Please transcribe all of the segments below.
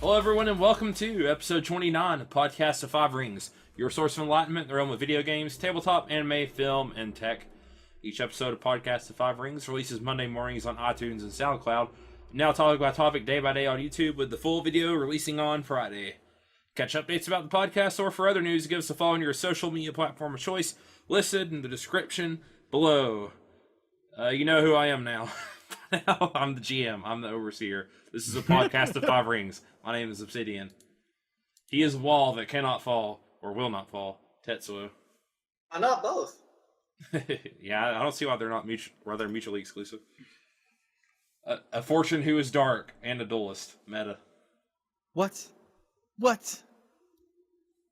Hello, everyone, and welcome to episode 29 of Podcast of Five Rings, your source of enlightenment in the realm of video games, tabletop, anime, film, and tech. Each episode of Podcast of Five Rings releases Monday mornings on iTunes and Soundcloud. Now talking about topic day by day on YouTube, with the full video releasing on Friday. Catch updates about the podcast or for other news, give us a follow on your social media platform of choice, listed in the description below. You know who I am now. Now I'm the GM. I'm the overseer. This is a podcast of Five Rings. My name is Obsidian. He is a wall that cannot fall, or will not fall. Tetsuo. Why not both? Yeah, I don't see why they're not mutually exclusive. A fortune who is dark and a duelist. Meta. What?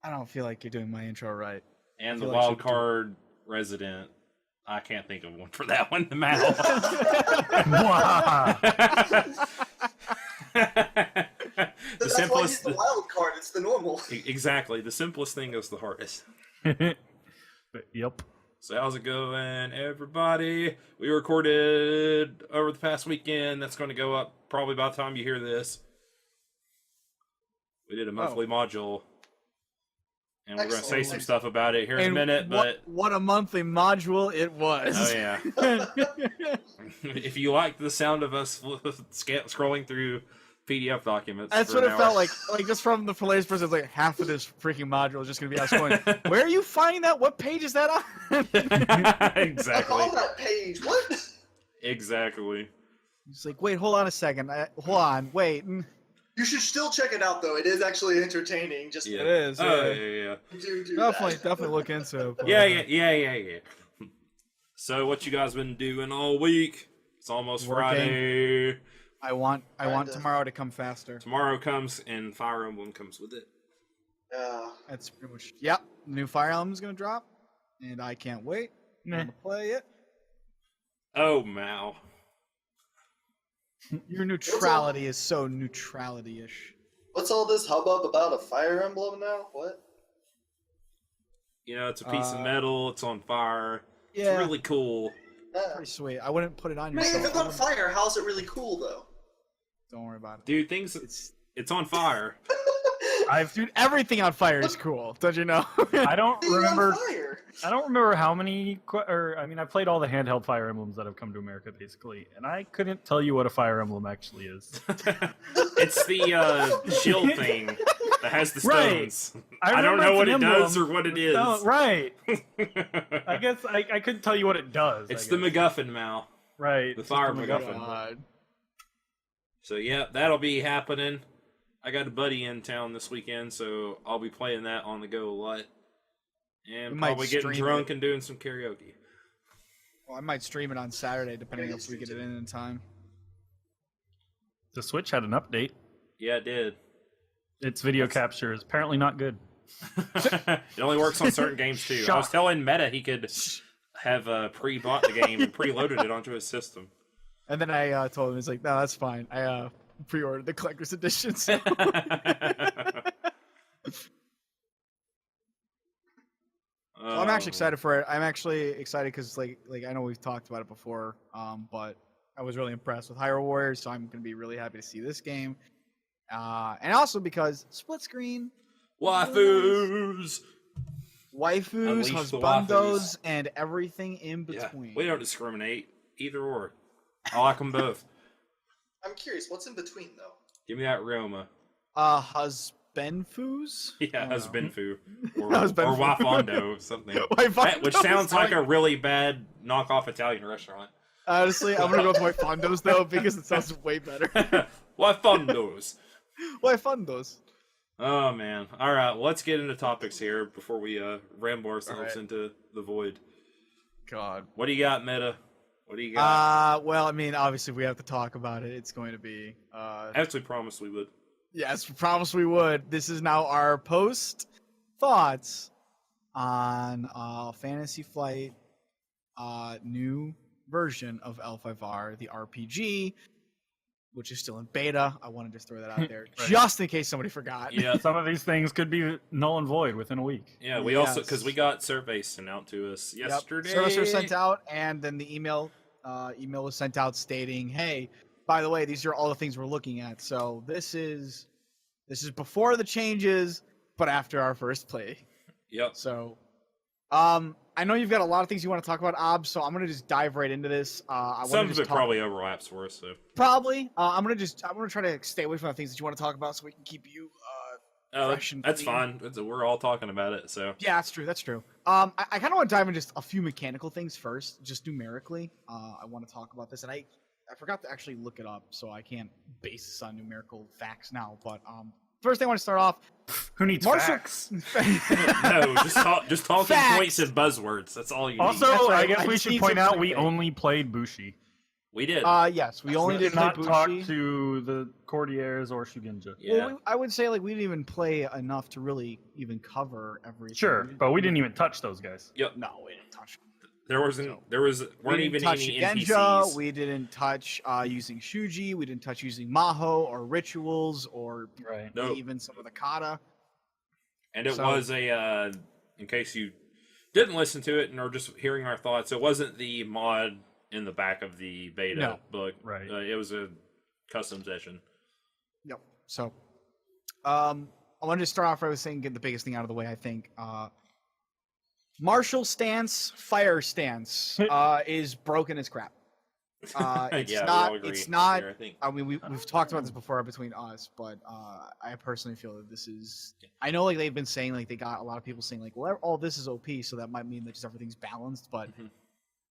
I don't feel like you're doing my intro right. And the wild card resident. I can't think of one for that one. The Mal. That's simplest. Why he's the wild card. It's the normal. Exactly. The simplest thing is the hardest. Yep. So how's it going, everybody? We recorded over the past weekend. That's going to go up probably by the time you hear this. We did a monthly module. And we're going to say some stuff about it here in a minute, but... What a monthly module it was. Oh, yeah. If you like the sound of us scrolling through PDF documents... That's what it felt like. Like, just from the player's perspective, like, half of this freaking module is just going to be us going, where are you finding that? What page is that on? Exactly. On that page. What? Exactly. It's like, wait, hold on a second. Hold on, wait. You should still check it out, though. It is actually entertaining. Just It is. Yeah. Definitely look into it. Yeah. So, what you guys been doing all week? It's almost Friday. I want tomorrow to come faster. Tomorrow comes, and Fire Emblem comes with it. That's pretty much. Yep, the new Fire Emblem is gonna drop, and I can't wait. I'm gonna play it. Oh, Mal. Your neutrality is so neutrality-ish. What's all this hubbub about a Fire Emblem now? What? You know, it's a piece of metal. It's on fire. Yeah. It's really cool. Pretty sweet. I wouldn't put it on Man, yourself. if it's on fire, how's it really cool, though? Don't worry about it. Dude, it's on fire. Dude, everything on fire is cool. Don't you know? I don't remember. Fire? I don't remember how many. I played all the handheld Fire Emblems that have come to America, basically, and I couldn't tell you what a Fire Emblem actually is. It's the shield thing that has the stones. Right. I don't know what it does or what it is. No, right. I guess I couldn't tell you what it does. It's the MacGuffin, Mal. Right. The fire MacGuffin. So, yeah, that'll be happening. I got a buddy in town this weekend, so I'll be playing that on the go a lot. And probably getting drunk and doing some karaoke. Well, I might stream it on Saturday, depending if we get it in time. The Switch had an update. Yeah, it did. Its video capture is apparently not good. It only works on certain games, too. I was telling Meta he could have pre-bought the game and preloaded it onto his system. And then I told him, he's like, no, that's fine. I pre-ordered the collector's edition. So. Well, I'm actually excited for it. I'm actually excited because, like I know we've talked about it before, but I was really impressed with Hyrule Warriors, so I'm going to be really happy to see this game. And also because split screen. Waifus! Waifus, husbandos, and everything in between. Yeah, we don't discriminate. Either or. I like them both. I'm curious, what's in between, though? Give me that Roma. Husbandfus? Yeah, husbandfu. Or wafondo, something. Which sounds like a really bad knockoff Italian restaurant. Honestly, I'm going to go with Waifondos, though, because it sounds way better. Waifondos. Waifondos. Oh, man. All right, let's get into topics here before we ramble ourselves into the void. God. What do you got, Meta? What do you got? Well, I mean, obviously we have to talk about it. It's going to be... As we promised we would. Yes, we promised we would. This is now our post thoughts on Fantasy Flight new version of L5R, the RPG, which is still in beta. I want to just throw that out there, right, just in case somebody forgot. Yeah, some of these things could be null and void within a week. Yeah, we also, because we got surveys sent out to us yesterday. Yep. Surveys were sent out, and then the email was sent out stating, hey, by the way, these are all the things we're looking at. So this is This is before the changes, but after our first play. Yep. So, I know you've got a lot of things you want to talk about, Ob. So I'm gonna just dive right into this. Some of it probably overlaps for us. So probably. I'm gonna try to stay away from the things that you want to talk about, so we can keep you fresh and that's clean. fine. We're all talking about it. So Yeah, that's true. That's true. I kind of want to dive in just a few mechanical things first, just numerically. I want to talk about this, and I forgot to actually look it up, so I can't base this on numerical facts now. But first thing I want to start off. Who needs facts? no, just talking Facts. points and buzzwords. That's all you need. Also, That's right. I guess I we just should need point some out we clickbait. only played Bushi. We did. Yes, we only We did did not play talk Bushi. to the Courtiers or Shugenja. Yeah. Well, I would say like we didn't even play enough to really even cover everything. Sure, but we didn't even touch those guys. Yep. No, we didn't touch. There weren't We even didn't touch any Genja. NPCs. We didn't touch using Shuji. We didn't touch using Maho or rituals or Right. Nope. even some of the kata. And it So- was in case you didn't listen to it and are just hearing our thoughts, it wasn't the mod in the back of the beta No. book. Right. It was a custom session. Yep. So, I wanted to start off by saying get the biggest thing out of the way. I think martial stance, fire stance is broken as crap. It's Yeah, we not. all agree It's not. here, I think. I mean, we've talked about this before between us, but I personally feel that this is. I know, like they've been saying, like they got a lot of people saying, like, well, all this is OP, so that might mean that just everything's balanced. But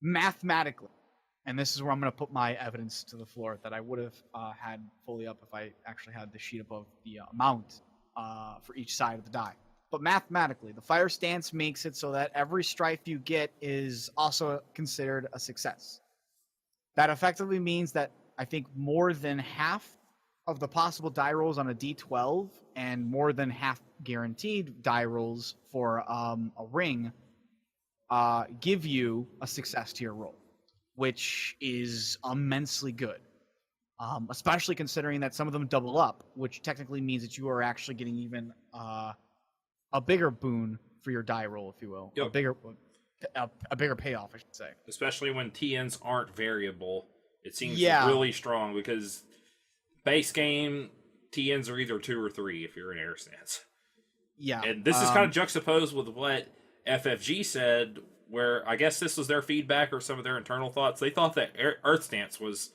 mathematically, and this is where I'm going to put my evidence to the floor that I would have had fully up if I actually had the sheet above the amount for each side of the die. But mathematically, the fire stance makes it so that every strife you get is also considered a success. That effectively means that I think more than half of the possible die rolls on a D12 and more than half guaranteed die rolls for a ring give you a success to your roll, which is immensely good. Especially considering that some of them double up, which technically means that you are actually getting even a bigger boon for your die roll, if you will. Yep. A bigger payoff, I should say. Especially when TNs aren't variable. It seems Yeah. really strong because base game TNs are either 2 or 3 if you're in air stance. Yeah. And this is kind of juxtaposed with what FFG said, where I guess this was their feedback or some of their internal thoughts. They thought that Earth stance was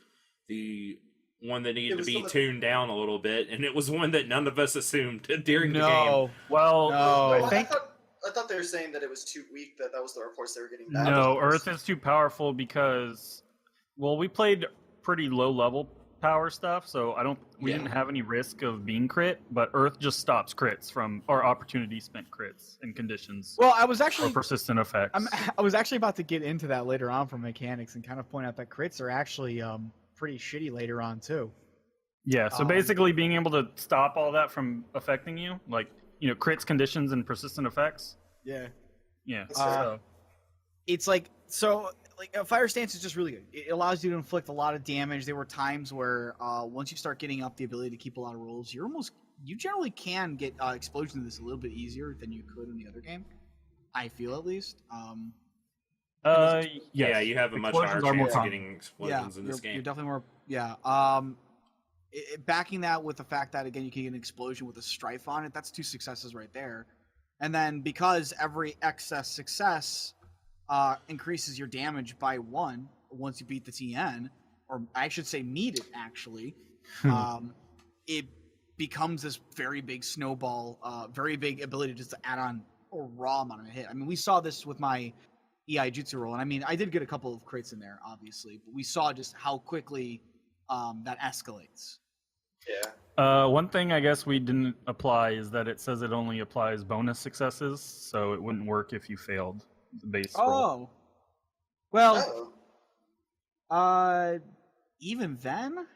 the one that needed to be tuned down a little bit, and it was one that none of us assumed during the game. Well, No. I Well, think I thought they were saying that it was too weak. That was the reports they were getting back. no, Earth is too powerful because, well, we played pretty low level power stuff, so we didn't have any risk of being crit, but Earth just stops crits from, or opportunity spent crits in conditions Well, I was or actually persistent effects. I was actually about to get into that later on for mechanics and kind of point out that crits are actually pretty shitty later on too. Yeah, so basically being able to stop all that from affecting you, like, crits, conditions, and persistent effects. Yeah. Yeah. It's like a fire stance is just really good. It allows you to inflict a lot of damage. There were times where once you start getting up the ability to keep a lot of rolls, you generally can get explosion of this a little bit easier than you could in the other game. I feel at least. Yes. Yeah, you have a much higher Explosions are more chance of common. getting explosions in this game. You're definitely more. Yeah. Backing that with the fact that again you can get an explosion with a strife on it, that's 2 successes right there. And then because every excess success increases your damage by 1 once you beat the TN, or I should say meet it actually, it becomes this very big snowball, very big ability just to add on a raw amount of hit. I mean, we saw this with my EI Jutsu roll, and I mean, I did get a couple of crits in there, obviously, but we saw just how quickly that escalates. Yeah. One thing I guess we didn't apply is that it says it only applies bonus successes, so it wouldn't work if you failed the base roll. Oh, well, Oh. even then,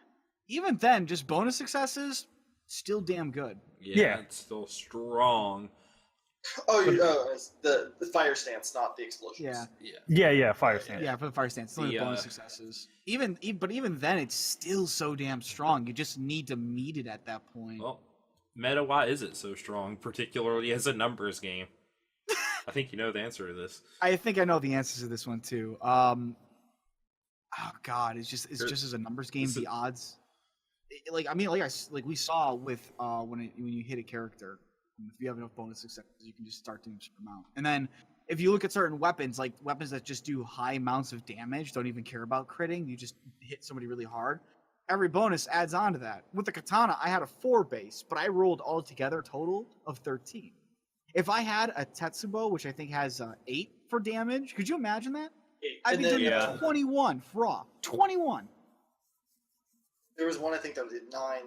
just bonus successes, still damn good. Yeah. It's still strong. It's the fire stance, not the explosions. Yeah, Yeah, fire stance. yeah, for the fire stance, still the bonus successes. But even then, it's still so damn strong. You just need to meet it at that point. Well, meta, why is it so strong, particularly as a numbers game? I think you know the answer to this. I think I know the answers to this one too. Oh God, it's just as a numbers game. The odds. like we saw with when you hit a character, if you have enough bonus successes, you can just start doing a certain amount. And then if you look at certain weapons, like weapons that just do high amounts of damage, don't even care about critting, you just hit somebody really hard. Every bonus adds on to that. With the katana, I had a 4 base, but I rolled all together a total of 13. If I had a Tetsuo, which I think has 8 for damage, could you imagine that? I'd be doing 21 for raw. 21. There was one I think that was at 9.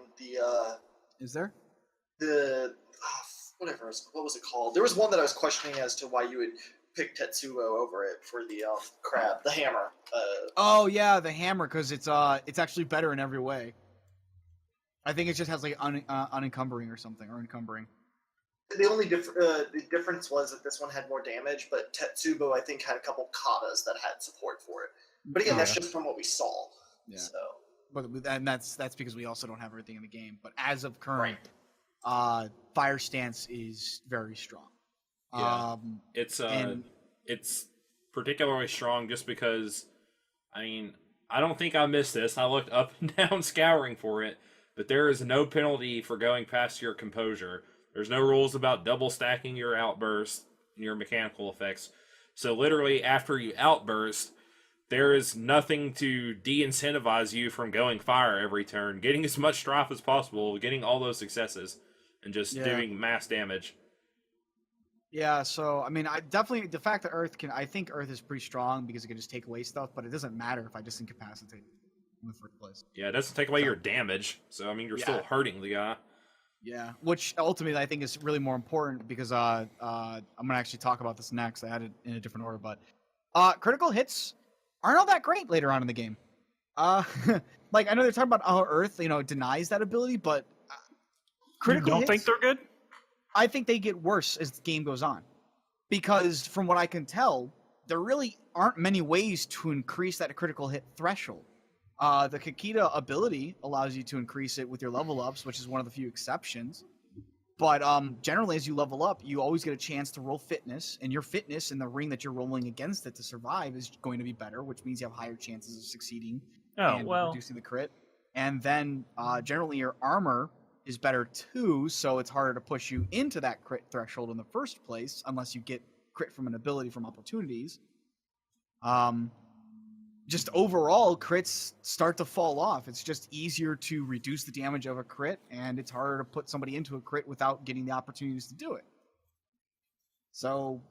Is there? What was it called? There was one that I was questioning as to why you would pick Tetsuo over it for the crab, the hammer. Oh yeah, the hammer, because it's actually better in every way. I think it just has like unencumbering or something, or encumbering. The only the difference was that this one had more damage, but Tetsubo I think had a couple katas that had support for it. But again, that's just from what we saw. Yeah. So. And that's because we also don't have everything in the game. But as of current, Fire Stance is very strong. Yeah. It's particularly strong just because, I mean, I don't think I missed this. I looked up and down scouring for it, but there is no penalty for going past your composure. There's no rules about double stacking your outburst and your mechanical effects. So literally after you outburst, there is nothing to de-incentivize you from going fire every turn, getting as much strife as possible, getting all those successes, and just doing mass damage. Yeah, so, I mean, the fact that I think Earth is pretty strong because it can just take away stuff, but it doesn't matter if I just incapacitate in the first place. Yeah, it doesn't take away your damage, so, I mean, you're still hurting the guy. Yeah, which ultimately I think is really more important because I'm going to actually talk about this next. I had it in a different order, but critical hits aren't all that great later on in the game. Like, I know they're talking about how Earth, denies that ability, but critical hits... You don't think they're good? I think they get worse as the game goes on. Because from what I can tell, there really aren't many ways to increase that critical hit threshold. The Kakita ability allows you to increase it with your level ups, which is one of the few exceptions. But generally, as you level up, you always get a chance to roll fitness, and your fitness in the ring that you're rolling against it to survive is going to be better, which means you have higher chances of succeeding and reducing the crit. And then generally, your armor is better too, so it's harder to push you into that crit threshold in the first place, unless you get crit from an ability from opportunities. Just overall, crits start to fall off. It's just easier to reduce the damage of a crit, and it's harder to put somebody into a crit without getting the opportunities to do it. So,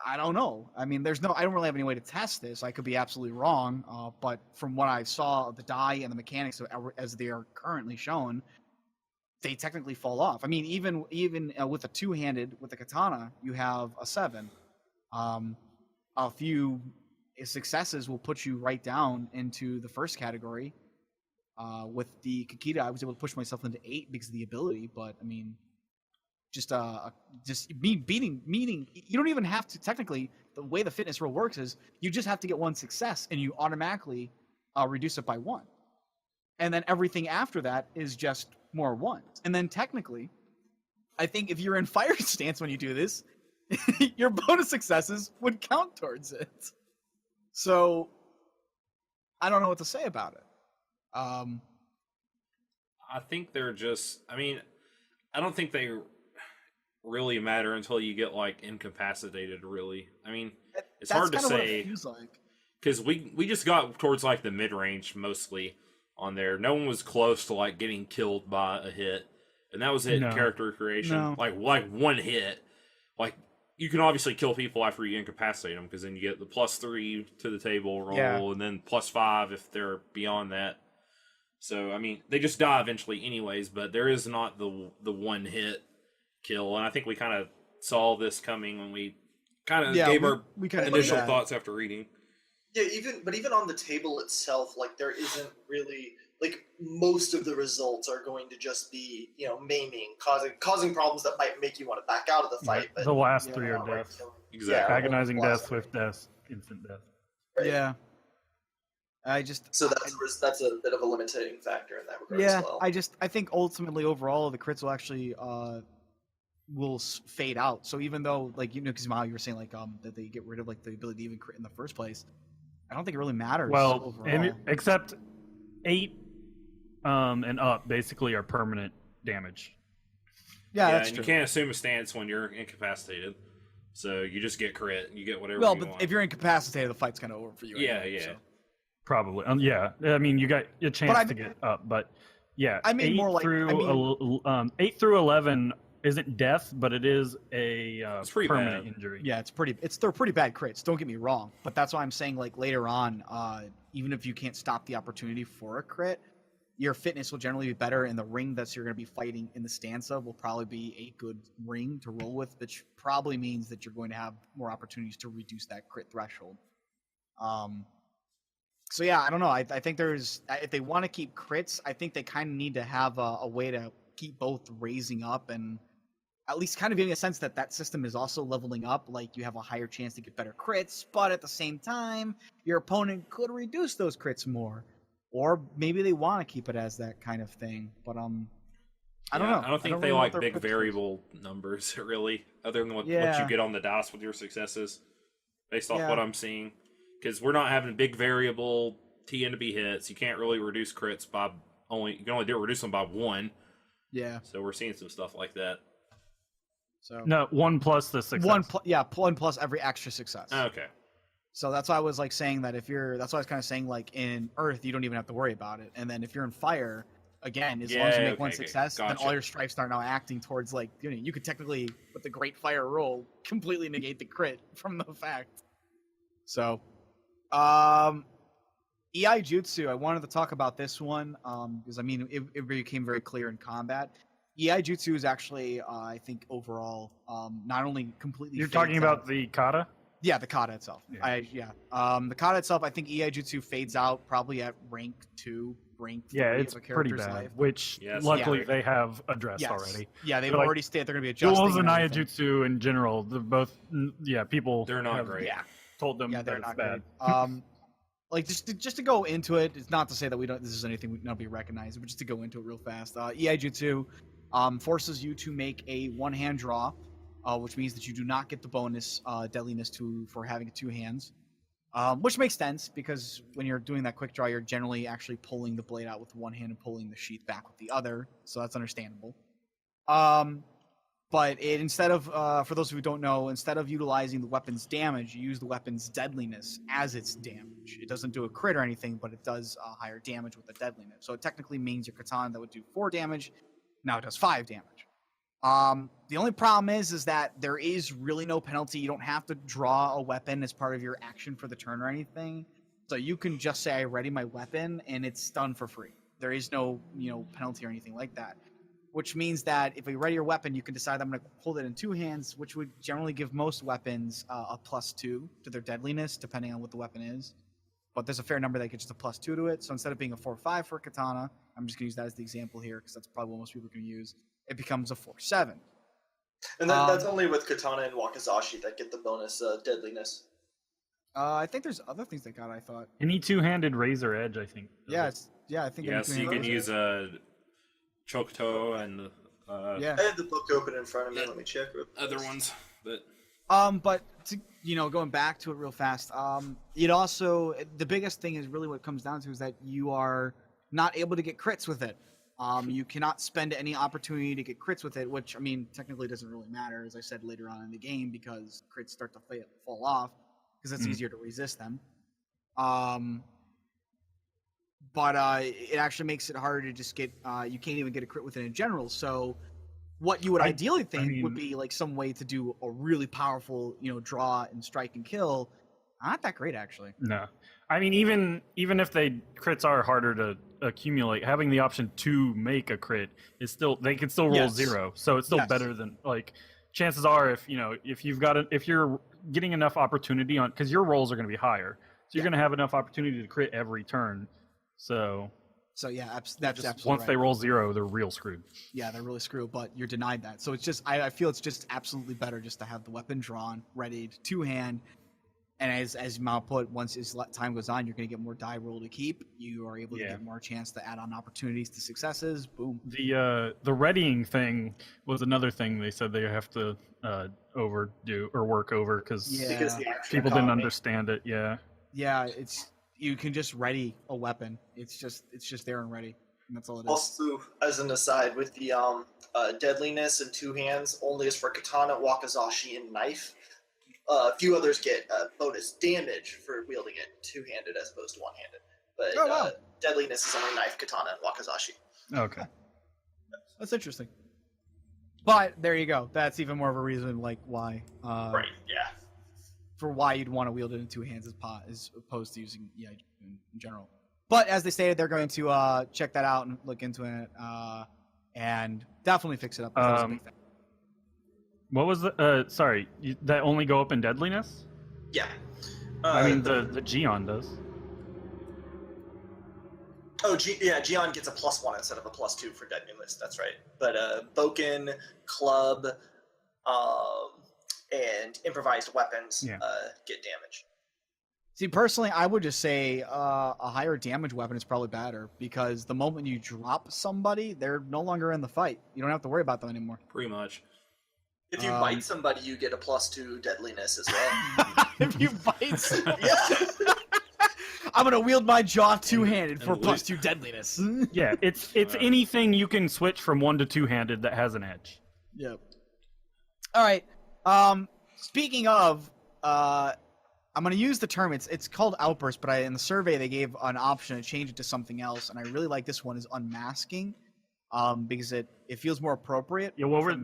I don't know. I mean, I don't really have any way to test this. I could be absolutely wrong, but from what I saw of the die and the mechanics as they are currently shown, they technically fall off. I mean, even with a two-handed, with the katana, you have a 7. A few successes will put you right down into the first category. With the Kakita, I was able to push myself into 8 because of the ability, but I mean, just me beating, you don't even have to, technically, the way the fitness roll works is you just have to get 1 success and you automatically reduce it by 1. And then everything after that is just more 1s. And then technically, I think if you're in fire stance when you do this, your bonus successes would count towards it. So, I don't know what to say about it. I think they're just... I mean, I don't think they really matter until you get, like, incapacitated, really. I mean, it's hard to say. Because we just got towards, like, the mid-range, mostly, on there. No one was close to, like, getting killed by a hit. And that was it in character creation. No. Like, 1 hit. Like... You can obviously kill people after you incapacitate them, because then you get the +3 to the table roll, and then +5 if they're beyond that. So, I mean, they just die eventually anyways, but there is not the one-hit kill, and I think we kind of saw this coming when we kind of gave our initial thoughts after reading. Yeah, even on the table itself, like, there isn't really... Like, most of the results are going to just be, maiming, causing problems that might make you want to back out of the fight. But the last 3 are death. Exactly. Agonizing death, swift death, instant death. Right. Yeah. So that's a bit of a limiting factor in that regard as well. I think ultimately overall the crits will actually will fade out. So even though, like, because Mao, you were saying, like, that they get rid of, like, the ability to even crit in the first place, I don't think it really matters. Well, overall. except 8 and up basically are permanent damage. Yeah, Yeah, that's and true. you can't assume a stance when you're incapacitated. So you just get crit. You get whatever Well, you but want. if you're incapacitated, the fight's kind of over for you. Yeah, anyway, yeah. so. Probably. Yeah. I mean, you got a chance to get up, but yeah. I mean, more like 8 through 11 isn't death, but it is a It's pretty permanent bad. injury. Yeah, they're pretty bad crits. Don't get me wrong, but that's why I'm saying like later on, even if you can't stop the opportunity for a crit, your fitness will generally be better, and the ring that you're going to be fighting in the stance of will probably be a good ring to roll with, which probably means that you're going to have more opportunities to reduce that crit threshold. So yeah, I don't know. I think there's, if they want to keep crits, I think they kind of need to have a way to keep both raising up and at least kind of giving a sense that that system is also leveling up. Like you have a higher chance to get better crits, but at the same time, your opponent could reduce those crits more. Or maybe they want to keep it as that kind of thing, but I don't know. I don't think they really know like what their big variable numbers, really, other than what you Yeah. get on the dice with your successes, based off Yeah. what I'm seeing. Because we're not having big variable TN to be hits. You can't really reduce crits by you can only reduce them by 1. Yeah. So we're seeing some stuff like that. So No, 1 plus the success. one plus every extra success. Okay. So that's why I was like saying that that's why I was kind of saying like in Earth you don't even have to worry about it, and then if you're in Fire, again, as long as you make one success, then all your stripes are now acting towards like you could technically with the Great Fire roll completely negate the crit from the fact. So, EI Jutsu, I wanted to talk about this one because I mean it became very clear in combat. EI Jutsu is actually I think overall not only completely. You're talking about the kata? Yeah, the kata itself. Yeah. The kata itself, I think EI Jutsu fades out probably at rank 2, rank 3 Yeah, it's of a pretty character's bad. life. Which luckily they have addressed already. Yeah, they've But, already stated they're going to be adjusting. Duels and Jutsu in general, people They're not have great. told them Yeah, they're that it's not bad. great. Like just to go into it, it's not to say that we don't. This is anything we not be recognized, but just to go into it real fast. EI Jutsu forces you to make a one-hand draw, which means that you do not get the bonus deadliness for having 2 hands, which makes sense because when you're doing that quick draw, you're generally actually pulling the blade out with one hand and pulling the sheath back with the other, so that's understandable. But instead of, for those who don't know, instead of utilizing the weapon's damage, you use the weapon's deadliness as its damage. It doesn't do a crit or anything, but it does higher damage with the deadliness. So it technically means your katana that would do 4 damage, now it does 5 damage. The only problem is that there is really no penalty. You don't have to draw a weapon as part of your action for the turn or anything. So you can just say, I ready my weapon, and it's done for free. There is no, penalty or anything like that. Which means that if you ready your weapon, you can decide I'm going to hold it in 2 hands, which would generally give most weapons a +2 to their deadliness, depending on what the weapon is. But there's a fair number that gets just a +2 to it. So instead of being a 4-5 for a katana, I'm just going to use that as the example here because that's probably what most people can use. It becomes a 4-7. And that's only with katana and wakizashi that get the bonus deadliness. I think there's other things that got. I thought. Any 2-handed razor edge, I think. Yeah, I think. Yeah, so you can use a Chokuto and yeah. I had the book open in front of me. Let me check. other ones, but But to, going back to it real fast. It also the biggest thing is really what it comes down to is that you are not able to get crits with it. You cannot spend any opportunity to get crits with it, which I mean technically doesn't really matter, as I said later on in the game, because crits start to fall off because it's easier to resist them. But it actually makes it harder to just get. You can't even get a crit with it in general. So, what you would ideally think would be like some way to do a really powerful, draw and strike and kill. Not that great, actually. No, I mean even if crits are harder to accumulate, having the option to make a crit is still they can still roll 0, so it's still better than chances are if if you're getting enough opportunity on because your rolls are going to be higher, so you're going to have enough opportunity to crit every turn. So yeah, that's absolutely once right. they roll 0, they're real screwed. Yeah, they're really screwed, but you're denied that. So it's just I feel it's just absolutely better just to have the weapon drawn, ready to 2-hand. And as Mal put, once his time goes on, you're going to get more die roll to keep. You are able to get more chance to add on opportunities to successes. Boom. The readying thing was another thing they said they have to overdo or work over because people didn't understand it. Yeah. Yeah, you can just ready a weapon. It's just there and ready. And that's all it is. Also, as an aside, with the deadliness and two hands, only is for katana, wakizashi, and knife. A few others get bonus damage for wielding it two-handed as opposed to one-handed. But deadliness is only knife, katana, and wakizashi. Okay. That's interesting. But there you go. That's even more of a reason, like why. Right. Yeah. For why you'd want to wield it in two hands as opposed to using in general. But as they stated, they're going to check that out and look into it and definitely fix it up. That was a big thing. What was the? Sorry, that only go up in deadliness? Yeah. I mean, the Geon does. Oh, Geon gets a +1 instead of a +2 for deadliness. That's right. But Boken, Club, and improvised weapons get damage. See, personally, I would just say a higher damage weapon is probably better because the moment you drop somebody, they're no longer in the fight. You don't have to worry about them anymore. Pretty much. If you bite somebody, you get a +2 deadliness as well. If you bite somebody, I'm gonna wield my jaw two-handed for +2 deadliness. Yeah, it's anything you can switch from one to two-handed that has an edge. Yep. All right. Speaking of, I'm gonna use the term. It's called outburst, but in the survey they gave an option to change it to something else, and I really like this one is unmasking, because it feels more appropriate. Yeah. What were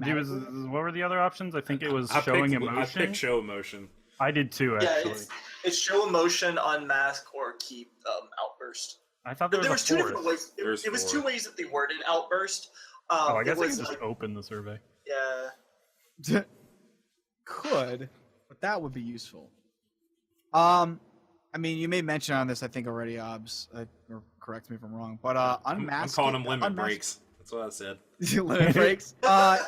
the other options? I think it was showing emotion. I picked show emotion. I did too, actually. Yeah, it's show emotion, unmask, or keep outburst. I thought there was two different ways. It was two ways that they worded outburst. I guess I can just open the survey. Yeah. Could, but that would be useful. I mean, you made mention on this, I think, already, Obs, or correct me if I'm wrong, but unmasking... I'm calling them limit breaks. That's what I said. Limit breaks.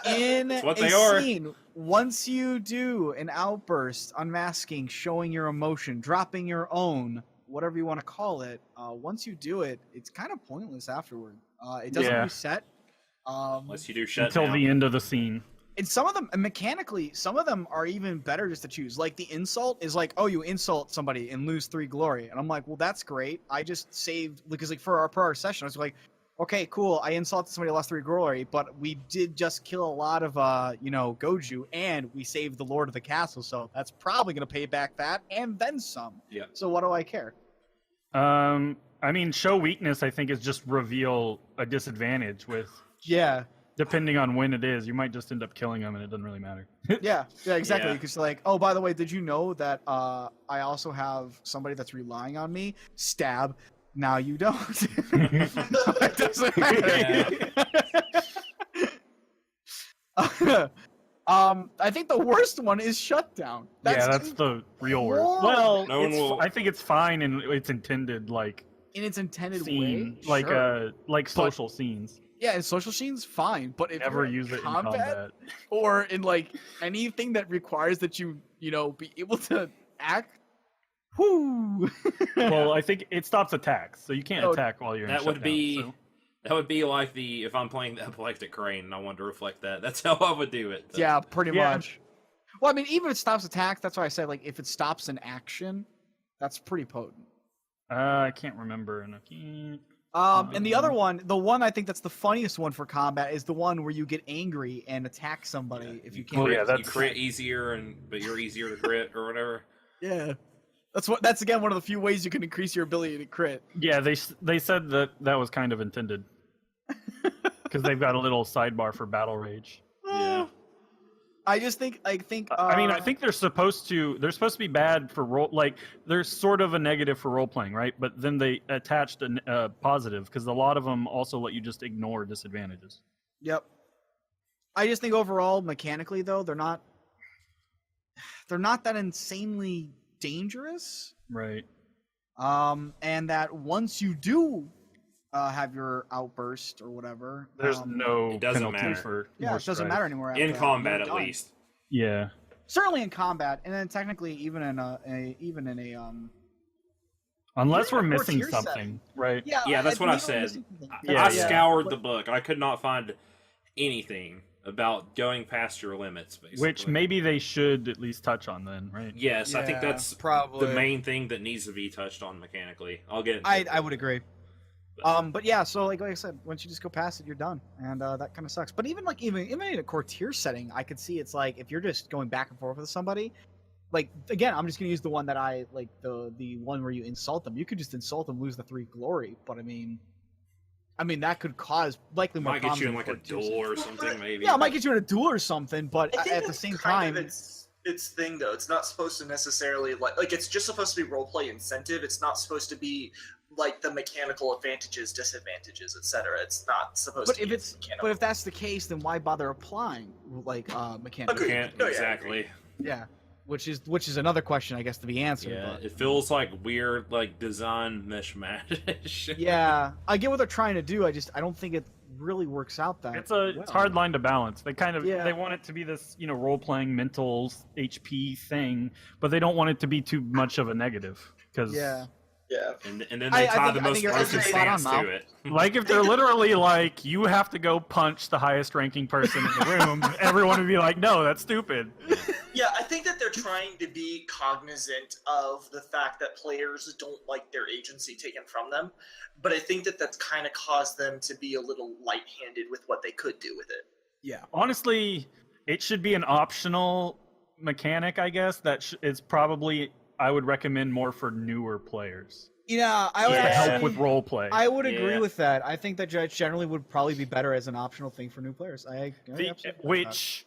In what a they are. scene, once you do an outburst, unmasking, showing your emotion, dropping your own, whatever you want to call it, once you do it, it's kind of pointless afterward. It doesn't reset. Unless you do shut until down. the end of the scene. And some of them, mechanically, some of them are even better just to choose. Like, the insult is like, oh, you insult somebody and lose 3 glory. And I'm like, well, that's great. I just saved, because like for our session, I was like, okay, cool, I insulted somebody, lost 3 glory, but we did just kill a lot of, Goju, and we saved the Lord of the Castle, so that's probably going to pay back that, and then some. Yeah. So what do I care? I mean, show weakness, I think, is just reveal a disadvantage with... Yeah. Depending on when it is, you might just end up killing them, and it doesn't really matter. Yeah, exactly. Yeah. Because like, oh, by the way, did you know that I also have somebody that's relying on me? Stab. Now you don't. It doesn't matter. Yeah. I think the worst one is shutdown. That's the real word. Well, No one will... I think it's fine in its intended in its intended scene, way, sure. like social scenes. Yeah, in social scenes, fine. But if Never you're use it in combat or in like anything that requires that you be able to act. Whoo! Well, I think it stops attacks, so you can't attack while you're in That shutdown, would be so. that would be like if I'm playing the epileptic crane and I wanted to reflect that. That's how I would do it. Yeah, pretty much. Well, I mean, even if it stops attacks, that's why I said like if it stops an action, that's pretty potent. I can't remember, and I can't. And the other one, the one I think that's the funniest one for combat is the one where you get angry and attack somebody if you can't. Well, you crit easier, but you're easier to crit or whatever. Yeah, that's again one of the few ways you can increase your ability to crit. Yeah, they said that was kind of intended because they've got a little sidebar for battle rage. Yeah. I just think I mean, I think they're supposed to be bad for role, like they're sort of a negative for role playing, right? But then they attached a positive because a lot of them also let you just ignore disadvantages. Yep. I just think overall, mechanically though, they're not that insanely dangerous, right? And that once you do have your outburst or whatever, there's no it doesn't penalty matter. for it doesn't matter anymore In combat, at least. Yeah. Certainly in combat, and then technically even in a unless we're even a missing tier something, setting. right? Yeah, that's what I said. I scoured the book. I could not find anything about going past your limits, basically. Which maybe they should at least touch on then, right? Yes, I think that's probably the main thing that needs to be touched on mechanically. I'll get. I would agree. But yeah, so like I said, once you just go past it, you're done, and that kind of sucks. But even in a core tier setting, I could see it's like if you're just going back and forth with somebody, like again, I'm just gonna use the one that I like, the one where you insult them. You could just insult them, lose the 3 glory, but I mean that could cause likely more Might get you in problems like a duel or something, maybe. Yeah, it might get you in a duel or something, but I think at the that's same kind time, of its thing though. It's not supposed to necessarily like it's just supposed to be roleplay incentive. It's not supposed to be like the mechanical advantages, disadvantages, etc. It's not supposed but to if be it's mechanical. but if that's the case, then why bother applying like mechanical? Agreed. Can't, Oh, yeah, exactly. Yeah, which is another question, I guess, to be answered. Yeah, but, it feels like weird, like design mishmash. yeah, I get what they're trying to do. I don't think it really works out that. It's a hard line to balance. They kind of Yeah. they want it to be this role playing mental HP thing, but they don't want it to be too much of a negative because Yeah. Yeah. And then they tie the most you're broken spot on, stance Mal. to it. like if they're literally like you have to go punch the highest ranking person in the room, everyone would be like, no, that's stupid. Yeah, I think that they're trying to be cognizant of the fact that players don't like their agency taken from them, but I think that that's kind of caused them to be a little light-handed with what they could do with it. Yeah. Honestly, it should be an optional mechanic, I guess. That is probably I would recommend more for newer players. Yeah, I would To help actually, with role play. I would agree Yeah. with that. I think that generally would probably be better as an optional thing for new players. I absolutely agree with that. Which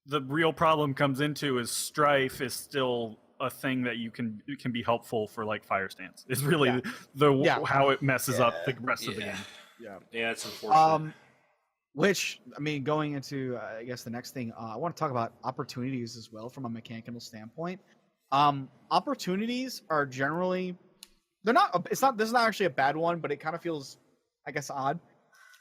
the real problem comes into is strife is still a thing that it can be helpful for like fire stance. Is really how it messes up the rest of the game. Yeah, it's unfortunate. Which, I mean, going into I guess the next thing, I want to talk about opportunities as well from a mechanical standpoint. Opportunities are generally this is not actually a bad one, but it kind of feels, I guess, odd.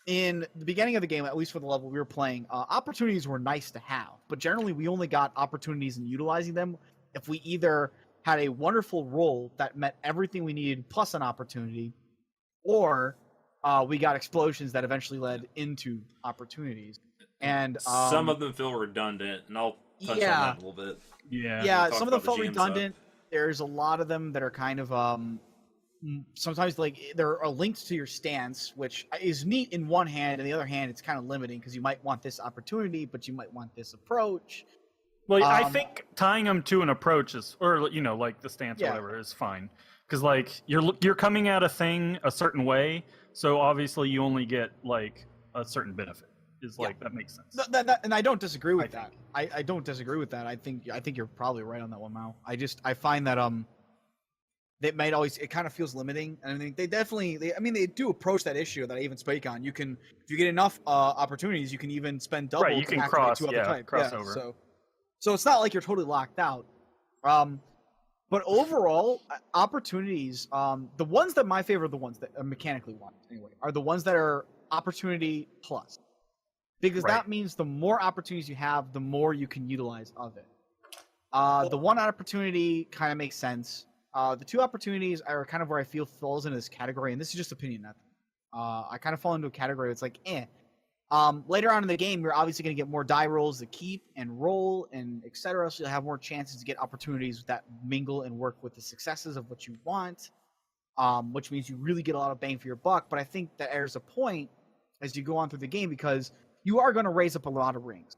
In the beginning of the game, at least for the level we were playing, opportunities were nice to have, but generally we only got opportunities in utilizing them if we either had a wonderful roll that met everything we needed plus an opportunity, or we got explosions that eventually led into opportunities. And some of them feel redundant, and I'll touch on that a little bit. Yeah, some of them felt GM redundant. There's a lot of them that are kind of sometimes like they're linked to your stance, which is neat in one hand, and the other hand it's kind of limiting because you might want this opportunity, but you might want this approach. Well, I think tying them to an approach is, or like the stance or Yeah. whatever, is fine. Because like you're coming at a thing a certain way, so obviously you only get like a certain benefit. That makes sense. And I don't disagree with that. I don't disagree with that. I think you're probably right on that one, Mao. I find that it kind of feels limiting. And I mean, they do approach that issue that I even spoke on. If you get enough opportunities, you can even spend double. Right, you to can activate two other types. cross Yeah, over. so it's not like you're totally locked out. But overall, opportunities, the ones that my favorite, the ones that are mechanically want anyway, are the ones that are opportunity plus. Because that means the more opportunities you have, the more you can utilize of it. The one opportunity kind of makes sense. The two opportunities are kind of where I feel falls into this category, and this is just opinion. I kind of fall into a category that's like, later on in the game, you're obviously going to get more die rolls to keep and roll and etc. So you'll have more chances to get opportunities that mingle and work with the successes of what you want, which means you really get a lot of bang for your buck. But I think that there's a point as you go on through the game because you are going to raise up a lot of rings.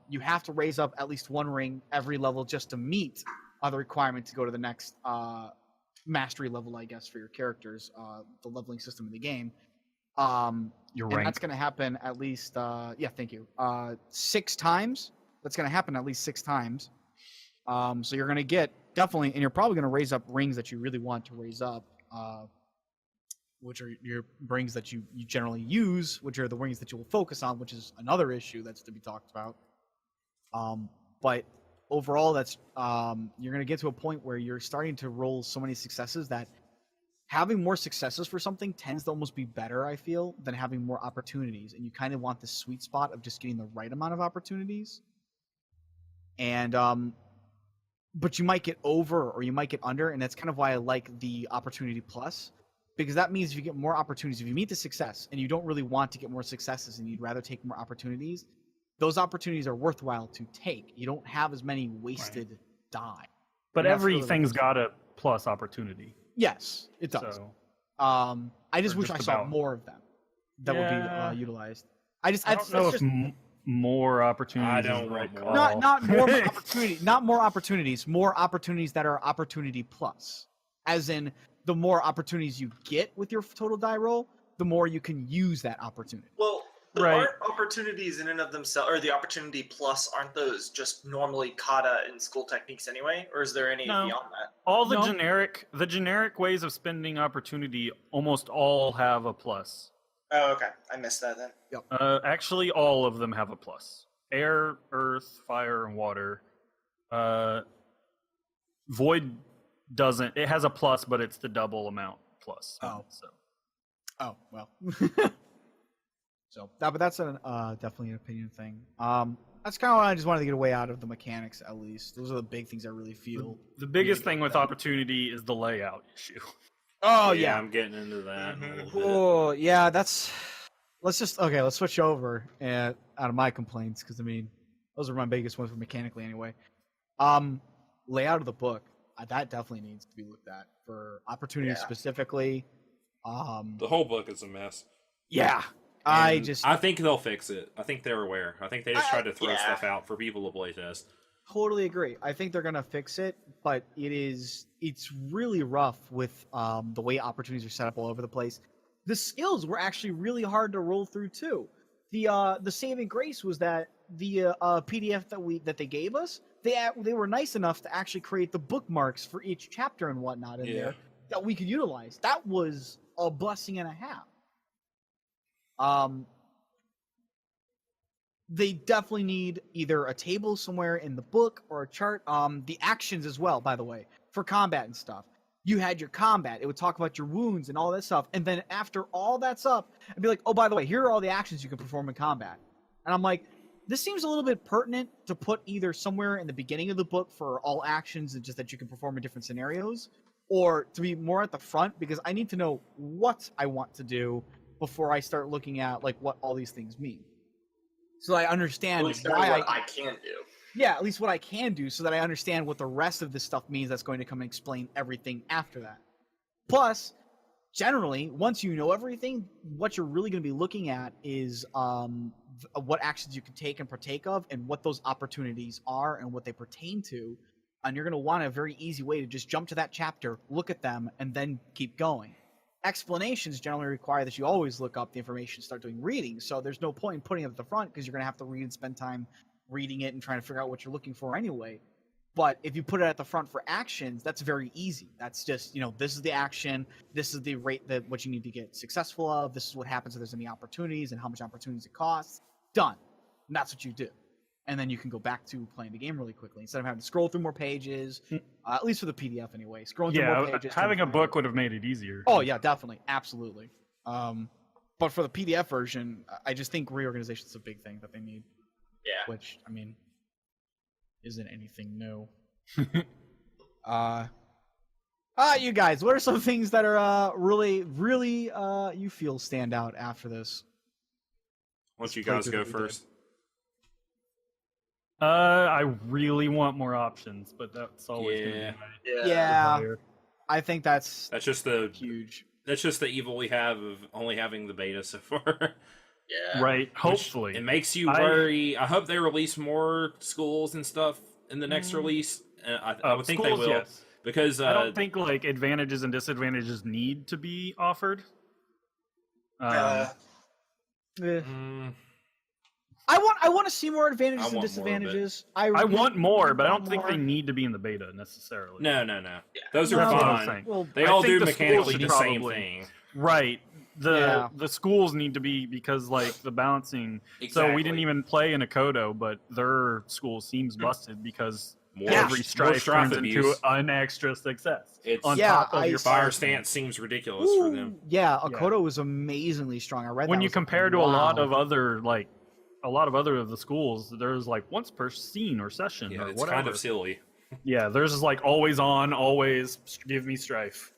You have to raise up at least one ring every level just to meet the requirement to go to the next mastery level, I guess, for your characters, the leveling system in the game. That's going to happen at least, thank you, 6 times. That's going to happen at least 6 times. So you're going to get definitely, and you're probably going to raise up rings that you really want to raise up, which are your rings that you generally use, which are the rings that you will focus on, which is another issue that's to be talked about. But overall, that's you're going to get to a point where you're starting to roll so many successes that having more successes for something tends to almost be better, I feel, than having more opportunities. And you kind of want the sweet spot of just getting the right amount of opportunities. And but you might get over or you might get under, and that's kind of why I like the opportunity plus. Because that means if you get more opportunities, if you meet the success and you don't really want to get more successes and you'd rather take more opportunities, those opportunities are worthwhile to take. You don't have as many wasted die. But And that's really everything's got a plus opportunity. Yes, it does. So I just Or wish just I saw about. more of them that Yeah. would be utilized. I don't know if more opportunities. I is don't the right want call. more. not more opportunity, not more opportunities, more opportunities that are opportunity plus. As in, the more opportunities you get with your total die roll, the more you can use that opportunity. Well, but Right. aren't opportunities in and of themselves, or the opportunity plus, aren't those just normally kata and school techniques anyway? Or is there any No. beyond that? All the No. generic ways of spending opportunity almost all have a plus. Oh, okay. I missed that then. Actually, all of them have a plus. Air, earth, fire, and water. Void doesn't. It has a plus, but it's the double amount plus. Oh. So Oh well. But that's definitely an opinion thing. That's kind of what I just wanted to get away out of the mechanics. At least those are the big things I really feel. the biggest thing with opportunity is the layout issue. Oh yeah, yeah. I'm getting into that. In a little bit. Oh yeah, that's. Let's switch over and out of my complaints because I mean those are my biggest ones mechanically anyway. Layout of the book that definitely needs to be looked at for opportunities specifically. The whole book is a mess. Yeah, I think they'll fix it. I think they're aware. I think they just tried to throw yeah. stuff out for people to playtest. totally agree. I think they're gonna fix it, but it's really rough with the way opportunities are set up all over the place. The skills were actually really hard to roll through too. The saving grace was that the PDF that they gave us, they were nice enough to actually create the bookmarks for each chapter and whatnot in there that we could utilize. That was a blessing and a half. They definitely need either a table somewhere in the book or a chart. The actions as well, by the way, for combat and stuff. You had your combat. It would talk about your wounds and all that stuff. And then after all that's up, I'd be like, oh, by the way, here are all the actions you can perform in combat. And I'm like, this seems a little bit pertinent to put either somewhere in the beginning of the book for all actions and just that you can perform in different scenarios, or to be more at the front because I need to know what I want to do before I start looking at like what all these things mean. So I understand At least why what I can do. Yeah, at least what I can do so that I understand what the rest of this stuff means that's going to come and explain everything after that. Plus, generally, once you know everything, what you're really going to be looking at is what actions you can take and partake of and what those opportunities are and what they pertain to. And you're going to want a very easy way to just jump to that chapter, look at them, and then keep going. Explanations generally require that you always look up the information, start doing reading. So there's no point in putting it at the front because you're going to have to read and spend time reading it and trying to figure out what you're looking for anyway. But if you put it at the front for actions, that's very easy. That's just, this is the action. This is the rate that what you need to get successful of. This is what happens if there's any opportunities and how much opportunities it costs. Done. And that's what you do. And then you can go back to playing the game really quickly instead of having to scroll through more pages, at least for the PDF anyway. Scrolling through more pages. Having a book would have made it easier. Oh, yeah, definitely. Absolutely. But for the PDF version, I just think reorganization is a big thing that they need. Yeah. Which, I mean, isn't anything new. You guys, what are some things that are really, really you feel stand out after this? Why don't you guys go first? I really want more options, but that's always going to be my desire. I think that's just the huge. That's just the evil we have of only having the beta so far. Yeah. Right. Hopefully. It makes you worry. I hope they release more schools and stuff in the next release. I would think schools, they will. Yes. Because I don't think like advantages and disadvantages need to be offered. I want to see more advantages and want disadvantages. I want more, but I don't think they need to be in the beta necessarily. No. Yeah. Those are That's what I'm fine. saying. Well, They I all think do the schools mechanically should the same probably- thing. Right. The schools need to be because like the balancing. So we didn't even play in Akodo, but their school seems busted because every strife turns into an extra success. It's on top of your fire stance seems ridiculous for them. Yeah, Akodo was amazingly strong. I read when that, you was compare like, to wow. a lot of other of the schools, there's like once per scene or session Yeah, or it's whatever. kind of silly. Yeah, there's just like always on, always give me strife.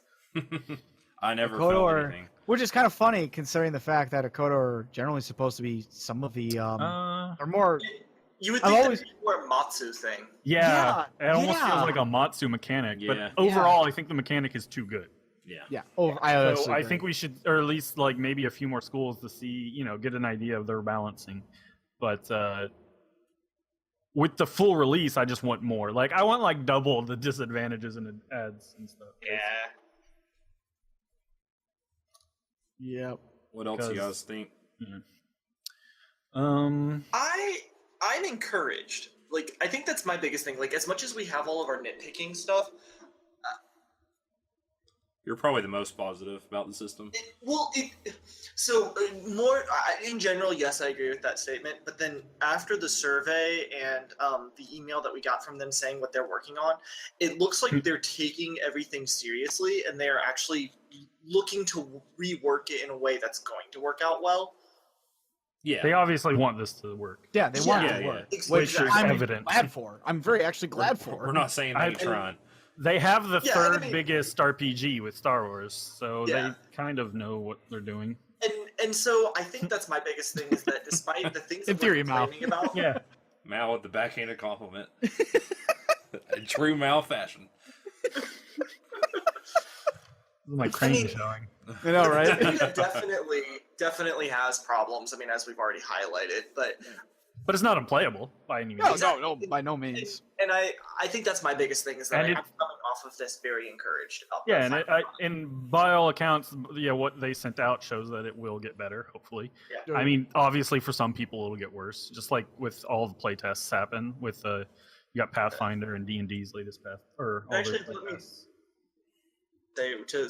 I never Akodo felt are, anything. which is kind of funny considering the fact that Akodo are generally supposed to be some of the are more. You would I've think always- that'd be more a Matsu thing. Yeah, it almost yeah. feels like a Matsu mechanic. Yeah. But overall, I think the mechanic is too good. Yeah. Yeah. Oh, I So honestly I agree. think we should, or at least like maybe a few more schools to see, get an idea of their balancing. But with the full release, I just want more. Like I want like double the disadvantages and ads and stuff. Yep. What else you 'Cause- guys think? I'm encouraged. Like, I think that's my biggest thing. Like, as much as we have all of our nitpicking stuff, You're probably the most positive about the system. In general, yes, I agree with that statement. But then after the survey and the email that we got from them saying what they're working on, it looks like they're taking everything seriously and they're actually looking to rework it in a way that's going to work out well. Yeah. They obviously want this to work. Yeah, they want it Yeah, to work. Exactly. Which is I'm evident. glad for. I'm very actually glad for. We're not saying they ain't trying. They have the Yeah, third I mean- biggest RPG with Star Wars, so Yeah. they kind of know what they're doing. And so I think that's my biggest thing is that despite the things In that theory, we're Mal. complaining about, Yeah. Mal with the backhanded compliment. In true Mal fashion. My crane showing. I know, right? it definitely has problems. I mean, as we've already highlighted, but But it's not unplayable by any means. no, by no means. and I think that's my biggest thing is that And I'm it- coming off of this very encouraged. About Yeah, the and fact and by all accounts, what they sent out shows that it will get better, hopefully. Yeah. I mean, obviously, for some people, it'll get worse, just like with all the playtests happen. With you got Pathfinder and D&D's latest path, or all Actually, their let me- playtests.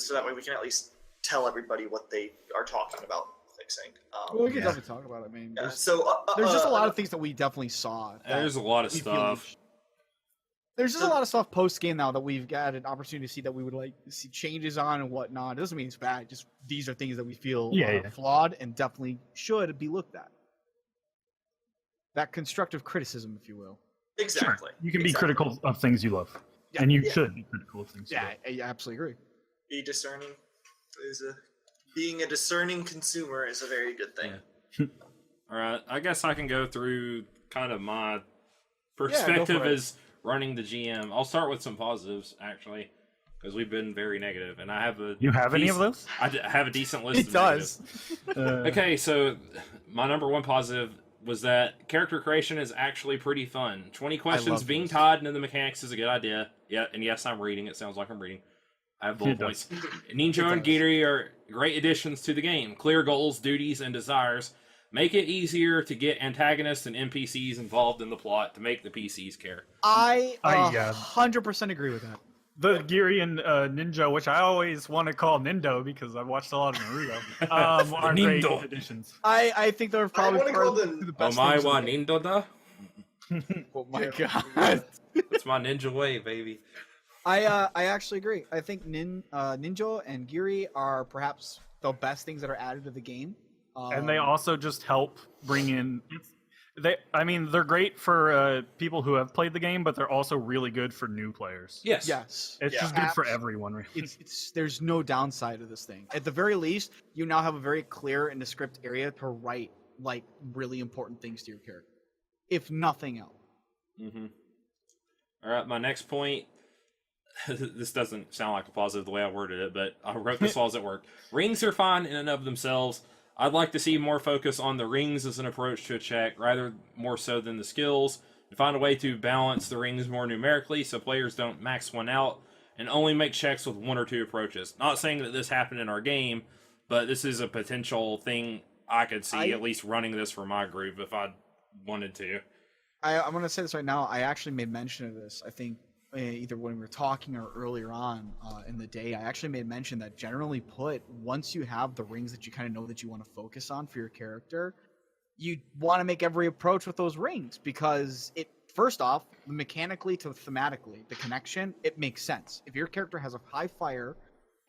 so that way we can at least tell everybody what they are talking about fixing. Well, we can definitely talk about it. I mean, Yeah, there's, so there's just a lot of things that we definitely saw. that There's a lot of we feel stuff. There's just a lot of stuff post game now that we've got an opportunity to see that we would like to see changes on and whatnot. It doesn't mean it's bad. Just these are things that we feel Yeah. flawed and definitely should be looked at. That constructive criticism, if you will. exactly. You can be Exactly. critical of things you love, Yeah, and you yeah. should be critical of things. Yeah, You love. I absolutely agree. Be discerning being a discerning consumer is a very good thing. Yeah. All right, I guess I can go through kind of my go perspective for it. as running the GM. I'll start with some positives, actually, because we've been very negative, and I have a. You have any of those? I have a decent list. It of does. negatives. Okay, so my number one positive was that character creation is actually pretty fun. 20 questions love being this. tied into the mechanics is a good idea. Yeah, and yes, I'm reading. It sounds like I'm reading. I have bullet It does. points. Ninja and does. Giri are great additions to the game. Clear goals, duties, and desires. Make it easier to get antagonists and NPCs involved in the plot to make the PCs care. I I, 100% agree with that. The Giri and Ninja, which I always want to call Nindo because I've watched a lot of Naruto, are great Nindo. additions. I think they're probably wanna part call of them- the best Omae things wa in the game. Nindo da? Oh my god. That's my ninja way, baby. I actually agree. I think Ninja and Giri are perhaps the best things that are added to the game. And they also just help bring in. They're great for people who have played the game, but they're also really good for new players. Yes. Yes. It's Yeah. just good for everyone. Really. It's there's no downside to this thing. At the very least, you now have a very clear in the script area to write like really important things to your character. If nothing else. Mm-hmm. All right, my next point. This doesn't sound like a positive the way I worded it, but I wrote this while I was at work. Rings are fine in and of themselves. I'd like to see more focus on the rings as an approach to a check, rather more so than the skills, and find a way to balance the rings more numerically so players don't max one out and only make checks with one or two approaches. Not saying that this happened in our game, but this is a potential thing I could see at least running this for my group if I wanted to. I'm going to say this right now. I actually made mention of this. I think either when we were talking or earlier on in the day, I actually made mention that generally put, once you have the rings that you kind of know that you want to focus on for your character, you want to make every approach with those rings because it, first off, mechanically to thematically, the connection, it makes sense. If your character has a high fire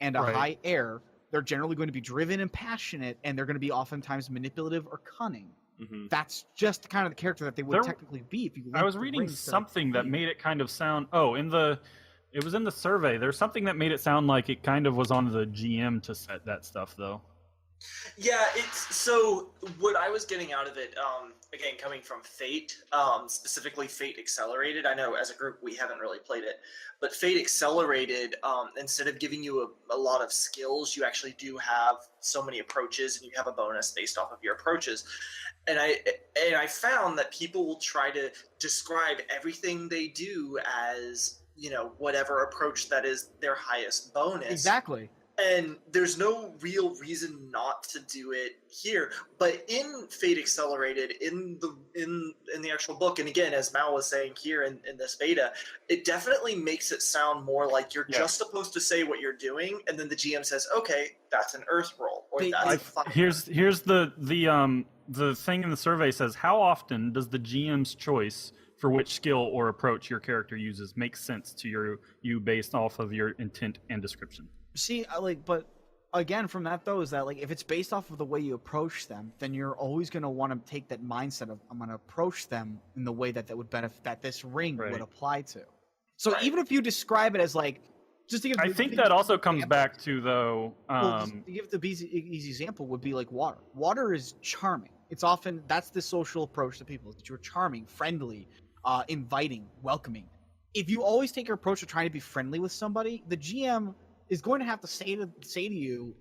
and a Right. high air, they're generally going to be driven and passionate, and they're going to be oftentimes manipulative or cunning. Mm-hmm. That's just the kind of the character that they would There- technically be if you. I linked was the reading rings to something that the made it kind of sound. It was in the survey. There's something that made it sound like it kind of was on the GM to set that stuff, though. Yeah, it's so what I was getting out of it, again, coming from Fate, specifically Fate Accelerated. I know as a group we haven't really played it, but Fate Accelerated, instead of giving you a lot of skills, you actually do have so many approaches, and you have a bonus based off of your approaches. And I found that people will try to describe everything they do as, whatever approach that is their highest bonus. Exactly. And there's no real reason not to do it here. But in Fate Accelerated, in the actual book, and again, as Mal was saying here in this beta, it definitely makes it sound more like you're just supposed to say what you're doing, and then the GM says, "Okay, that's an Earth roll," or that's a fire. Here's the thing in the survey says, how often does the GM's choice for which skill or approach your character uses make sense to you based off of your intent and description? See, but again, from that though, is that if it's based off of the way you approach them, then you're always going to want to take that mindset of I'm going to approach them in the way that would benefit, that this ring would apply to. So even if you describe it as just to give, I think that also comes back to though. To give the easy example would be like water. Water is charming. It's often that's the social approach to people, that you're charming, friendly, inviting, welcoming. If you always take your approach to trying to be friendly with somebody, the GM is going to have to say to you,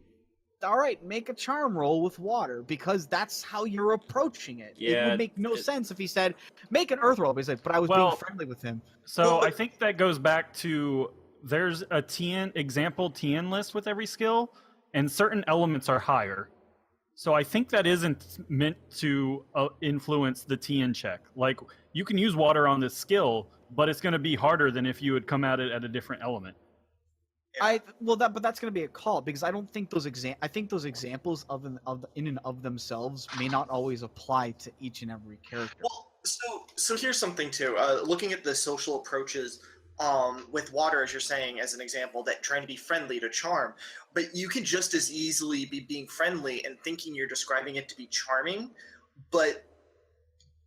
all right, make a charm roll with water, because that's how you're approaching it. Yeah, it would make no sense if he said, make an earth roll. But he's like, but I was being friendly with him. So I think that goes back to there's a example TN list with every skill, and certain elements are higher. So I think that isn't meant to influence the TN check. Like, you can use water on this skill, but it's going to be harder than if you had come at it at a different element. But that's going to be a call, because I don't think those examples in and of themselves may not always apply to each and every character. Well, so here's something too. Looking at the social approaches, with water, as you're saying, as an example, that trying to be friendly to charm, but you could just as easily be being friendly and thinking you're describing it to be charming, but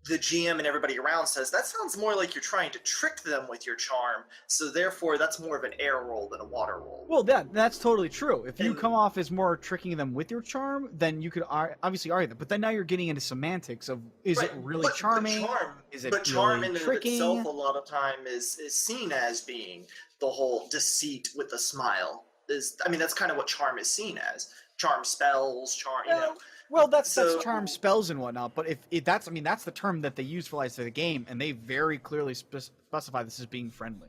the GM and everybody around says that sounds more like you're trying to trick them with your charm, so therefore that's more of an air roll than a water roll. Well, that's totally true. If you come off as more tricking them with your charm, then you could obviously argue that. But then now you're getting into semantics of is it really charming? Is it charm really in and of tricking? itself a lot of time is seen as being the whole deceit with a smile. That's kind of what charm is seen as. Charm spells, Well, that's charm spells and whatnot, but if that's the term that they use for the game, and they very clearly specify this as being friendly.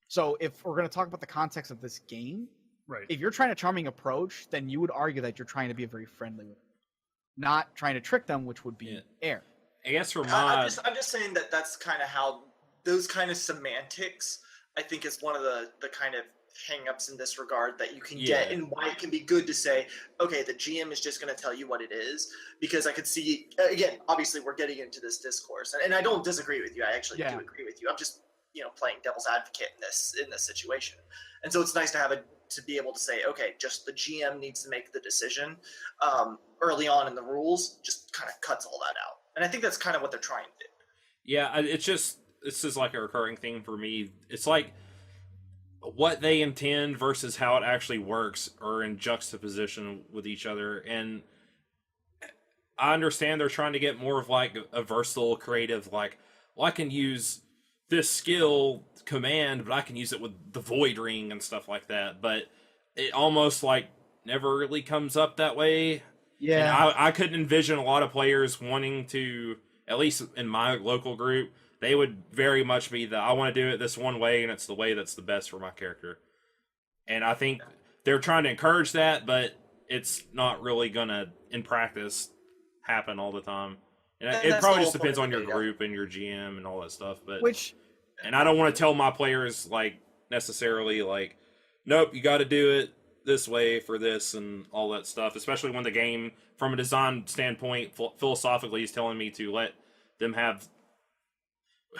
So if we're going to talk about the context of this game, right? If you're trying to charming approach, then you would argue that you're trying to be very friendly with them, not trying to trick them, which would be air. I guess for I'm just saying that's kind of how those kind of semantics, I think, is one of the kind of hang-ups in this regard that you can get, and why it can be good to say, okay, the GM is just going to tell you what it is, because I could see, again, obviously we're getting into this discourse, and I don't disagree with you. I actually do agree with you. I'm just playing devil's advocate in this situation, and so it's nice to be able to say, okay, just the GM needs to make the decision early on in the rules, just kind of cuts all that out, and I think that's kind of what they're trying to do. Yeah, this is like a recurring thing for me. It's like what they intend versus how it actually works are in juxtaposition with each other, and I understand they're trying to get more of like a versatile, creative, I can use this skill command, but I can use it with the void ring and stuff like that, but it almost never really comes up that way. Yeah, and I couldn't envision a lot of players wanting to, at least in my local group, they would very much be I want to do it this one way, and it's the way that's the best for my character. And I think they're trying to encourage that, but it's not really going to, in practice, happen all the time. And it probably just depends on your group and your GM and all that stuff. And I don't want to tell my players, necessarily, nope, you got to do it this way for this and all that stuff, especially when the game, from a design standpoint, philosophically is telling me to let them have,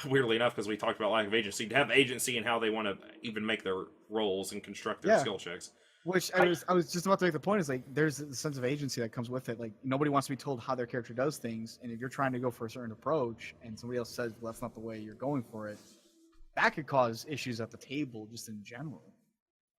weirdly enough, because we talked about lack of agency, to have agency in how they want to even make their rolls and construct their skill checks. Which I was just about to make the point is there's a sense of agency that comes with it. Nobody wants to be told how their character does things, and if you're trying to go for a certain approach and somebody else says, well, that's not the way you're going for it, that could cause issues at the table just in general.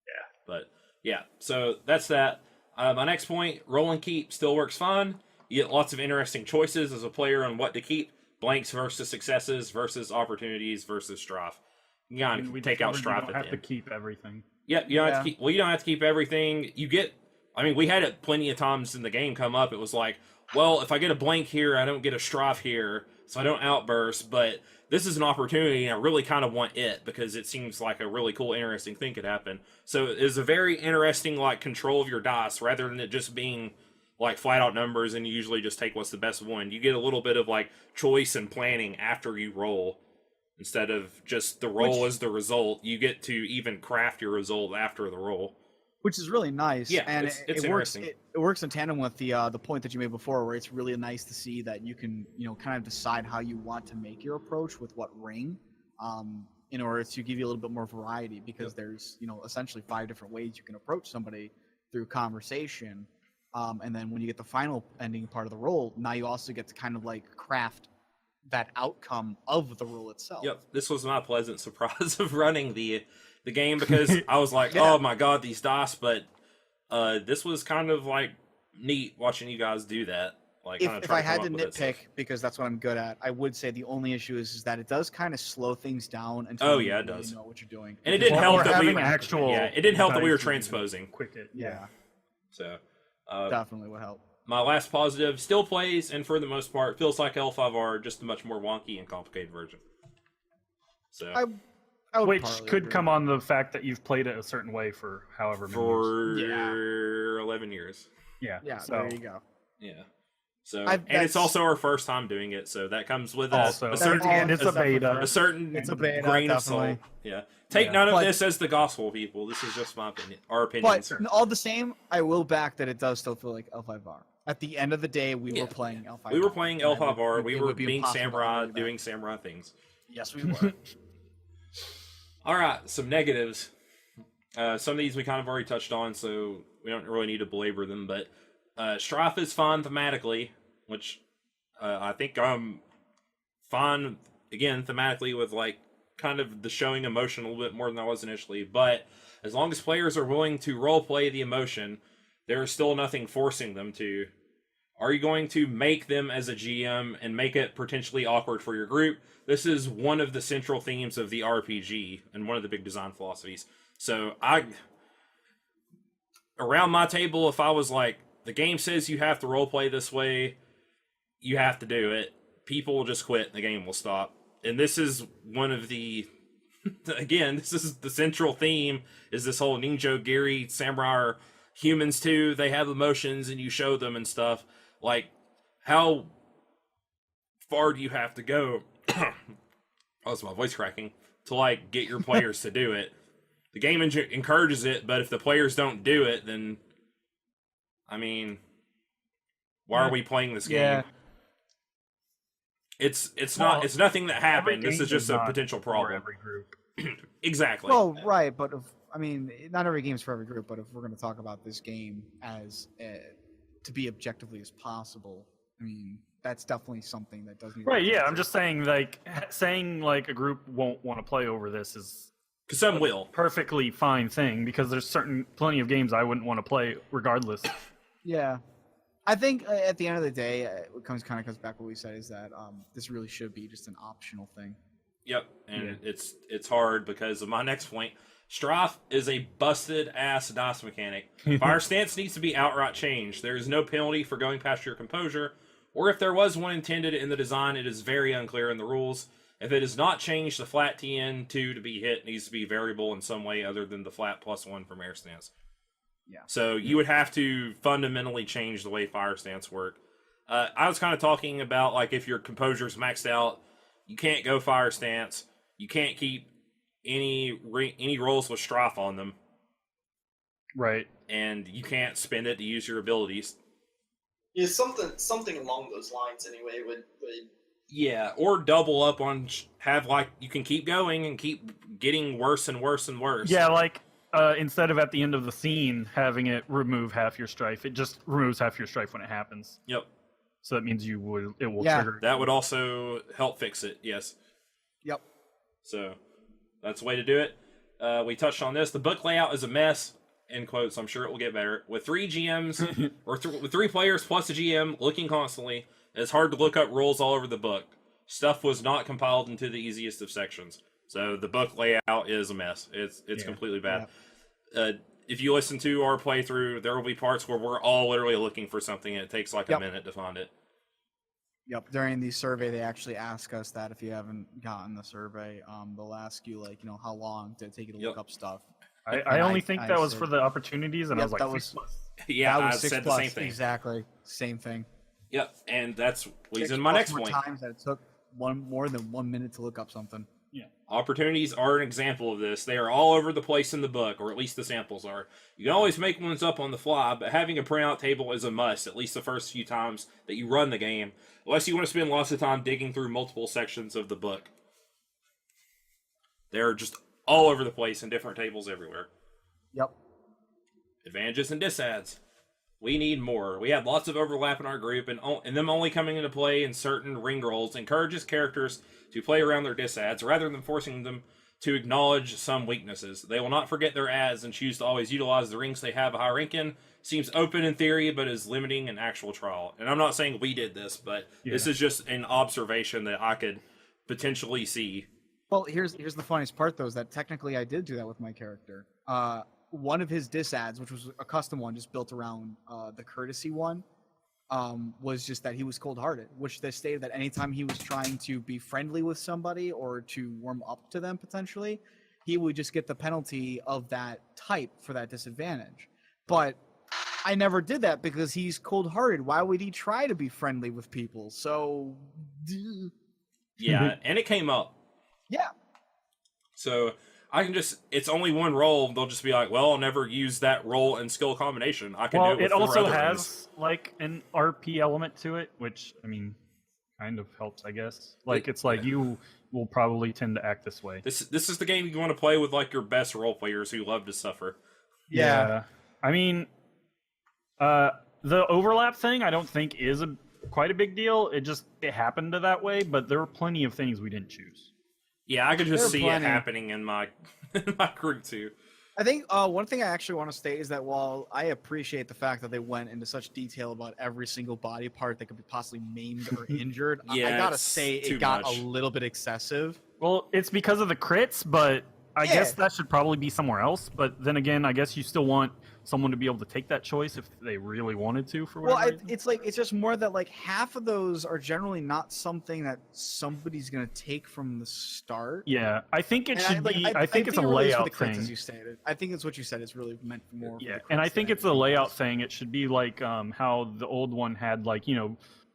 Yeah, but yeah, so that's that. My next point, roll and keep still works fine. You get lots of interesting choices as a player on what to keep. Blanks versus successes versus opportunities versus strife. You gotta take out strife at the end. You don't have to keep everything. Yep, you don't have to keep. Well, you don't have to keep everything. You get. I mean, we had it plenty of times in the game come up. It was like, well, if I get a blank here, I don't get a strife here, so I don't outburst. But this is an opportunity, and I really kind of want it because it seems like a really cool, interesting thing could happen. So it's a very interesting like control of your dice rather than it just being like flat out numbers, and you usually just take what's the best one. You get a little bit of like choice and planning after you roll. Instead of just the roll as the result, you get to even craft your result after the roll. Which is really nice. Yeah, and it's it works. interesting. It works in tandem with the point that you made before, where it's really nice to see that you can, kind of decide how you want to make your approach with what ring, in order to give you a little bit more variety. Because there's, essentially 5 different ways you can approach somebody through conversation, and then when you get the final ending part of the roll, now you also get to kind of like craft that outcome of the rule itself. Yep, this was my pleasant surprise of running the game because I was like, oh my god, these dice, but this was kind of like neat watching you guys do that. Like, if I had to nitpick, because that's what I'm good at, I would say the only issue is that it does kind of slow things down until you really know what you're doing. And it didn't help that we it didn't help that we were transposing. Quick it. Yeah. So definitely would help. My last positive, still plays, and for the most part, feels like L5R, just a much more wonky and complicated version. So, I would which could agree. come on the fact that you've played it a certain way for however many years. 11 years. Yeah, so there you go. Yeah. So, and it's also our first time doing it, so that comes with a certain and it's a beta. a certain It's a beta, grain of definitely. salt. Yeah. Take none of this as the gospel, people. This is just my opinion. Our opinions. But all the same, I will back that it does still feel like L5R. At the end of the day, we were playing L5R. We were playing L5R. We were be being impossible samurai, to doing samurai things. Yes, we were. All right, some negatives. Some of these we kind of already touched on, so we don't really need to belabor them. But strife is fun thematically, which I think I'm fine again thematically with like kind of the showing emotion a little bit more than I was initially. But as long as players are willing to role play the emotion, there is still nothing forcing them to. Are you going to make them as a GM and make it potentially awkward for your group? This is one of the central themes of the RPG and one of the big design philosophies. So around my table, if I was like, the game says you have to roleplay this way, you have to do it. People will just quit and the game will stop. And this is one of the, again, this is the central theme, is this whole ninja, giri, samurai are humans too. They have emotions and you show them and stuff. Like, how far do you have to go? Oh, that's my voice cracking. To, like, get your players to do it. The game encourages it, but if the players don't do it, then, I mean, why are we playing this game? Yeah. It's nothing that happened. This is just a potential problem. Every group. Exactly. Well, right, but not every game's for every group, but if we're going to talk about this game as to be objectively as possible, I mean, that's definitely something that doesn't. Right. Yeah, I'm just saying, saying a group won't want to play over this is because some will. Perfectly fine thing, because there's plenty of games I wouldn't want to play regardless. Yeah. I think at the end of the day, it comes back to what we said, is that this really should be just an optional thing. Yep, and it's hard because of my next point. Strife is a busted-ass dice mechanic. Fire stance needs to be outright changed. There is no penalty for going past your composure, or if there was one intended in the design, it is very unclear in the rules. If it is not changed, the flat TN2 to be hit needs to be variable in some way other than the flat +1 from air stance. Yeah. So you would have to fundamentally change the way fire stance work. I was kind of talking about, like, if your composure's maxed out, you can't go fire stance. You can't keep any rolls with strife on them. Right. And you can't spend it to use your abilities. Yeah, something along those lines anyway would Yeah, or double up on you can keep going and keep getting worse and worse and worse. Yeah, instead of at the end of the scene having it remove half your strife, it just removes half your strife when it happens. Yep. So that means it will trigger. That would also help fix it, yes. Yep. So that's the way to do it. We touched on this. The book layout is a mess, in quotes, I'm sure it will get better. With 3 GMs, or with 3 players plus a GM looking constantly, it's hard to look up rules all over the book. Stuff was not compiled into the easiest of sections. So the book layout is a mess. It's completely bad. Yeah. If you listen to our playthrough, there will be parts where we're all literally looking for something and it takes like a minute to find it. Yep. During the survey, they actually ask us that if you haven't gotten the survey, they'll ask you, like, how long did it take you to look up stuff. I only think that was for the opportunities, and I was like, that was, yeah, that was I 6 said plus. the same thing. Exactly. Same thing. Yep, and that's leads 6 into my next more point. Times that it took more than 1 minute to look up something. Yeah. Opportunities are an example of this. They are all over the place in the book, or at least the samples are. You can always make ones up on the fly, but having a printout table is a must, at least the first few times that you run the game, unless you want to spend lots of time digging through multiple sections of the book. They're just all over the place in different tables everywhere. Yep. Advantages and disadvantages. We need more. We have lots of overlap in our group, and them only coming into play in certain ring rolls encourages characters to play around their disads rather than forcing them to acknowledge some weaknesses. They will not forget their ads and choose to always utilize the rings they have a high rank in. Seems open in theory, but is limiting in actual trial. And I'm not saying we did this, but this is just an observation that I could potentially see. Well, here's the funniest part, though, is that technically I did do that with my character. One of his disads, which was a custom one, just built around the courtesy one, was just that he was cold-hearted, which they stated that anytime he was trying to be friendly with somebody or to warm up to them potentially, he would just get the penalty of that type for that disadvantage. But I never did that because he's cold-hearted. Why would he try to be friendly with people? So, yeah, and it came up. Yeah. So I can just, it's only one roll. They'll just be like, well, I'll never use that roll and skill combination. I can do it with it also other has rings. like an RP element to it, which, I mean, kind of helps, I guess. Like, it's like you will probably tend to act this way. This is the game you want to play with like your best role players who love to suffer. Yeah. I mean, the overlap thing I don't think is quite a big deal. It happened that way, but there were plenty of things we didn't choose. Yeah, I could just see plenty. it happening in my group too. I think one thing I actually want to state is that while I appreciate the fact that they went into such detail about every single body part that could be possibly maimed or injured, I gotta say it got a little bit excessive. Well, it's because of the crits, but I guess that should probably be somewhere else. But then again, I guess you still want someone to be able to take that choice if they really wanted to, for whatever reason. It's just more that like half of those are generally not something that somebody's gonna take from the start. Yeah, I think it should be. I think it's a layout thing. As you stated, I think it's what you said. It's really meant for more. Yeah, and I think it's a layout thing. It should be like how the old one had like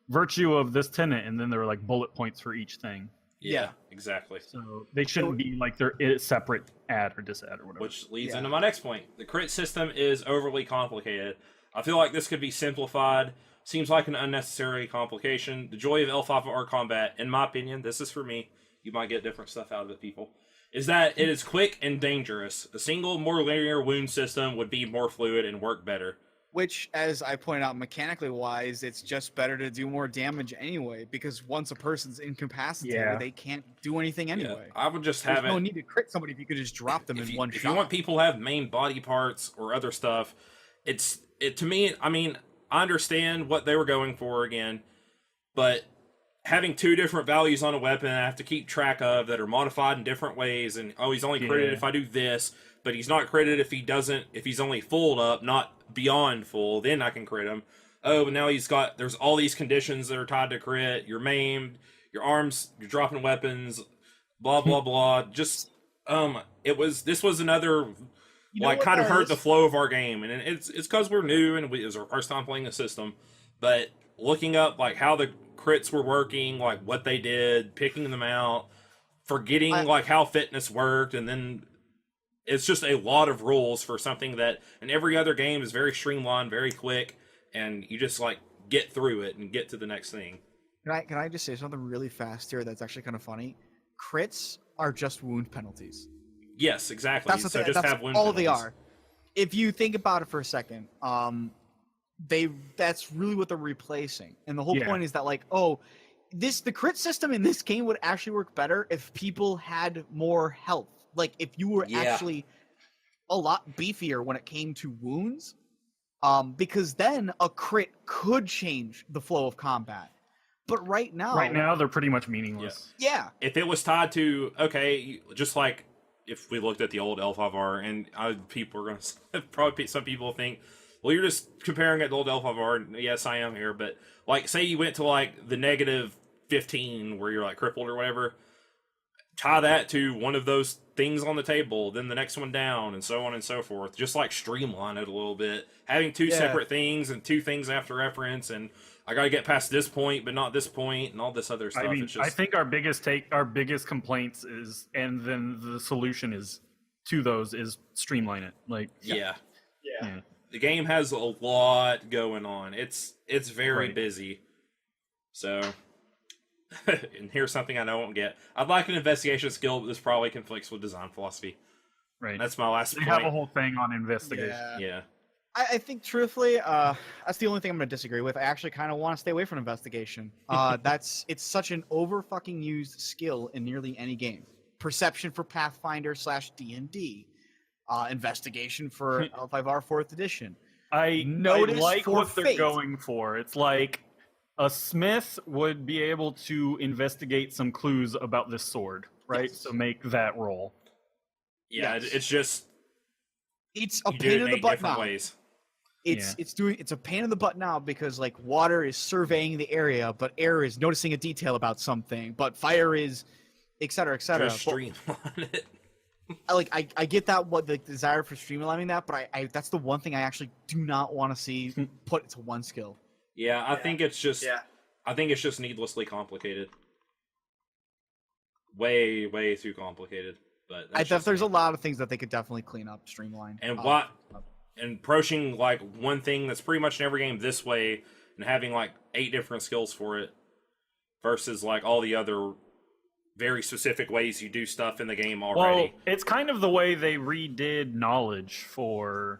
virtue of this tenant, and then there were like bullet points for each thing. Yeah, exactly. So they shouldn't be like they're separate ad or disad or whatever. Which leads into my next point. The crit system is overly complicated. I feel like this could be simplified. Seems like an unnecessary complication. The joy of L5R combat, in my opinion, this is for me, you might get different stuff out of it, people, is that it is quick and dangerous. A single, more linear wound system would be more fluid and work better. Which, as I pointed out, mechanically wise, it's just better to do more damage anyway, because once a person's incapacitated, they can't do anything anyway. I would just have no need to crit somebody if you could just drop them in one shot. If you want people to have main body parts or other stuff, to me, I mean, I understand what they were going for again, but having 2 different values on a weapon I have to keep track of that are modified in different ways, and he's only critted if I do this, but he's not critted if he's only fulled up, not beyond full, then I can crit him. Oh, but now there's all these conditions that are tied to crit. You're maimed, your arms, you're dropping weapons, blah blah blah. Just this was another kind of hurt the flow of our game, and it's because we're new and it was our first time playing the system. But looking up like how the crits were working, like what they did, picking them out, forgetting like how fitness worked, and then it's just a lot of rules for something that in every other game is very streamlined, very quick, and you just like get through it and get to the next thing. Can I just say something really fast here that's actually kind of funny? Crits are just wound penalties. Yes, exactly. That's have wound all penalties. They are. If you think about it for a second, that's really what they're replacing. And the whole point is that like, the crit system in this game would actually work better if people had more health. Like if you were actually a lot beefier when it came to wounds, because then a crit could change the flow of combat. But right now they're pretty much meaningless. Yeah. If it was tied to, okay, just like if we looked at the old L5R, and people are going to, probably some people think, well, you're just comparing it to old L5R. Yes, I am here, but like, say you went to like the negative 15 where you're like crippled or whatever, tie that to one of those things on the table, then the next one down, and so on and so forth. Just like streamline it a little bit. Having two separate things and two things after reference, and I got to get past this point, but not this point, and all this other stuff. I mean, it's just... I think our biggest complaints is, and then the solution is to those is streamline it. Like, yeah. Yeah. The game has a lot going on. It's very busy. So, and here's something I know I won't get. I'd like an investigation skill, but this probably conflicts with design philosophy. Right. That's my last point. They have a whole thing on investigation. Yeah. I think, truthfully, that's the only thing I'm going to disagree with. I actually kind of want to stay away from investigation. It's such an over-fucking used skill in nearly any game. Perception for Pathfinder / D&D. Investigation for L5R 4th edition. I like what they're going for. It's like a smith would be able to investigate some clues about this sword, right? Yes. So make that roll. Yeah, Yes. it's just... It's a you do pain it in in the 8 butt different now. ways. It's a pain in the butt now because like water is surveying the area, but air is noticing a detail about something, but fire is, et cetera, et cetera. Just streamline it. I get that, what the desire for streamlining that, but I that's the one thing I actually do not want to see put into one skill. Yeah, I think it's just... Yeah. I think it's just needlessly complicated. Way, way too complicated. But There's a lot of things that they could definitely clean up, streamline. And and approaching like one thing that's pretty much in every game this way, and having like 8 different skills for it, versus like all the other very specific ways you do stuff in the game already. Well, it's kind of the way they redid knowledge for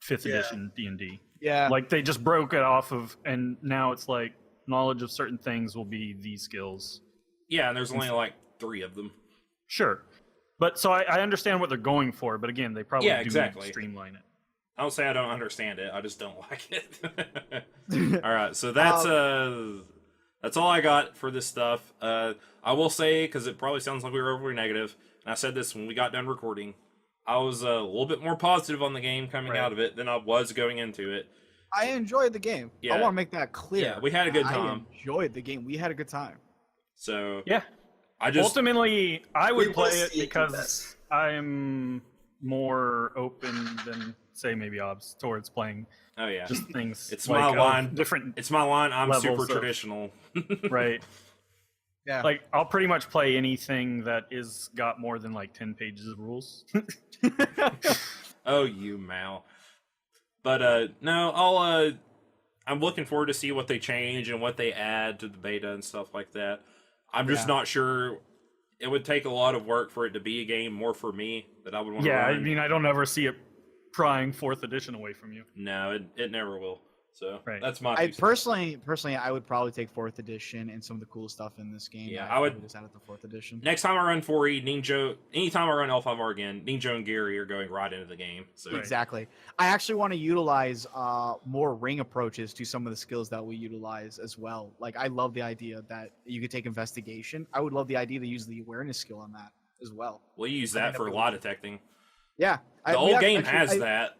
5th edition D&D. Yeah. Like they just broke it off of, and now it's like knowledge of certain things will be these skills. Yeah, and there's only like 3 of them. Sure. But so I understand what they're going for, but again, they probably do exactly. streamline it. I don't say I don't understand it. I just don't like it. All right, so that's all I got for this stuff. I will say, because it probably sounds like we were overly negative, and I said this when we got done recording, I was a little bit more positive on the game coming out of it than I was going into it. I enjoyed the game. Yeah. I want to make that clear. Yeah, we had a good time. I enjoyed the game. We had a good time. So yeah, ultimately I would play it because I'm more open than say maybe Obs towards playing. Oh yeah, just things. It's like, my line. Different. It's my line. I'm super of, traditional. Right. Yeah. Like I'll pretty much play anything that is got more than like 10 pages of rules. Oh, you Mal. But no, I'm looking forward to see what they change and what they add to the beta and stuff like that. I'm just not sure. It would take a lot of work for it to be a game more for me that I would want to run. I mean, I don't ever see it prying 4th edition away from you. No, it never will. So that's my. I personally, I would probably take 4th edition and some of the cool stuff in this game. Yeah, I would just add it to 4th edition. Next time I run 4E, Ninja, anytime I run L5R again, Ninja and Gary are going right into the game. So Exactly. I actually want to utilize more ring approaches to some of the skills that we utilize as well. Like I love the idea that you could take investigation. I would love the idea to use the awareness skill on that as well. We'll use that for lie detecting. Yeah, the whole game has that.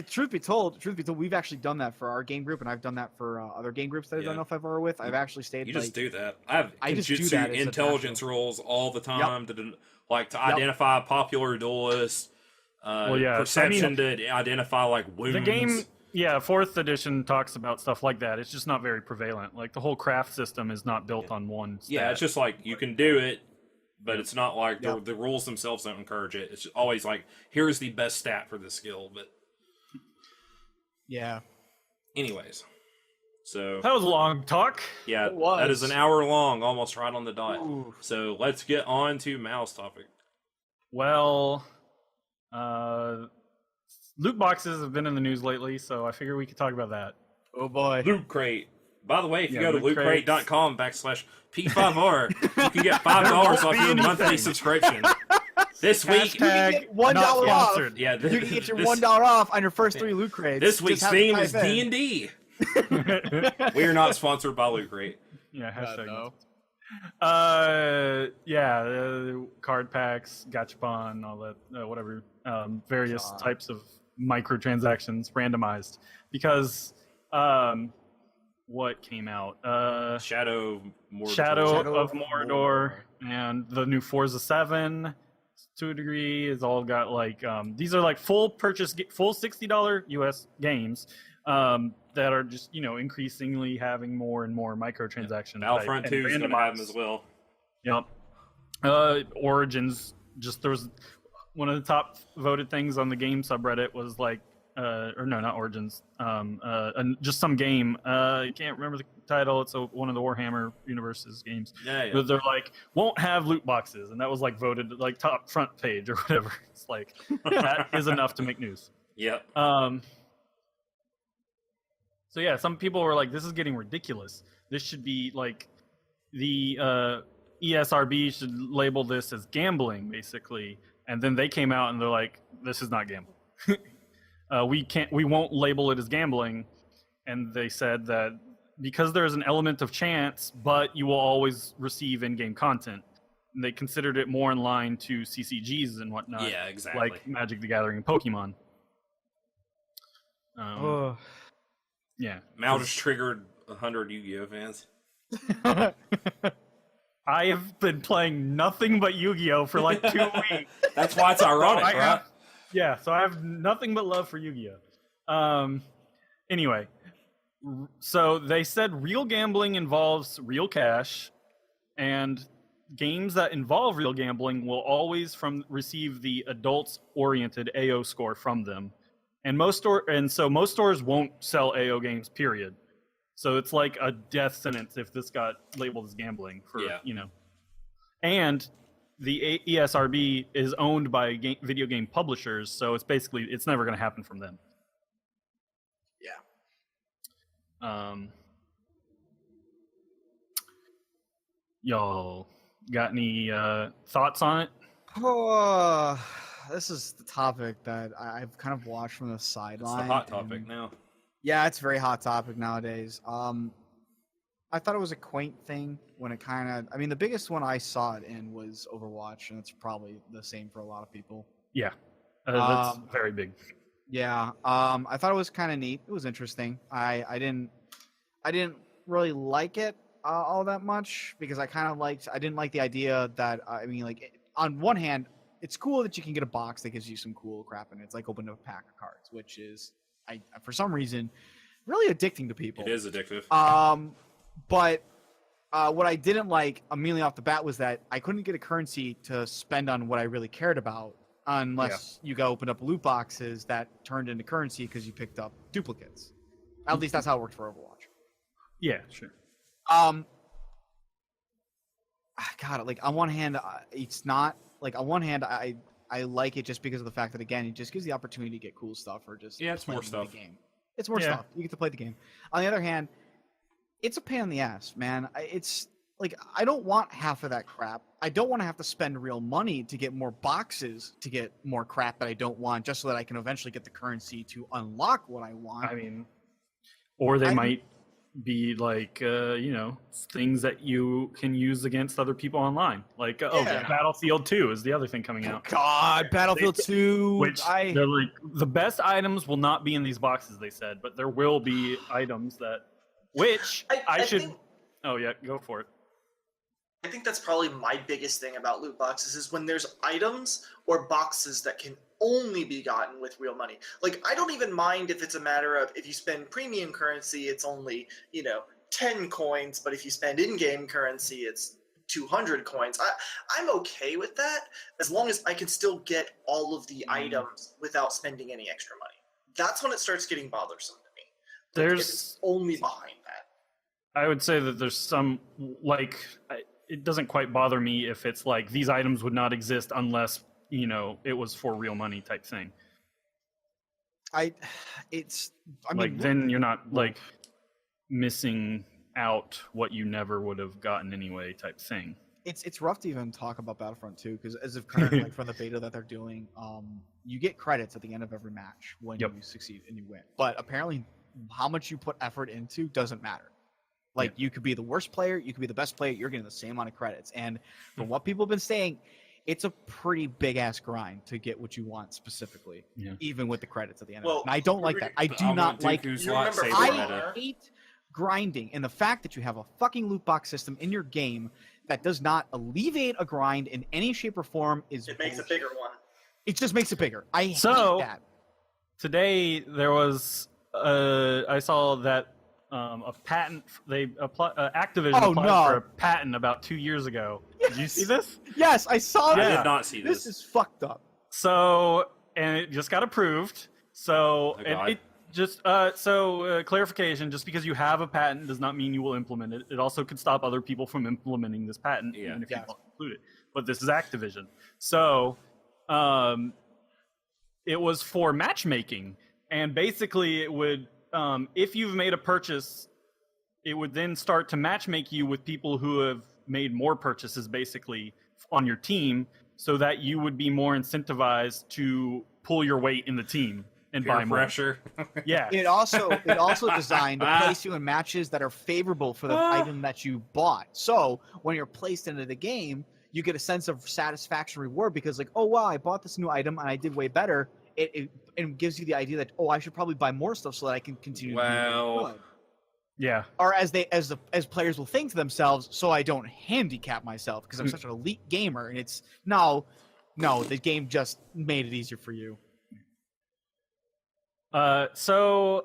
Truth be told, we've actually done that for our game group, and I've done that for other game groups that I've done L5R with. I've actually stayed. You just do that. I just do Genjutsu that intelligence rolls all the time to identify popular duelists. Perception to identify like wounds. The game, 4th edition talks about stuff like that. It's just not very prevalent. Like the whole craft system is not built on one stat. Yeah, it's just like you can do it, but it's not like the rules themselves don't encourage it. It's always like here's the best stat for this skill, but. Yeah. Anyways, so that was a long talk. Yeah, that is an hour long, almost right on the dot. Ooh. So let's get on to Mal's topic. Well, loot boxes have been in the news lately, so I figure we could talk about that. Oh boy, Loot Crate. By the way, if you go to lootcrate.com/P5R, you can get $5 off your monthly subscription. This week, You can get $1 not off. sponsored. yeah, You can get your $1 off on your first 3 loot crates. This week's Just have to theme type is in. D&D. We are not sponsored by Loot Crate. Yeah, hashtag. no. Card packs, gachapon, all that, whatever, various types of microtransactions randomized. Because, what came out? Shadow of Mordor, and the new Forza 7, to a degree, is all got like, these are like full $60 US games, that are just, increasingly having more and more microtransactions. Battlefront 2 is going to have them as well. Yep. Origins, there's one of the top voted things on the game subreddit was like, or no, not Origins, just some game. I can't remember the title. It's one of the Warhammer Universes games. Yeah. But they're like, won't have loot boxes, and that was like voted like top front page or whatever. It's like that is enough to make news. Yep. So yeah, some people were like, this is getting ridiculous. This should be like the ESRB should label this as gambling, basically. And then they came out and they're like, this is not gambling. We won't label it as gambling. And they said that because there's an element of chance, but you will always receive in-game content. And they considered it more in line to CCGs and whatnot. Yeah, exactly. Like Magic the Gathering and Pokemon. Yeah. Mal just triggered 100 Yu-Gi-Oh fans. I have been playing nothing but Yu-Gi-Oh for like 2 weeks. That's why it's ironic, right? So I have nothing but love for Yu-Gi-Oh. Anyway, so they said real gambling involves real cash, and games that involve real gambling will always receive the adults-oriented AO score from them. And most stores won't sell AO games, period. So it's like a death sentence if this got labeled as gambling And the ESRB is owned by video game publishers, so it's never going to happen from them. Yeah. Y'all got any thoughts on it? Oh, this is the topic that I've kind of watched from the sideline. It's the hot topic now. Yeah, it's a very hot topic nowadays. I thought it was a quaint thing when it the biggest one I saw it in was Overwatch, and it's probably the same for a lot of people. Yeah, that's very big. Yeah, I thought it was kind of neat. It was interesting. I didn't really like it all that much because I didn't like the idea that on one hand, it's cool that you can get a box that gives you some cool crap in it. It's like opening a pack of cards, which is for some reason really addicting to people. It is addictive. But what I didn't like immediately off the bat was that I couldn't get a currency to spend on what I really cared about unless you go open up loot boxes that turned into currency because you picked up duplicates. At least that's how it worked for Overwatch. Yeah, sure. God, like on one hand, it's not like on one hand I like it just because of the fact that again it just gives the opportunity to get cool stuff or just it's more stuff. The game. It's more stuff. You get to play the game. On the other hand, it's a pain in the ass, man. It's like I don't want half of that crap. I don't want to have to spend real money to get more boxes to get more crap that I don't want, just so that I can eventually get the currency to unlock what I want. I mean, or they might be like things that you can use against other people online. Like Battlefield 2 is the other thing coming out. God, Battlefield 2. Which they're like the best items will not be in these boxes, they said, but there will be items that I should think, oh yeah, go for it. I think that's probably my biggest thing about loot boxes is when there's items or boxes that can only be gotten with real money. Like, I don't even mind if it's a matter of if you spend premium currency, it's only, 10 coins, but if you spend in-game currency, it's 200 coins. I'm okay with that as long as I can still get all of the items without spending any extra money. That's when it starts getting bothersome to me. If it's only behind that. I would say that there's some, it doesn't quite bother me if it's like these items would not exist unless it was for real money type thing. Then you're not missing out what you never would have gotten anyway type thing. it's rough to even talk about Battlefront 2 because as of current, like from the beta that they're doing, you get credits at the end of every match when you succeed and you win. But apparently, how much you put effort into doesn't matter. Like you could be the worst player, you could be the best player, you're getting the same amount of credits. And from what people have been saying, it's a pretty big ass grind to get what you want specifically, even with the credits at the end. Well, and I don't like that. I do not like. I hate grinding, and the fact that you have a fucking loot box system in your game that does not alleviate a grind in any shape or form is. It makes a bigger one. It just makes it bigger. I hate that. Today there was I saw that a patent Activision applied for a patent about 2 years ago. Yes. Did you see this? Yes, I saw that. I did not see this. This is fucked up. So, and it just got approved. So, clarification, just because you have a patent does not mean you will implement it. It also could stop other people from implementing this patent, even if you don't include it. But this is Activision. So, it was for matchmaking. And basically it would, if you've made a purchase, it would then start to matchmake you with people who have made more purchases basically on your team so that you would be more incentivized to pull your weight in the team and buy more. Pressure. Yeah. It also designed to place you in matches that are favorable for the item that you bought. So when you're placed into the game, you get a sense of satisfaction reward because like, oh wow, I bought this new item and I did way better. It gives you the idea that I should probably buy more stuff so that I can continue to be really good. Yeah. Or as players will think to themselves, so I don't handicap myself because I'm such an elite gamer. And it's no, the game just made it easier for you. It's a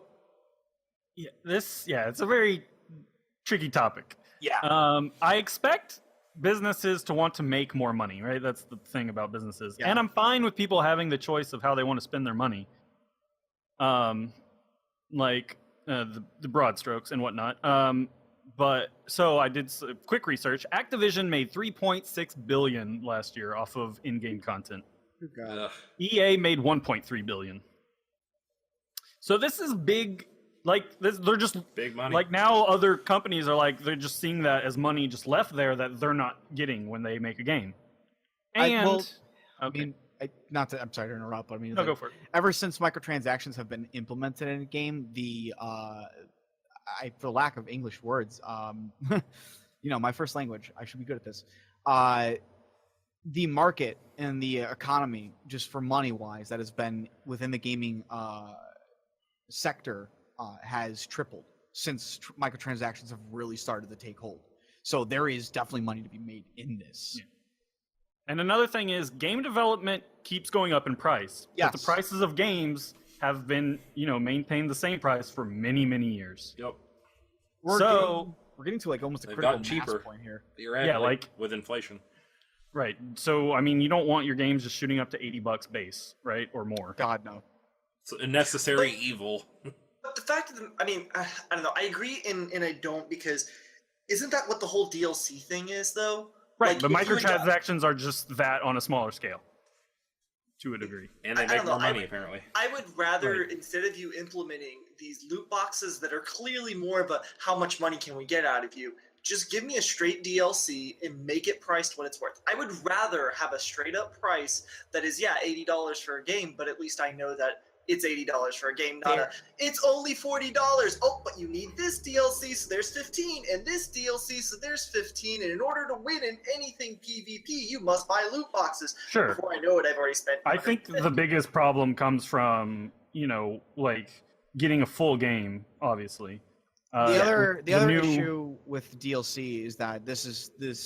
very tricky topic. Yeah. I expect businesses to want to make more money, right? That's the thing about businesses. Yeah. And I'm fine with people having the choice of how they want to spend their money. The broad strokes and whatnot. But so I did quick research. Activision made $3.6 billion last year off of in-game content. EA made $1.3 billion. So this is big. Like they're just big money. Like now, other companies are like they're just seeing that as money just left there that they're not getting when they make a game. And I'm sorry to interrupt, but I mean, go for it. Ever since microtransactions have been implemented in a game, for lack of English words, my first language, I should be good at this. The market and the economy, just for money wise, that has been within the gaming sector. Has tripled since microtransactions have really started to take hold. So there is definitely money to be made in this. Yeah. And another thing is game development keeps going up in price. Yes. But the prices of games have been, maintained the same price for many, many years. Yep. We're getting to like almost a critical mass point here. With inflation. Right. So, I mean, you don't want your games just shooting up to $80 base, right? Or more. God, no. It's a necessary evil. But the fact of I don't know. I agree and I don't because isn't that what the whole DLC thing is though? Right, but microtransactions are just that on a smaller scale. To a degree. And they make more money, apparently. I would rather, instead of you implementing these loot boxes that are clearly more of a how much money can we get out of you, just give me a straight DLC and make it priced what it's worth. I would rather have a straight up price that is, $80 for a game, but at least I know that it's $80 for a game, it's only $40. Oh, but you need this DLC, so there's 15, and this DLC, so there's 15, and in order to win in anything PvP, you must buy loot boxes. Sure. Before I know it, I've already spent. I think the biggest problem comes from, getting a full game, obviously. The other issue with DLC is that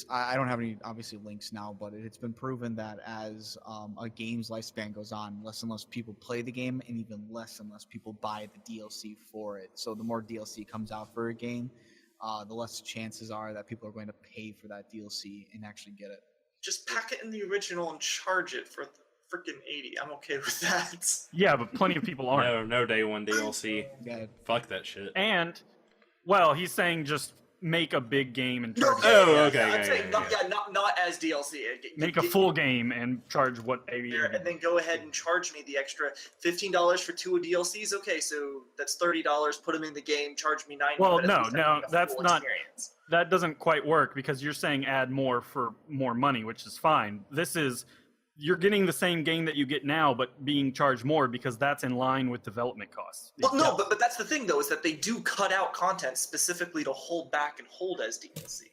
I don't have any obviously links now, but it's been proven that as a game's lifespan goes on, less and less people play the game, and even less and less people buy the DLC for it. So the more DLC comes out for a game, the less chances are that people are going to pay for that DLC and actually get it. Just pack it in the original and charge it for freaking $80. I'm okay with that. Yeah, but plenty of people aren't. No day one DLC. Yeah. Fuck that shit. And, well, he's saying just make a big game and No, charge I'm saying not as DLC. make a full game and charge what and then go ahead and charge me the extra $15 for 2 DLCs. Okay, so that's $30. Put them in the game. Charge me $90. Well, but at least I'm getting a that's full not. experience. That doesn't quite work because you're saying add more for more money, which is fine. This is you're getting the same game that you get now, but being charged more because that's in line with development costs. Well, no, but that's the thing though, is that they do cut out content specifically to hold back and hold as DLC.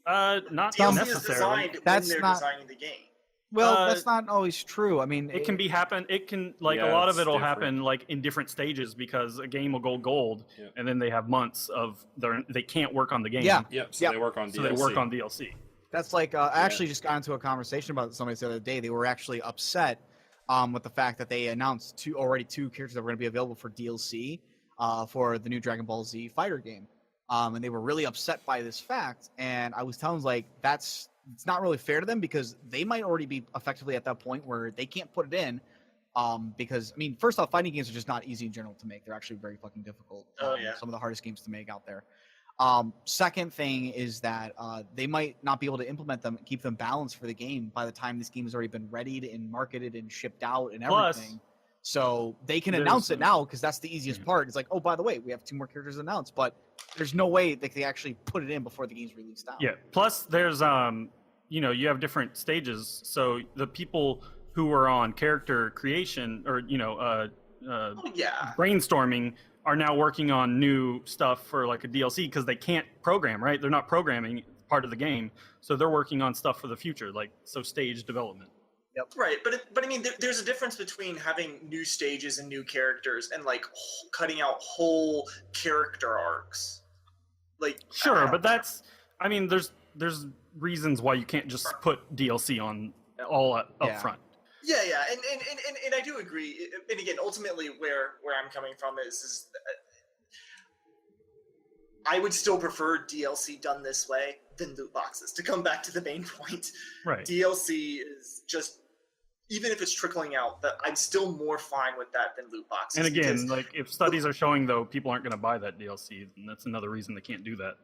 Not DLC necessarily. is designed That's when they're not- designing the game. Well, that's not always true. I mean, It can be happen. It can like a Yeah, lot of it's it'll different. happen like in different stages because a game will go gold, and then they have months of they can't work on the game. Yeah. Yep. So Yep. they work on DLC. So they work on DLC. That's like I actually just got into a conversation about somebody the other day. They were actually upset with the fact that they announced two characters that were going to be available for DLC for the new Dragon Ball Z fighter game, and they were really upset by this fact. And I was telling them like it's not really fair to them because they might already be effectively at that point where they can't put it in. Because I mean, first off, fighting games are just not easy in general to make. They're actually very fucking difficult. Some of the hardest games to make out there. Second thing is that they might not be able to implement them and keep them balanced for the game by the time this game has already been readied and marketed and shipped out and everything. So they can announce it now because that's the easiest part. It's like, oh, by the way, we have 2 more characters announced, but there's no way that they actually put it in before the game's released out. Yeah. Plus, there's you have different stages. So the people who are on character creation or brainstorming are now working on new stuff for like a DLC because they can't program, right? They're not programming part of the game, so they're working on stuff for the future, like stage development. Yep. Right, but I mean, there's a difference between having new stages and new characters and like cutting out whole character arcs. Like Sure, but that's there's reasons why you can't just put DLC on all up front. Yeah, and I do agree. And again, ultimately, where I'm coming from is I would still prefer DLC done this way than loot boxes. To come back to the main point, Right? DLC is just, even if it's trickling out, that I'm still more fine with that than loot boxes. And again, because like if studies are showing though people aren't going to buy that DLC, then that's another reason they can't do that.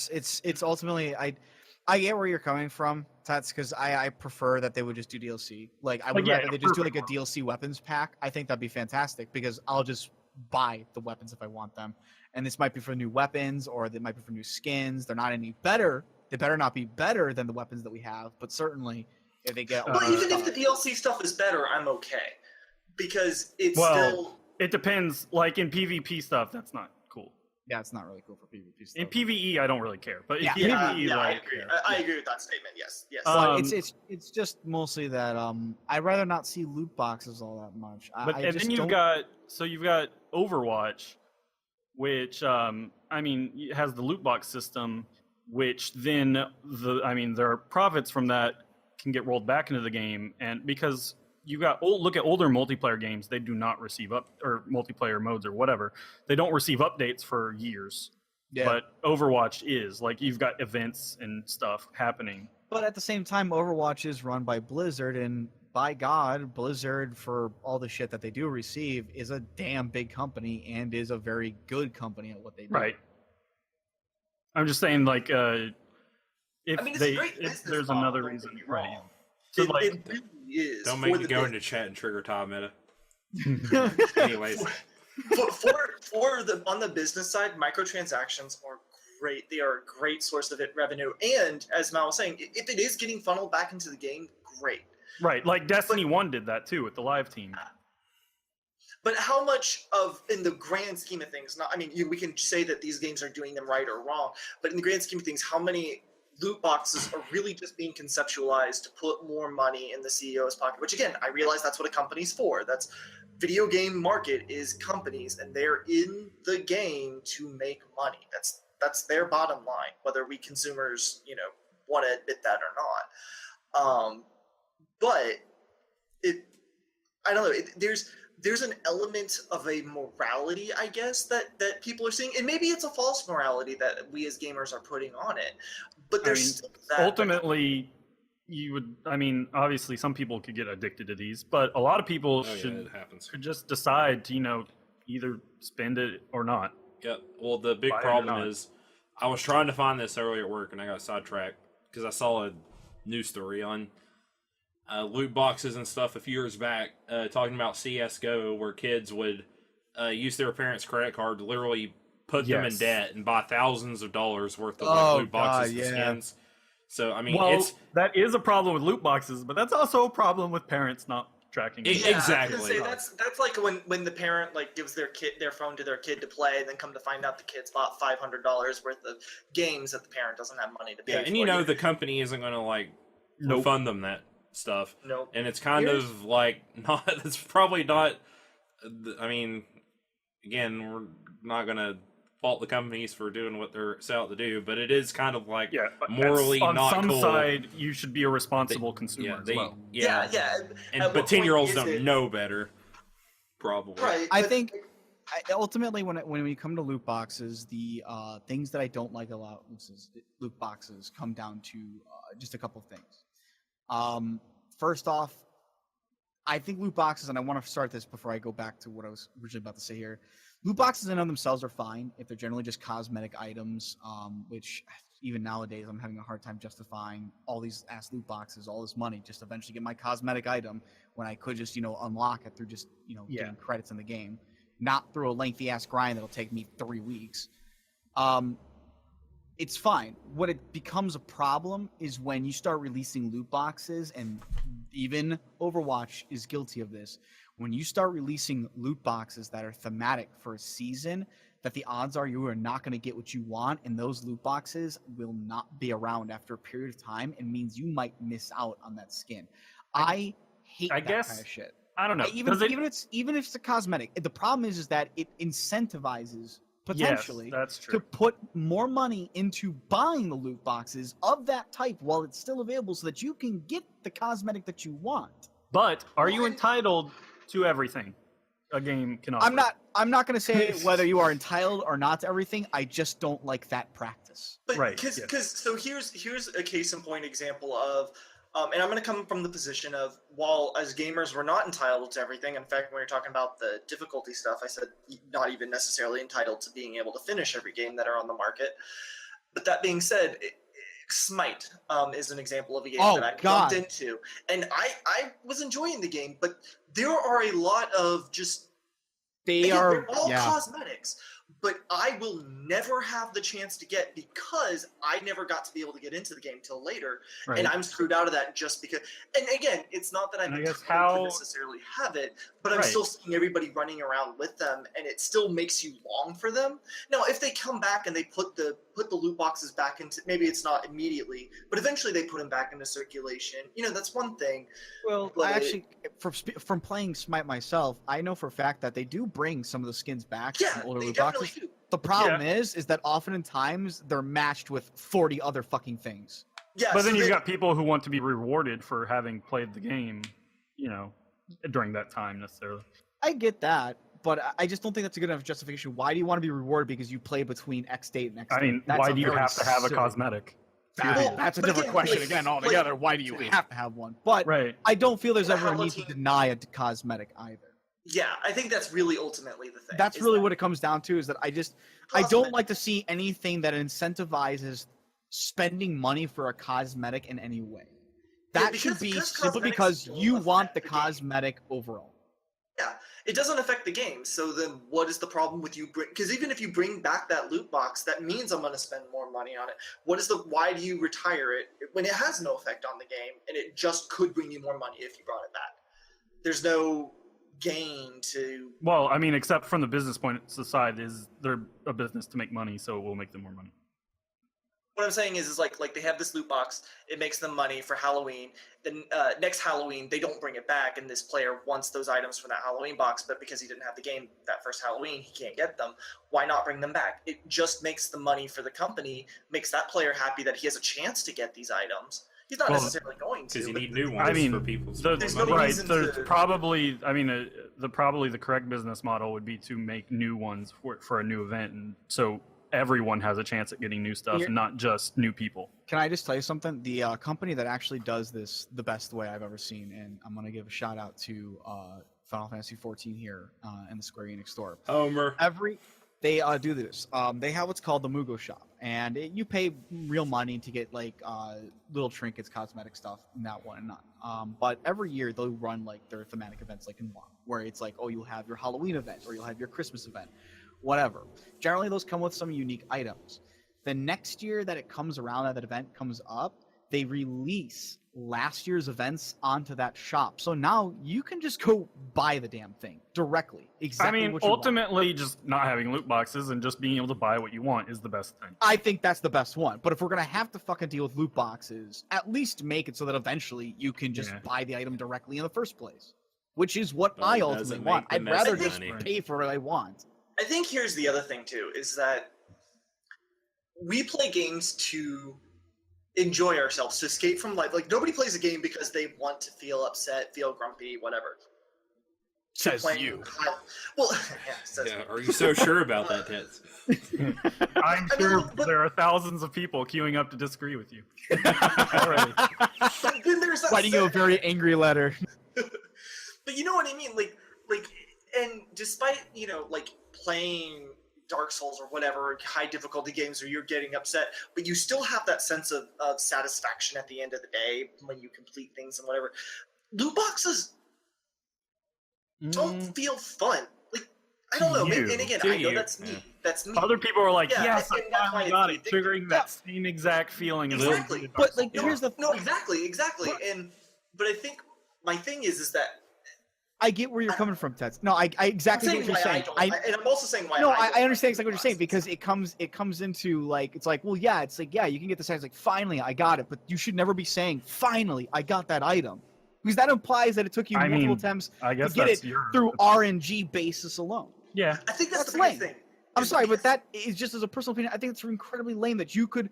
It's ultimately I get where you're coming from, Tats, because I prefer that they would just do DLC. Like I would rather they just do like a DLC weapons pack. I think that'd be fantastic because I'll just buy the weapons if I want them. And this might be for new weapons or they might be for new skins. They're not any better. They better not be better than the weapons that we have, but certainly if they get But even if the DLC stuff is better, I'm okay. Because it's still... It depends. Like in PvP stuff, that's not cool. Yeah, it's not really cool for PvP stuff. In PvE, I don't really care. But in Yeah, PvE, I agree. I agree with that statement. Yes. It's just mostly that I'd rather not see loot boxes all that much. Then you've got Overwatch, which it has the loot box system, which then their profits from that can get rolled back into the game, and because look at older multiplayer games, they do not receive or multiplayer modes or whatever. They don't receive updates for years. Yeah. But Overwatch is like you've got events and stuff happening. But at the same time, Overwatch is run by Blizzard, and by God, Blizzard, for all the shit that they do receive, is a damn big company and is a very good company at what they do. Right. I'm just saying, like, if there's another reason, right? So it really is. Don't make me go into chat and trigger Tom Meta. Anyways, on the business side, microtransactions are great. They are a great source of revenue, and as Mal was saying, if it is getting funneled back into the game, great. Right, like Destiny 1 did that too with the live team. But how much in the grand scheme of things? We can say that these games are doing them right or wrong, but in the grand scheme of things, how many loot boxes are really just being conceptualized to put more money in the CEO's pocket? Which again, I realize that's what a company's for. That's video game market is companies, and they're in the game to make money. That's their bottom line, whether we consumers, want to admit that or not. But I don't know. There's an element of a morality, I guess, that people are seeing, and maybe it's a false morality that we as gamers are putting on it. But there's still that. Ultimately, you would. Obviously, some people could get addicted to these, but a lot of people could just decide to, either spend it or not. Yeah. Well, the big problem is I was trying to find this earlier at work and I got sidetracked because I saw a news story on loot boxes and stuff a few years back, talking about CS:GO, where kids would use their parents' credit card to literally put them in debt and buy thousands of dollars worth of loot boxes and skins. So I mean, that is a problem with loot boxes, but that's also a problem with parents not tracking. Exactly. I was gonna say, that's like when the parent like gives their phone to their kid to play, and then come to find out the kid's bought $500 worth of games that the parent doesn't have money to pay. Yeah, and you know the company isn't going to like refund them that stuff. Nope. And it's kind of like not. It's probably not. I mean, again, we're not going to fault the companies for doing what they're set out to do, but it is kind of like morally on not some cool. side, you should be a responsible consumer as well. Yeah. But 10-year-olds don't know better, probably. Right. I think ultimately, when we come to loot boxes, the things that I don't like about loot boxes come down to just a couple of things. First off, I think loot boxes, and I want to start this before I go back to what I was originally about to say here. Loot boxes in and of themselves are fine if they're generally just cosmetic items, which even nowadays I'm having a hard time justifying all these ass loot boxes, all this money, just to eventually get my cosmetic item when I could just, unlock it through just, getting credits in the game, not through a lengthy ass grind that'll take me 3 weeks. It's fine. What it becomes a problem is when you start releasing loot boxes, and even Overwatch is guilty of this. When you start releasing loot boxes that are thematic for a season, that the odds are you are not going to get what you want, and those loot boxes will not be around after a period of time, and means you might miss out on that skin. I hate that kind of shit. I don't know. Even if it's a cosmetic, the problem is that it incentivizes potentially to put more money into buying the loot boxes of that type while it's still available, so that you can get the cosmetic that you want. But are you entitled to everything a game can offer? I'm not going to say whether you are entitled or not to everything. I just don't like that practice. But so here's a case in point example of, and I'm going to come from the position of, while as gamers we're not entitled to everything. In fact, when you're talking about the difficulty stuff, I said not even necessarily entitled to being able to finish every game that are on the market. But that being said, Smite is an example of a game that I jumped into, and I was enjoying the game, but there are a lot of just they're all cosmetics, but I will never have the chance to get, because I never got to be able to get into the game till later, and I'm screwed out of that just because. And again, it's not that I'm entitled to necessarily have it, but I'm still seeing everybody running around with them, and it still makes you long for them. Now, if they come back and they put the loot boxes back into, maybe it's not immediately, but eventually they put them back into circulation. That's one thing. Well, I actually, from playing Smite myself, I know for a fact that they do bring some of the skins back from older loot boxes. Do. The problem is that oftentimes they're matched with 40 other fucking things. Yeah, but then you've got people who want to be rewarded for having played the game, during that time necessarily. I get that, but I just don't think that's a good enough justification. Why do you want to be rewarded because you play between X date and X date? I mean, why do you have to have a cosmetic? That's a different question again altogether. Why do you have to have one? But I don't feel there's ever a need to deny a cosmetic either. Yeah, I think that's really ultimately the thing. That's really what it comes down to, is that I don't like to see anything that incentivizes spending money for a cosmetic in any way. That should be simply because you want the cosmetic overall. Yeah, it doesn't affect the game. So then what is the problem with you because even if you bring back that loot box, that means I'm going to spend more money on it. Why do you retire it when it has no effect on the game, and it just could bring you more money if you brought it back? There's no gain to... Well, I mean, except from the business point aside, is they're a business to make money, so it will make them more money. What I'm saying is like they have this loot box, it makes them money for Halloween. Then next Halloween they don't bring it back, and this player wants those items from that Halloween box, but because he didn't have the game that first Halloween, he can't get them. Why not bring them back? It just makes the money for the company, makes that player happy that he has a chance to get these items. He's not necessarily going to. Because you need new ones for people. There's no reason to... Probably, the correct business model would be to make new ones for a new event, and so everyone has a chance at getting new stuff, and not just new people. Can I just tell you something? The company that actually does this the best way I've ever seen, and I'm going to give a shout out to Final Fantasy 14 here in the Square Enix store. Homer. They do this. They have what's called the Mugo Shop, and you pay real money to get like little trinkets, cosmetic stuff, and that one and not. But every year they'll run like their thematic events, like in WoW, where it's like, oh, you'll have your Halloween event or you'll have your Christmas event, whatever. Generally, those come with some unique items. The next year that it comes around, that event comes up, they release last year's events onto that shop. So now you can just go buy the damn thing directly. Exactly. What you ultimately, want. just not having loot boxes and just being able to buy what you want is the best thing. I think that's the best one. But if we're gonna have to fucking deal with loot boxes, at least make it so that eventually you can just buy the item directly in the first place, which is what But I it ultimately doesn't want. make I'd the rather most just money. pay for what I want. I think here's the other thing too, is that we play games to enjoy ourselves, to escape from life. Like, nobody plays a game because they want to feel upset, feel grumpy, whatever. Says Playing- you. Well, yeah, says Yeah, are you so sure about that, Tits? I'm I sure mean, but- there are thousands of people queuing up to disagree with you. Already. But then there's that Writing you a set- very angry letter. But you know what I mean? Like, and despite, like, playing Dark Souls or whatever, high difficulty games where you're getting upset, but you still have that sense of satisfaction at the end of the day when you complete things and whatever. Loot boxes don't feel fun. Like, I don't know. you. And again, To I know you. that's me. Yeah. That's me. Other people are like, Yeah, yes, and I that's why finally it's got it, addictive. triggering that same exact feeling as Exactly. Dark But like, Souls. here's the No, exactly. But I think my thing is that I get where you're coming from, Tets. No, I exactly I'm get what you're why saying. I don't, and I'm also saying why. No, I I don't understand like exactly what you're saying boxes. because it comes into like it's like, well, yeah, it's like, yeah, you can get the sense like finally I got it, but you should never be saying finally I got that item, because that implies that it took you I multiple mean, attempts I guess to get that's it your through RNG basis alone. Yeah. I think that's That's the biggest lame. thing. I'm is sorry, but because- that is just as a personal opinion. I think it's incredibly lame that you could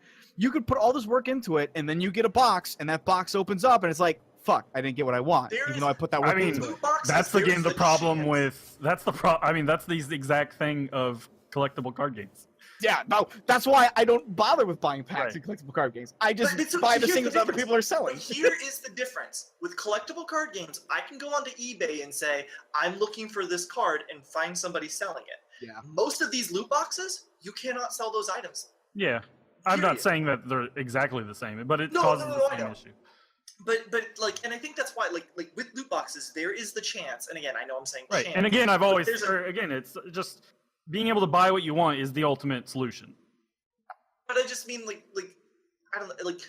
put all this work into it and then you get a box and that box opens up and it's like, fuck, I didn't get what I want, There even is- though I put that work I mean, into it. loot boxes, That's the there's game. The problem chance- with that's the pro. I mean, that's the exact thing of collectible card games. Yeah, no, that's why I don't bother with buying packs Right. and collectible card games. I just But so buy the here's things that other difference. people are selling. But here is the difference. With collectible card games, I can go onto eBay and say, I'm looking for this card and find somebody selling it. Yeah. Most of these loot boxes, you cannot sell those items. Yeah, I'm not Period. saying that they're exactly the same, but it No, causes no, the I same know. issue. But like, and I think that's why, like with loot boxes, there is the chance. And again, I know I'm saying Right, chance. and again, I've but always, there's a- or again, it's just being able to buy what you want is the ultimate solution. But I just mean like I don't know, like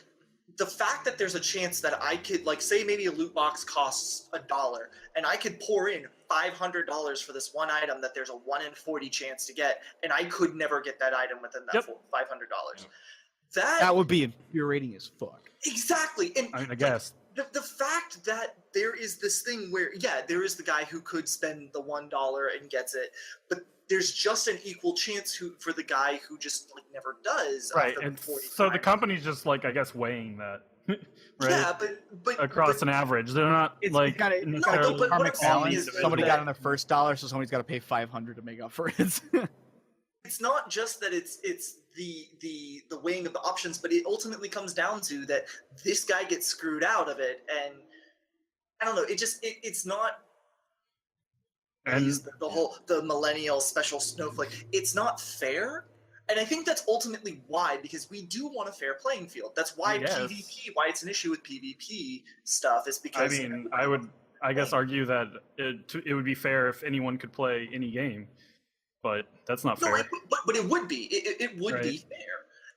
the fact that there's a chance that I could, like, say maybe a loot box costs $1 and I could pour in $500 for this one item that there's a 1 in 40 chance to get, and I could never get that item within that Yep. $500. That would be infuriating as fuck. Exactly. And I mean, I like, guess. the fact that there is this thing where, yeah, there is the guy who could spend the $1 and gets it, but there's just an equal chance for the guy who just like never does. Right, after and 40 so the times. company's just like, I guess, weighing that, right? Yeah, but Across but, an average, they're not It's like got to necessarily but what I'm karmic saying balance. is Somebody that- got on their first dollar, so somebody's got to pay $500 to make up for it. it's not just that it's the weighing of the options, but it ultimately comes down to that this guy gets screwed out of it, and I don't know. It's not. And- He's the whole millennial special snowflake. It's not fair, and I think that's ultimately why, because we do want a fair playing field. That's why Yes. PvP, why it's an issue with PvP stuff, is I because mean, I would, I guess, argue that it would be fair if anyone could play any game, but that's not no, fair. but it would be. It would be Right. fair.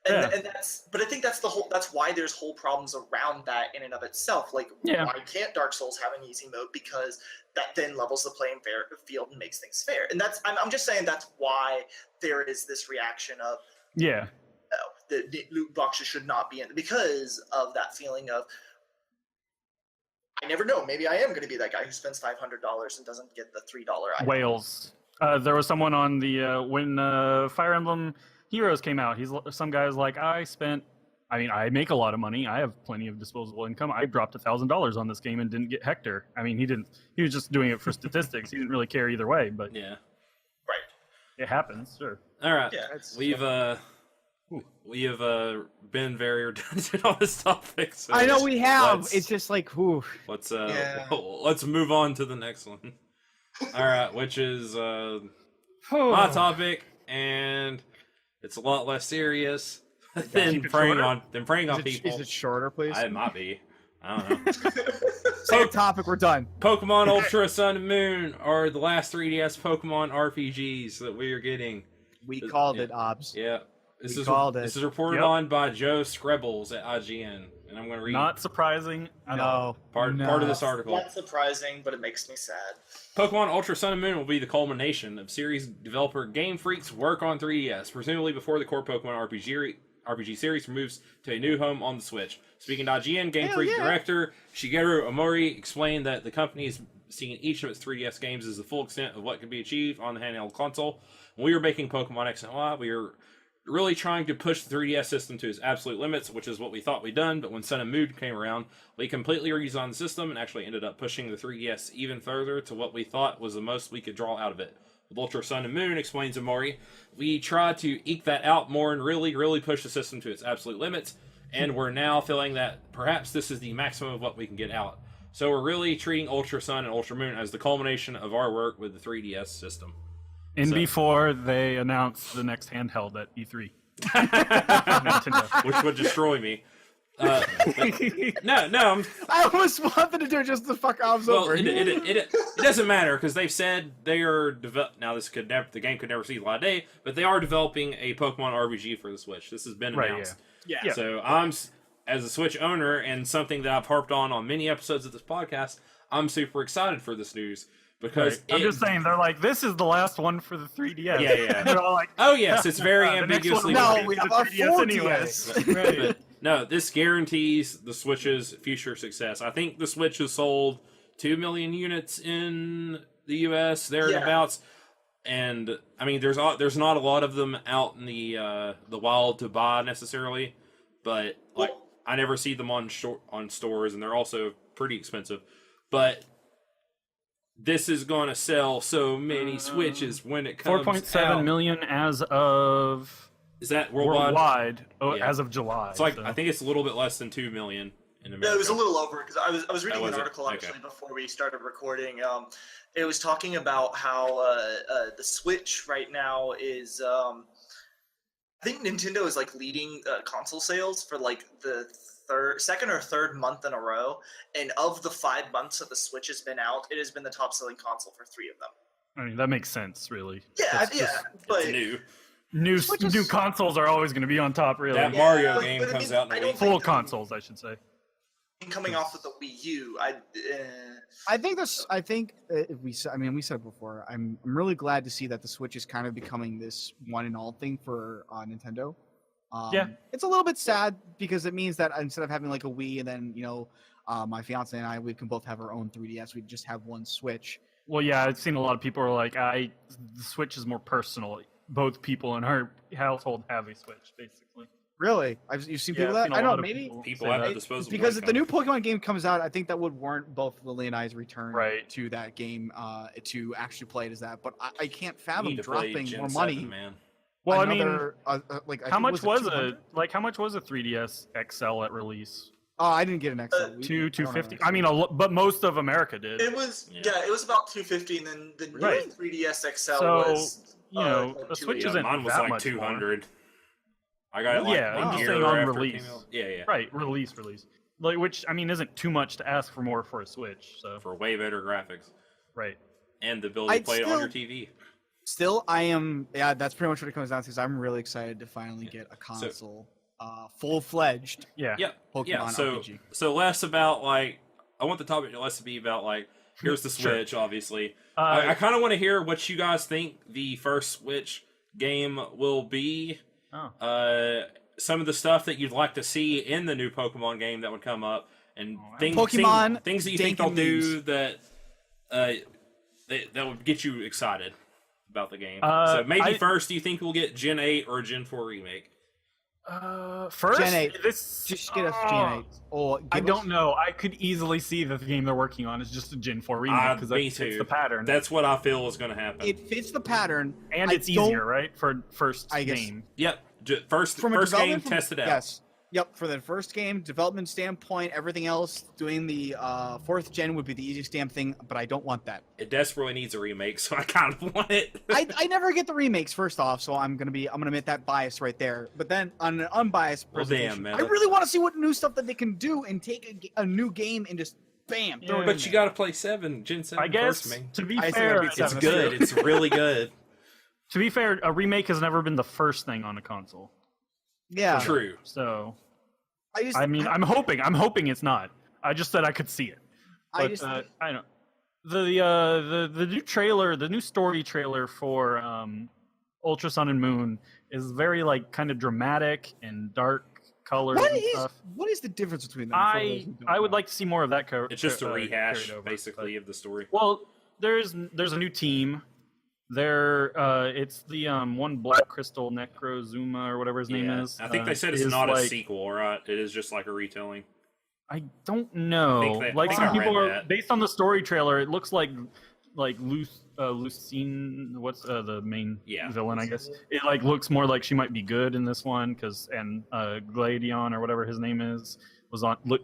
Yeah. And but I think that's that's why there's whole problems around that in and of itself. Like, Yeah. why can't Dark Souls have an easy mode? Because that then levels the playing field and makes things fair. And I'm just saying that's why there is this reaction of, Yeah, oh, the loot boxes should not be in, because of that feeling of, I never know, maybe I am going to be that guy who spends $500 and doesn't get the $3 item. Wales. There was someone on the when Fire Emblem Heroes came out. Some guy's like, I make a lot of money. I have plenty of disposable income. I dropped $1,000 on this game and didn't get Hector. I mean, he was just doing it for statistics. He didn't really care either way, but Yeah. Right. it happens. Sure. All right. Yeah. We have been very redundant on this topic. So I know we have. let's- It's just like, whew. Let's Yeah. let's move on to the next one. All right, which is my topic. and it's a lot less serious Keep than it preying shorter? on people. Is it shorter, please? It might be. I don't know. Same topic. We're done. Pokemon Ultra Sun and Moon are the last 3DS Pokemon RPGs that we are getting. We called it, Obs. Yeah. This We is called it. This is reported Yep. on by Joe Screbbles at IGN, and I'm going to read Not surprising at all. part of this article. Not surprising, but it makes me sad. Pokemon Ultra Sun and Moon will be the culmination of series developer Game Freak's work on 3DS, presumably before the core Pokemon RPG series moves to a new home on the Switch. Speaking to IGN, Game Hell Freak yeah. director Shigeru Omori explained that the company is seeing each of its 3DS games as the full extent of what can be achieved on the handheld console. When we were making Pokemon X and Y, we were really trying to push the 3DS system to its absolute limits, which is what we thought we'd done, but when Sun and Moon came around, we completely redesigned the system and actually ended up pushing the 3DS even further to what we thought was the most we could draw out of it. With Ultra Sun and Moon, explains Amori, we tried to eke that out more and really push the system to its absolute limits, and we're now feeling that perhaps this is the maximum of what we can get out. So we're really treating Ultra Sun and Ultra Moon as the culmination of our work with the 3DS system. Before they announced the next handheld at E3. Which would destroy me. No, I almost wanted to do it just to fuck Obs over. it doesn't matter because they've said they are now. The game could never see the light of day, but they are developing a Pokemon RPG for the Switch. This has been announced. Yeah. So as a Switch owner and something that I've harped on many episodes of this podcast, I'm super excited for this news because I'm just saying, they're like, this is the last one for the 3DS. Yeah. They're all like, oh yes, it's very the next one ambiguously. will No, be we the have our 3DS 4DS. anyways. But no, this guarantees the Switch's future success. I think the Switch has sold 2 million units in the U.S. thereabouts, and I mean, there's not a lot of them out in the wild to buy necessarily, but like I never see them on stores, and they're also pretty expensive. But this is going to sell so many Switches when it comes 4.7 out. million as of Is that worldwide? worldwide Yeah. as of July. It's like so. I think it's a little bit less than 2 million in America. No, it was a little over because I was reading Oh, an was it? article Okay. actually before we started recording. It was talking about how the Switch right now is. I think Nintendo is like leading console sales for like the second or third month in a row, and of the 5 months that the Switch has been out, it has been the top-selling console for 3 of them. I mean, that makes sense, really. Yeah, That's yeah, just- but It's new. New consoles are always going to be on top, really. That Mario but- game but I comes mean, out in I a don't week. Full think- consoles, I should say. coming off with the Wii U, I think we said it before. I'm really glad to see that the Switch is kind of becoming this one and all thing for Nintendo. Yeah. It's a little bit sad because it means that instead of having like a Wii and then my fiance and I, we can both have our own 3DS. We just have one Switch. Well, yeah, I've seen a lot of people are like, the Switch is more personal. Both people in our household have a Switch, basically. Really, you've seen people I've that seen a I don't lot know. of Maybe People say have that. the disposable. because if income. the new Pokemon game comes out, I think that would warrant both Lily and I's return Right. to that game to actually play it as that. But I can't You fathom need to play dropping Gen more 7, money. man. Well, Another, I like, how much was 200? how much was a 3DS XL at release? Oh, I didn't get an XL. We- I don't have 250. an I mean, but most of America did. it was Yeah. it was about 250, and then the new Right. 3DS XL So, was a like Switch 280. isn't Mine was that like much 200. I got it like Yeah, one I'm just year saying on after it release. came out. Yeah. Right, release. Like, which I mean, isn't too much to ask for more for a Switch. So For way better graphics right. and the ability to I'd play it on your still- TV. Still, I am. Yeah, that's pretty much what it comes down to. Is I'm really excited to finally get a console, full-fledged Yeah. Yep. Pokemon Yeah. So RPG. less about like I want the topic less to be about like here's the Sure. Switch, obviously. I Uh, kind of want to hear what you guys think the first Switch game will be. oh. Some of the stuff that you'd like to see in the new Pokemon game that would come up, and things Pokemon things that you think they'll Dank and do that that would get you excited about the game. Uh, So maybe I- first, do you think we'll get Gen 8 or Gen 4 remake? First, Gen 8. This Just get us Gen 8. Or I give don't us- know. I could easily see that the game they're working on is just a Gen 4 remake because Me it's too. the pattern, That's what I feel is going to happen. It fits the pattern, and I it's don't- easier, right, for first I guess- game. Yep. First from a game, development test it out. Yes, Yep, for the first game, development standpoint, everything else, doing the 4th gen would be the easiest damn thing, but I don't want that. It desperately needs a remake, so I kind of want it. I never get the remakes, first off, so I'm gonna admit that bias right there. But then on an unbiased presentation, man. I really want to see what new stuff that they can do and take a new game and just bam. Throw it But in you there. got to play Gen 7 I guess, first, man. to be I fair, think It's Seven. good. It's really good. to be fair, a remake has never been the first thing on a console. Yeah, True. So, I mean, I'm hoping it's not. I just said I could see it. I But just I don't. The new trailer, the new story trailer for Ultra Sun and Moon is very like kind of dramatic and dark colors and stuff. what is the difference between them? for those I who don't I would know? like to see more of that. It's just a rehash, carried over, basically, of the story. Well, there's a new team. It's the one Black Crystal Necrozuma or whatever his name is. I think they said it's is not a like- sequel, right? It is just like a retelling. I don't know. I Like think some I read people are that. based on the story trailer. It looks like Lucine. What's the main villain? I guess it like looks more like she might be good in this one and Gladion or whatever his name is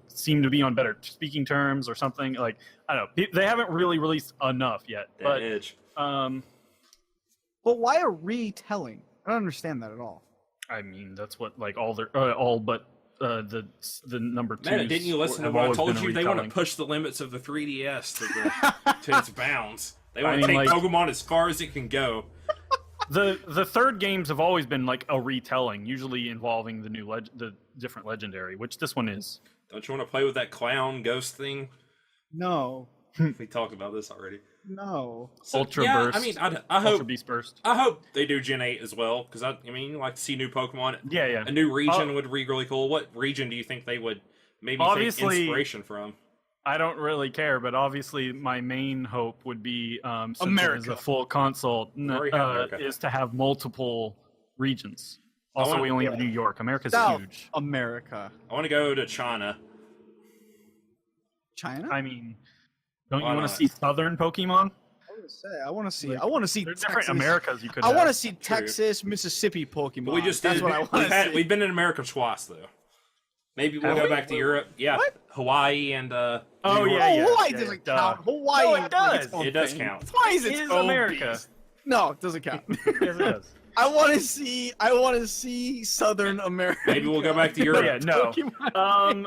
seemed to be on better speaking terms or something. Like I don't know. They haven't really released enough yet. That But edge. But why a retelling? I don't understand that at all. I mean that's what like all but the number two. Man, didn't you listen to what I told you? They want to push the limits of the 3DS to its bounds. They want to take Pokemon as far as it can go. The third games have always been like a retelling, usually involving the different legendary, which this one is. Don't you want to play with that clown ghost thing? No, We talked about this already. no. So, Ultra yeah, Burst. I mean, I Ultra hope Beast Burst. I hope they do Gen 8 as well, because I mean, you like to see new Pokemon. Yeah. A new region would be really cool. What region do you think they would maybe take inspiration from? I don't really care, but obviously my main hope would be since America. it is a full console already have America. is to have multiple regions. Also, we only have New York. America's South huge. America, I want to go to China. China. I mean, don't you Why want not? to see Southern Pokemon? I want to see. There's Texas. different Americas you could. I want to have. see Texas, Mississippi Pokemon. But we just That's did. what I want to see. We've been in America twice though. Maybe we'll Have go we? back to Europe. Yeah, What? Hawaii and Oh, New York. yeah, yeah. Hawaii doesn't count. Hawaii, No, it does. is its own It does thing. count. Hawaii is It its is own America. beast. No, it doesn't count. Yes, it does. I want to see Southern America. Maybe we'll go back to Europe. But yeah, no. Pokemon.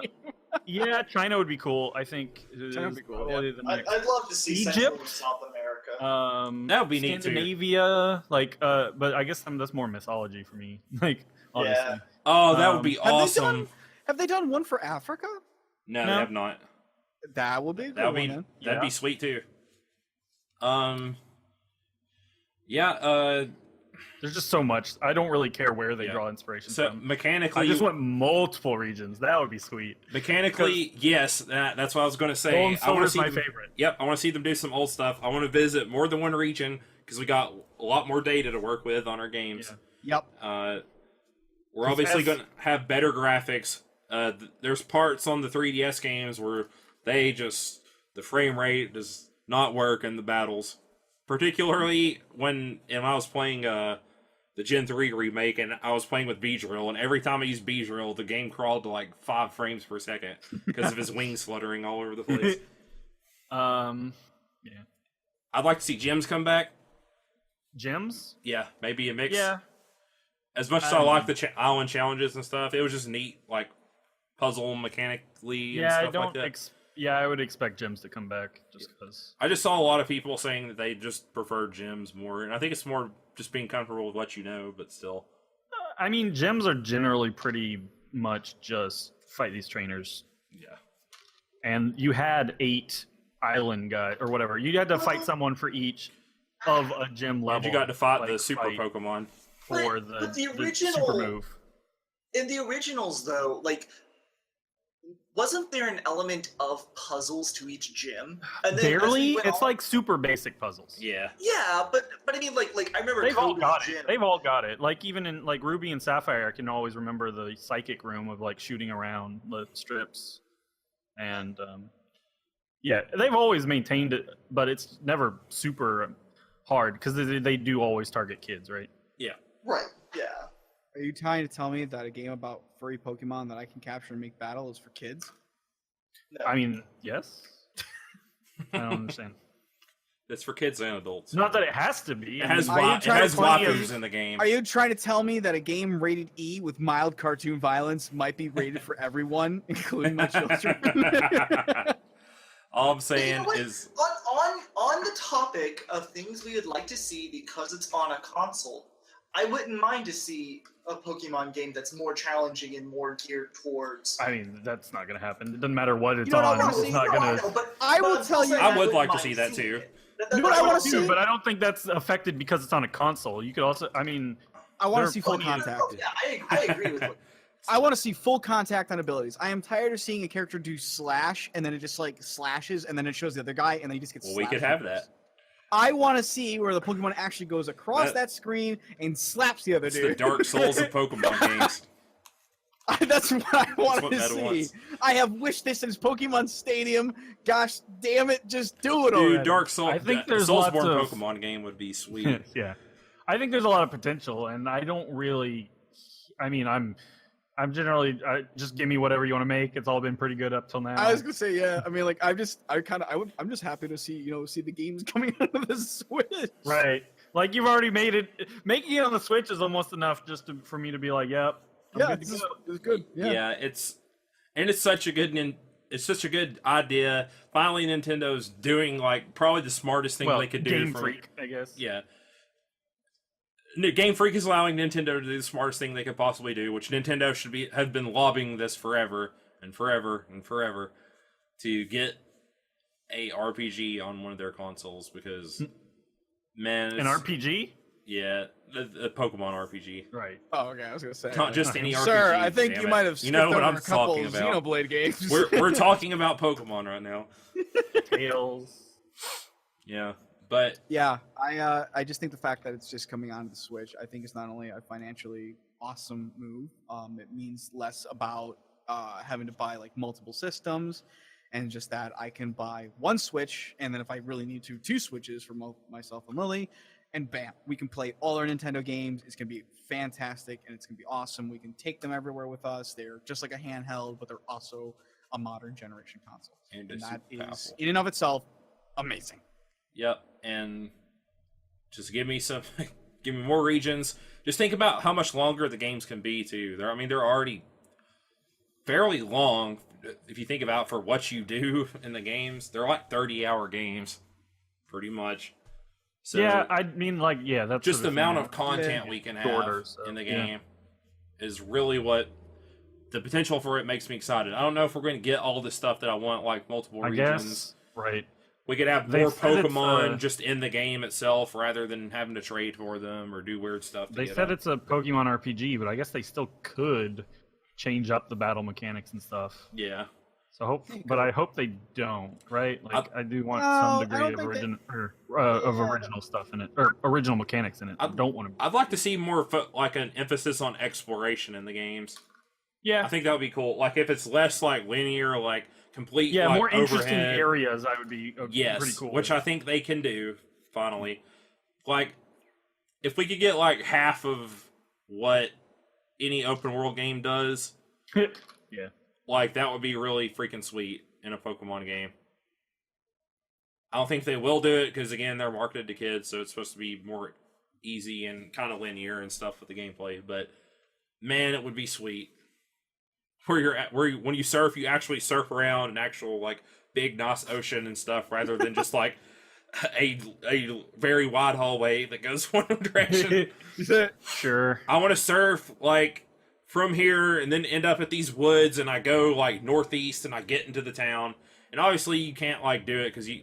Yeah, China would be cool. I think. China would be cool, Probably the next- I'd love to see Central Egypt? and South America. That would be neat, too. Scandinavia, but I guess that's more mythology for me. Like, honestly. Yeah. Oh, that would be Have they awesome. Have they done one for Africa? No, No. they have not. That would be a good That would one. be Then. that'd be Yeah. sweet too. Yeah. There's just so much. I don't really care where they Yeah. draw inspiration So from. mechanically, I just want multiple regions. That would be sweet. mechanically, yes. That's what I was going to say. Gold and I want Silver to is see my them, favorite. Yep, I want to see them do some old stuff. I want to visit more than one region because we got a lot more data to work with on our games. Yep. We're obviously going to have better graphics. There's parts on the 3DS games where the frame rate does not work in the battles. Particularly when I was playing the Gen 3 remake and I was playing with Beedrill, and every time I used Beedrill, the game crawled to like 5 frames per second because of his wings fluttering all over the place. Yeah. I'd like to see gyms come back. Gyms? Yeah, maybe a mix. Yeah. As much as I like the island challenges and stuff, it was just neat, like puzzle mechanically and Yeah, stuff like that. I would expect gyms to come back just because. I just saw a lot of people saying that they just prefer gyms more, and I think it's more just being comfortable with what you know, but still. I mean, gyms are generally pretty much just fight these trainers. Yeah. And you had 8 island guys or whatever. You had to fight someone for each of a gym level. And you got to fight the like, super fight Pokemon. for But the the original super move. In the originals, though, like, wasn't there an element of puzzles to each gym? And then as Barely, we went it's on- like super basic puzzles. Yeah. Yeah, but I mean, like I remember They've all Kubbi's got gym. it. They've all got it. Like even in like Ruby and Sapphire, I can always remember the psychic room of like shooting around the strips, and yeah, they've always maintained it, but it's never super hard because they do always target kids, right? Yeah. Right. Yeah. Are you trying to tell me that a game about furry Pokemon that I can capture and make battle is for kids? No. I mean, yes. I don't understand. It's for kids and adults. Not that it has to be. It has, Are you it trying has to tell me- waifus in the game. Are you trying to tell me that a game rated E with mild cartoon violence might be rated for everyone, including my children? All I'm You saying know what? is, on the topic of things we would like to see because it's on a console, I wouldn't mind to see a Pokemon game that's more challenging and more geared towards. I mean, that's not going to happen. It doesn't matter what it's You know what I on. wanna It's see? not No, going know, to. but- I but will I'm tell still you- saying I would wouldn't like to mind see that seeing too. it. You know what I wanna that's see? But I don't think that's affected because it's on a console. You could also, I mean, I want There to are see full plenty of- contact. Yeah, I agree with what. I want to see full contact on abilities. I am tired of seeing a character do slash and then it just like slashes and then it shows the other guy and then he just gets. well, we could slashed have that. I want to see where the Pokemon actually goes across That- that screen and slaps the other It's dude. the Dark Souls of Pokemon games. That's what I wanted what to Meta see. wants. I have wished this in Pokemon Stadium. Gosh damn it, just do it Dude, already. Dark Souls. I think the there's Soulsborne lots of- Pokemon game would be sweet. yeah. I think there's a lot of potential, and I don't really. I mean, I'm generally just give me whatever you want to make. It's all been pretty good up till now. I was gonna say, yeah. I mean, like, I'm just happy to see, see the games coming out of the Switch. Right. Like you've already made it. Making it on the Switch is almost enough just for me to be like, yep. I'm Yeah, good to it's go. good. Yeah. it's such a good it's such a good idea. Finally, Nintendo's doing like probably the smartest thing Well, they could do. Game from, Freak, I guess. Yeah. Game Freak is allowing Nintendo to do the smartest thing they could possibly do, which Nintendo have been lobbying this forever and forever and forever to get a RPG on one of their consoles because man, An RPG. yeah, the Pokemon RPG. Right. Oh, okay. I was gonna say. Not just any RPG. Sir, I think damn you it. might have You skipped know what over I'm a couple talking about. Xenoblade games. We're talking about Pokemon right now. Tails. Yeah, but Yeah, I just think the fact that it's just coming onto the Switch, I think is not only a financially awesome move. It means less about having to buy like multiple systems, and just that I can buy one Switch, and then if I really need to, two Switches for myself and Lily, and bam, we can play all our Nintendo games. It's gonna be fantastic, and it's gonna be awesome. We can take them everywhere with us. They're just like a handheld, but they're also a modern generation console, And and they're that super is powerful. in and of itself amazing. yep, and just give me give me more regions. Just think about how much longer the games can be too. They're already fairly long if you think about for what you do in the games. They're like 30-hour games, pretty much. So yeah, I mean, like, yeah, that's just the sort amount thing. of content we can have Shorter, so, in the yeah. game is really what the potential for it makes me excited. I don't know if we're going to get all the stuff that I want, like multiple I regions. guess. Right. We could have They more said it's, Pokemon just in the game itself rather than having to trade for them or do weird stuff. To They get said them. it's a Pokemon RPG, but I guess they still could change up the battle mechanics and stuff. Yeah. So I hope they don't. Right? Like I do want No, I some don't degree of think original stuff in it, or original mechanics in it. I don't want to. I'd like to see more like an emphasis on exploration in the games. Yeah. I think that would be cool. Like if it's less like linear, like complete, Yeah, like, more interesting overhead. areas. I would be Yes, pretty cool. which I think they can do finally. Like, if we could get like half of what any open world game does, yeah. like that would be really freaking sweet in a Pokemon game. I don't think they will do it because again they're marketed to kids, so it's supposed to be more easy and kind of linear and stuff with the gameplay. But man, it would be sweet. When you surf, you actually surf around an actual like big nice ocean and stuff, rather than just like a very wide hallway that goes one direction. Sure. I want to surf like from here and then end up at these woods, and I go like northeast and I get into the town. And obviously you can't like do it because you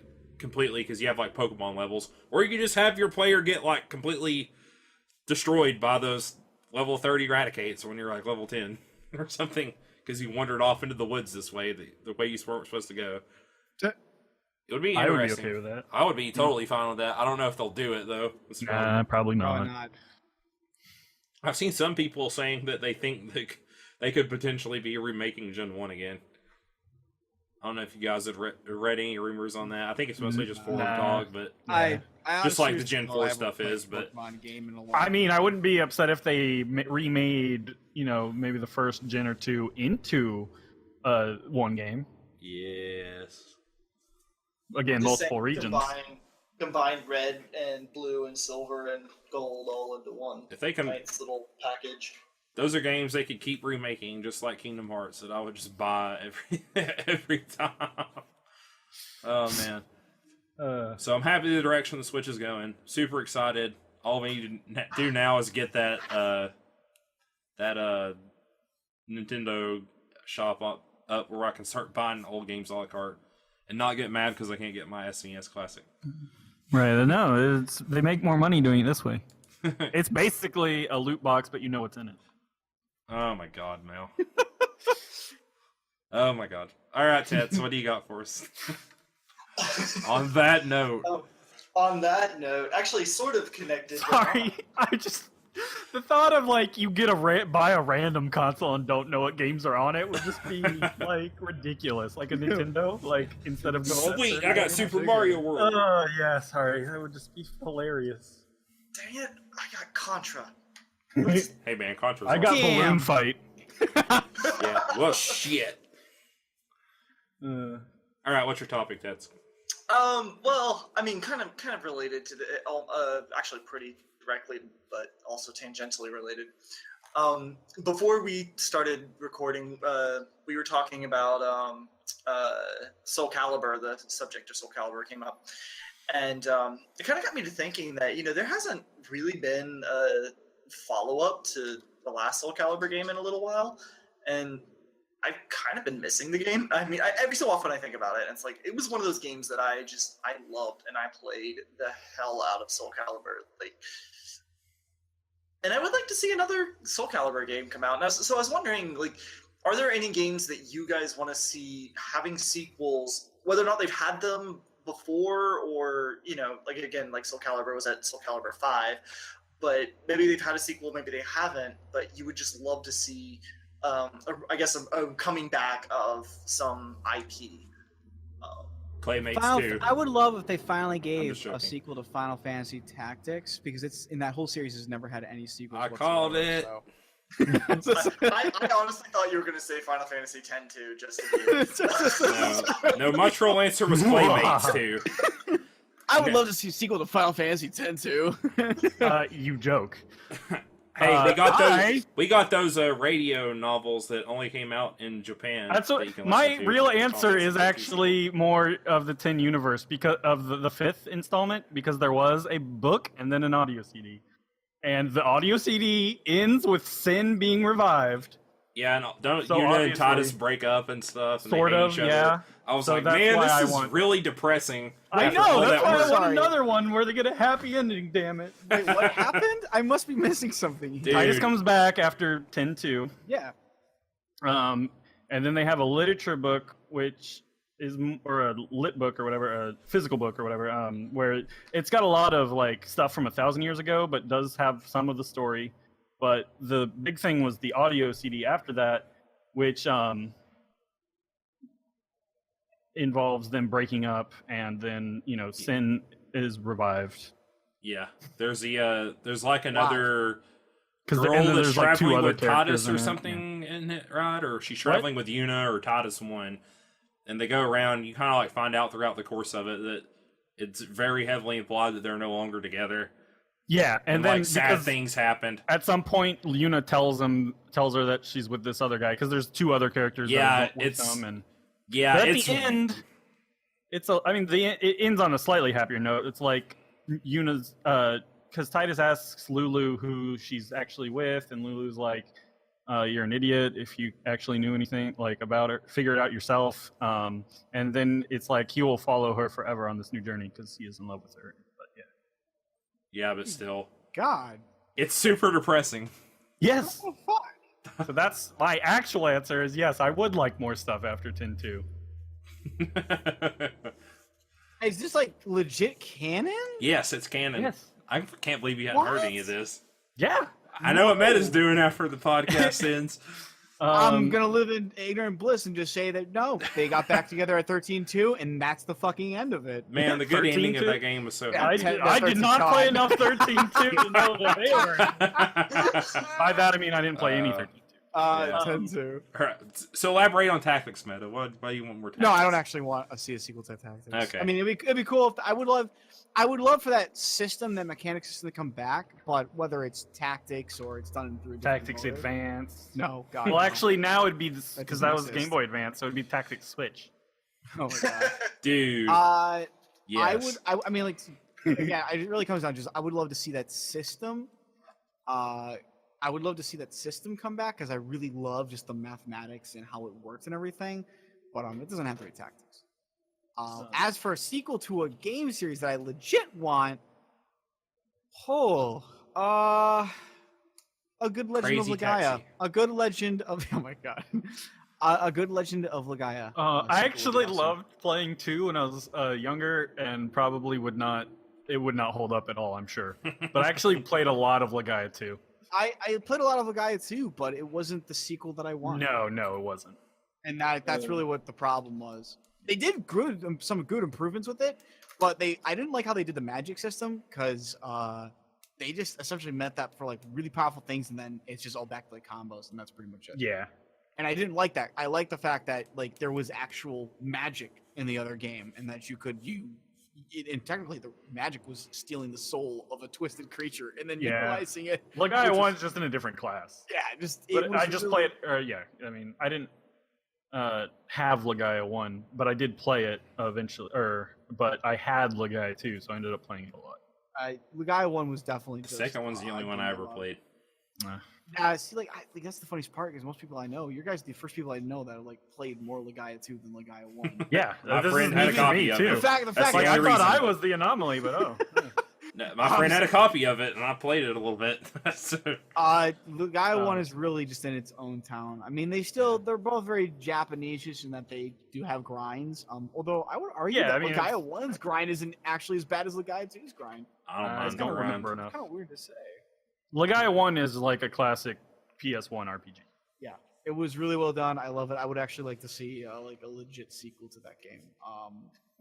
have like Pokemon levels, or you can just have your player get like completely destroyed by those level 30 Eradicates when you're like level 10 or something. Because you wandered off into the woods this way, the way you weren't supposed to go. It would be interesting. I would be okay with that. I would be totally fine with that. I don't know if they'll do it, though. Nah, probably not. Probably not. I've seen some people saying that they think they could potentially be remaking Gen 1 again. I don't know if you guys had read any rumors on that. I think it's mostly just forward talk, but I just like the honestly Gen don't know, 4 I haven't stuff played is. But Pokemon game in a while. I mean, I wouldn't be upset if they remade, maybe the first gen or two into one game. yes, Again, Just multiple saying, regions. Combine red and blue and silver and gold all into one. if they can, Nice little package. those are games they could keep remaking, just like Kingdom Hearts, that I would just buy every time. Oh man. So I'm happy the direction the Switch is going. Super excited. All we need to do now is get that Nintendo shop up where I can start buying old games a la carte and not get mad because I can't get my SNES Classic. Right, no, they make more money doing it this way. It's basically a loot box, but you know what's in it. Oh my god, Mel. Oh my god. All right, Ted, so what do you got for us? On that note. On that note, actually sort of connected. Sorry, the thought of you buy a random console and don't know what games are on it would just be ridiculous. Like a Nintendo, instead of going. Sweet, I got Super Mario World. Oh yeah, sorry, that would just be hilarious. Dang it, I got Contra. Hey man, Contra's I got awesome. Balloon Fight. Yeah. Well, shit. All right, what's your topic, Ted? Well, I mean, kind of related to actually pretty directly, but also tangentially related. Before we started recording, we were talking about Soul Calibur. The subject of Soul Calibur came up, and it kind of got me to thinking that there hasn't really been a follow-up to the last Soul Calibur game in a little while, and I've kind of been missing the game. I mean, every so often I think about it, and it's it was one of those games that I loved, and I played the hell out of Soul Calibur. And I would like to see another Soul Calibur game come out. Now, so I was wondering, are there any games that you guys want to see having sequels, whether or not they've had them before, or again, Soul Calibur was at Soul Calibur 5, but maybe they've had a sequel, maybe they haven't, but you would just love to see. I guess a coming back of some IP. Playmates 2. I would love if they finally gave joking. a sequel to Final Fantasy Tactics, because it's in that whole series has never had any sequels. I called it. I honestly thought you were going to say Final Fantasy X too, just to No, my troll answer was Playmates 2. I would love to see a sequel to Final Fantasy X too. You joke. Hey, we got those radio novels that only came out in Japan. That's that you can my listen to. real It's answer called is actually more of the 10 universe because of the fifth installment, because there was a book and then an audio CD, and the audio CD ends with Sin being revived. Yeah, no, don't So Yuna and obviously- Titus break up and stuff? And Sort they hate of, each other. yeah. I was So like, that's man, why I this is want- really depressing. I after know, all that's that why work. I want Sorry. another one where they get a happy ending, damn it. Wait, what happened? I must be missing something here. Dude. Titus comes back after 10-2. Yeah. And then they have a literature book, which is, or a lit book or whatever, a physical book or whatever, where it's got a lot of stuff from 1,000 years ago, but does have some of the story. But the big thing was the audio CD after that, which involves them breaking up, and then Sin is revived. Yeah, there's another Because girl and then that's there's two traveling other with characters Titus in or it, something in it, right? Or she's traveling with Yuna or Titus one, and they go around. You kind of find out throughout the course of it that it's very heavily implied that they're no longer together. Yeah, and then sad because things happened. at some point Yuna tells her that she's with this other guy, because there's two other characters. Yeah, that are with them, and Yeah, but at it's the end, it ends on a slightly happier note. It's Yuna's, because Titus asks Lulu who she's actually with, and Lulu's like, "You're an idiot. If you actually knew anything about her, figure it out yourself." And then it's he will follow her forever on this new journey because he is in love with her. But Yeah, but still, God. it's super depressing. yes. Oh, fuck. So that's my actual answer. Is yes, I would like more stuff after 10-2. Hey, is this legit canon? Yes, it's canon. Yes. I can't believe you hadn't heard What? any of this. Yeah. I know what Meta's doing after the podcast ends. I'm gonna live in ignorant bliss and just say that no, they got back together at 13-2, and that's the fucking end of it. Man, the good ending of 13-2? that game was so Yeah, happy. I did not play enough 13-2 to know that they were. By that I mean I didn't play any 13-2. Yeah. 10-2. Alright, so elaborate on tactics meta. Why do you want more tactics? No, I don't actually want to see a sequel to Tactics. Okay. I mean, it'd be cool if I would love for that system, that mechanic system to come back. But whether it's Tactics or it's done through a different Tactics mode. Advance. No, God. Well, no. actually, now it'd be because doesn't that was exist. Game Boy Advance, so it'd be Tactics Switch. Oh my God. Dude. Yes. Yes. I mean, like, yeah, it really comes down to just I would love to see that system. I would love to see that system come back because I really love just the mathematics and how it works and everything. But it doesn't have to be Tactics. As for a sequel to a game series that I legit want, a good Legend Crazy of Legaia. Taxi. A good Legend of oh my God. A good Legend of Legaia. I sequel would actually be awesome. loved playing 2 when I was younger, and probably would not hold up at all, I'm sure. But I actually played a lot of Legaia 2. I played a lot of Legaia too, but it wasn't the sequel that I wanted. No, it wasn't. And that's really what the problem was. They did some good improvements with it, but I didn't like how they did the magic system because they just essentially meant that for like really powerful things, and then it's just all back to like combos, and that's pretty much it. Yeah. And I didn't like that. I like the fact that like there was actual magic in the other game, and that you could and technically the magic was stealing the soul of a twisted creature and then utilizing it. Legaia 1's just in a different class. Yeah, But I just played. I mean, I didn't have Legaia 1, but I did play it eventually. But I had Legaia 2, so I ended up playing it a lot. Legaia 1 was definitely The just, second one's the only one I ever played. See, like that's the funniest part because most people I know, you guys are the first people I know that have like played more Legaia 2 than Legaia 1. Yeah, My this friend is had a me copy of too. it. The fact That's Like, the I only thought reason. I was the anomaly, but oh. No, my friend had a copy of it, and I played it a little bit. So, Legaia 1 is really just in its own town. I mean, they're both very Japanese in that they do have grinds. Although I would argue that Legaia 1's grind isn't actually as bad as Legaia 2's grind. I don't mind don't the remember grind. enough. Kind of weird to say. Legaia 1 is like a classic PS1 RPG. Yeah, it was really well done. I love it. I would actually like to see like a legit sequel to that game.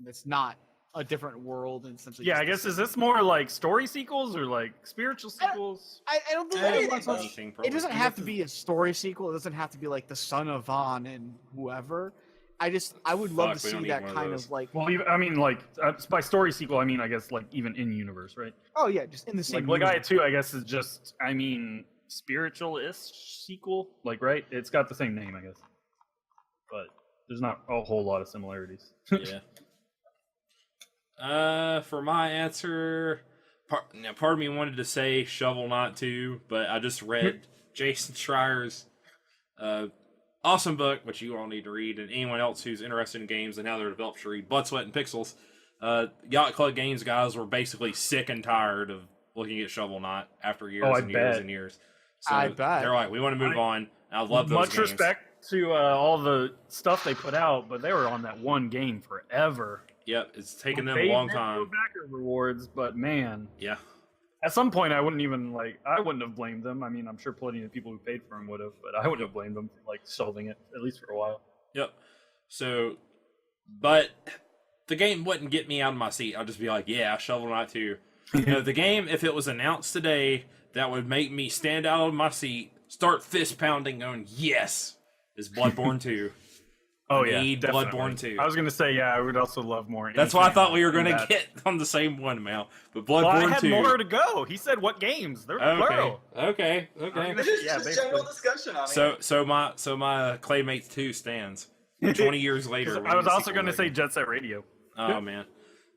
That's not a different world and essentially. Yeah, just I guess is this more like story sequels or like spiritual sequels? I don't think Anything, it doesn't probably. have to be a story sequel. It doesn't have to be like the son of Vaughn and whoever. I would love Fuck, to we see don't need that one of kind those. of like. Well, I mean, like by story sequel, I mean, I guess like even in universe, right? Oh yeah, just in the same. Like Legaia universe. 2, I guess is just, I mean, spiritual-ish sequel. Like, right? It's got the same name, I guess, but there's not a whole lot of similarities. Yeah. For my answer, part of me wanted to say Shovel Knight 2, but I just read Jason Schreier's awesome book, which you all need to read, and anyone else who's interested in games and how they're developed should read Blood, Sweat, and Pixels. Yacht Club Games guys were basically sick and tired of looking at Shovel Knight after years I and years bet. and years. So I bet. they're like, we want to move on. I love those Much games. respect to all the stuff they put out, but they were on that one game forever. Yep, it's taken them They a long did no time. backer rewards, but man, Yeah. at some point I wouldn't have blamed them. I mean, I'm sure plenty of people who paid for them would have, but I wouldn't have blamed them for like shelving it at least for a while. Yep. So, but the game wouldn't get me out of my seat. I'll just be like, yeah, Shovel Knight 2. You know, the game, if it was announced today, that would make me stand out of my seat, start fist pounding, going, yes, is Bloodborne 2. Oh I yeah, need definitely. Bloodborne 2. I was gonna say I would also love more. That's why I thought we were going going to get on the same one, Mal. But Bloodborne Well, I had 2. more to go. He said what games? They're plural. Okay. This is Yeah, just basically. general discussion on it. So my Claymates 2 stands. 20 years later. I was also going to say Jet Set Radio. Oh man,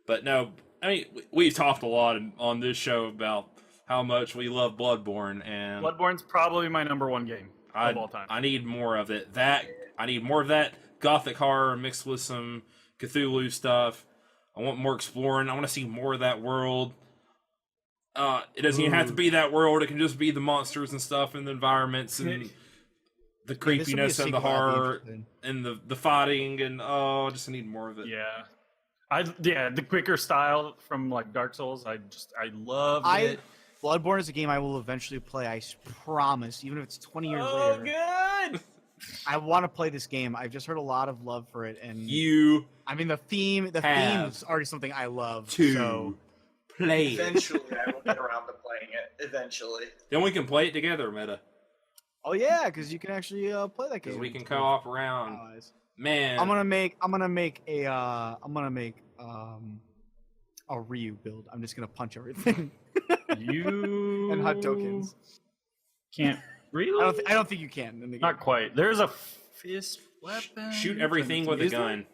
but no. I mean, we've talked a lot on this show about how much we love Bloodborne, and Bloodborne's probably my number one game of all time. I need more of it. I need more of that gothic horror mixed with some Cthulhu stuff. I want more exploring. I want to see more of that world. It doesn't even have to be that world. It can just be the monsters and stuff and the environments and the creepiness and the horror and the fighting and I just need more of it. Yeah. The quicker style from like Dark Souls, I love it. Bloodborne is a game I will eventually play. I promise, even if it's 20 years Oh, later. good! I want to play this game. I've just heard a lot of love for it, and I mean the theme is already something I love. So play it. Eventually, I will get around to playing it. Eventually. Then we can play it together, Meta. Oh yeah, because you can actually play that game. Because we can co-op around. Allies. Man, I'm gonna make a Ryu build. I'm just gonna punch everything. You and HUD tokens. Can't really. I don't think you can. In the game. Not quite. There's a fist weapon. shoot everything with a gun.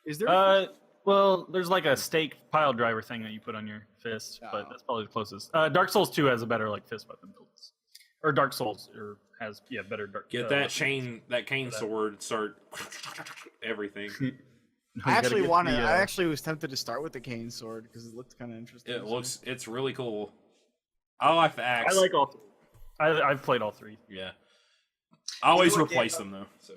Is there? Well, there's like a stake pile driver thing that you put on your fist, but that's probably the closest. Dark Souls 2 has a better like fist weapon builds, or Dark Souls has better dark. Get that cane sword. Start everything. I actually was tempted to start with the cane sword because it looked kind of interesting. It's really cool. I like the axe. I like all. I've played all three. Yeah. I always replace them though. So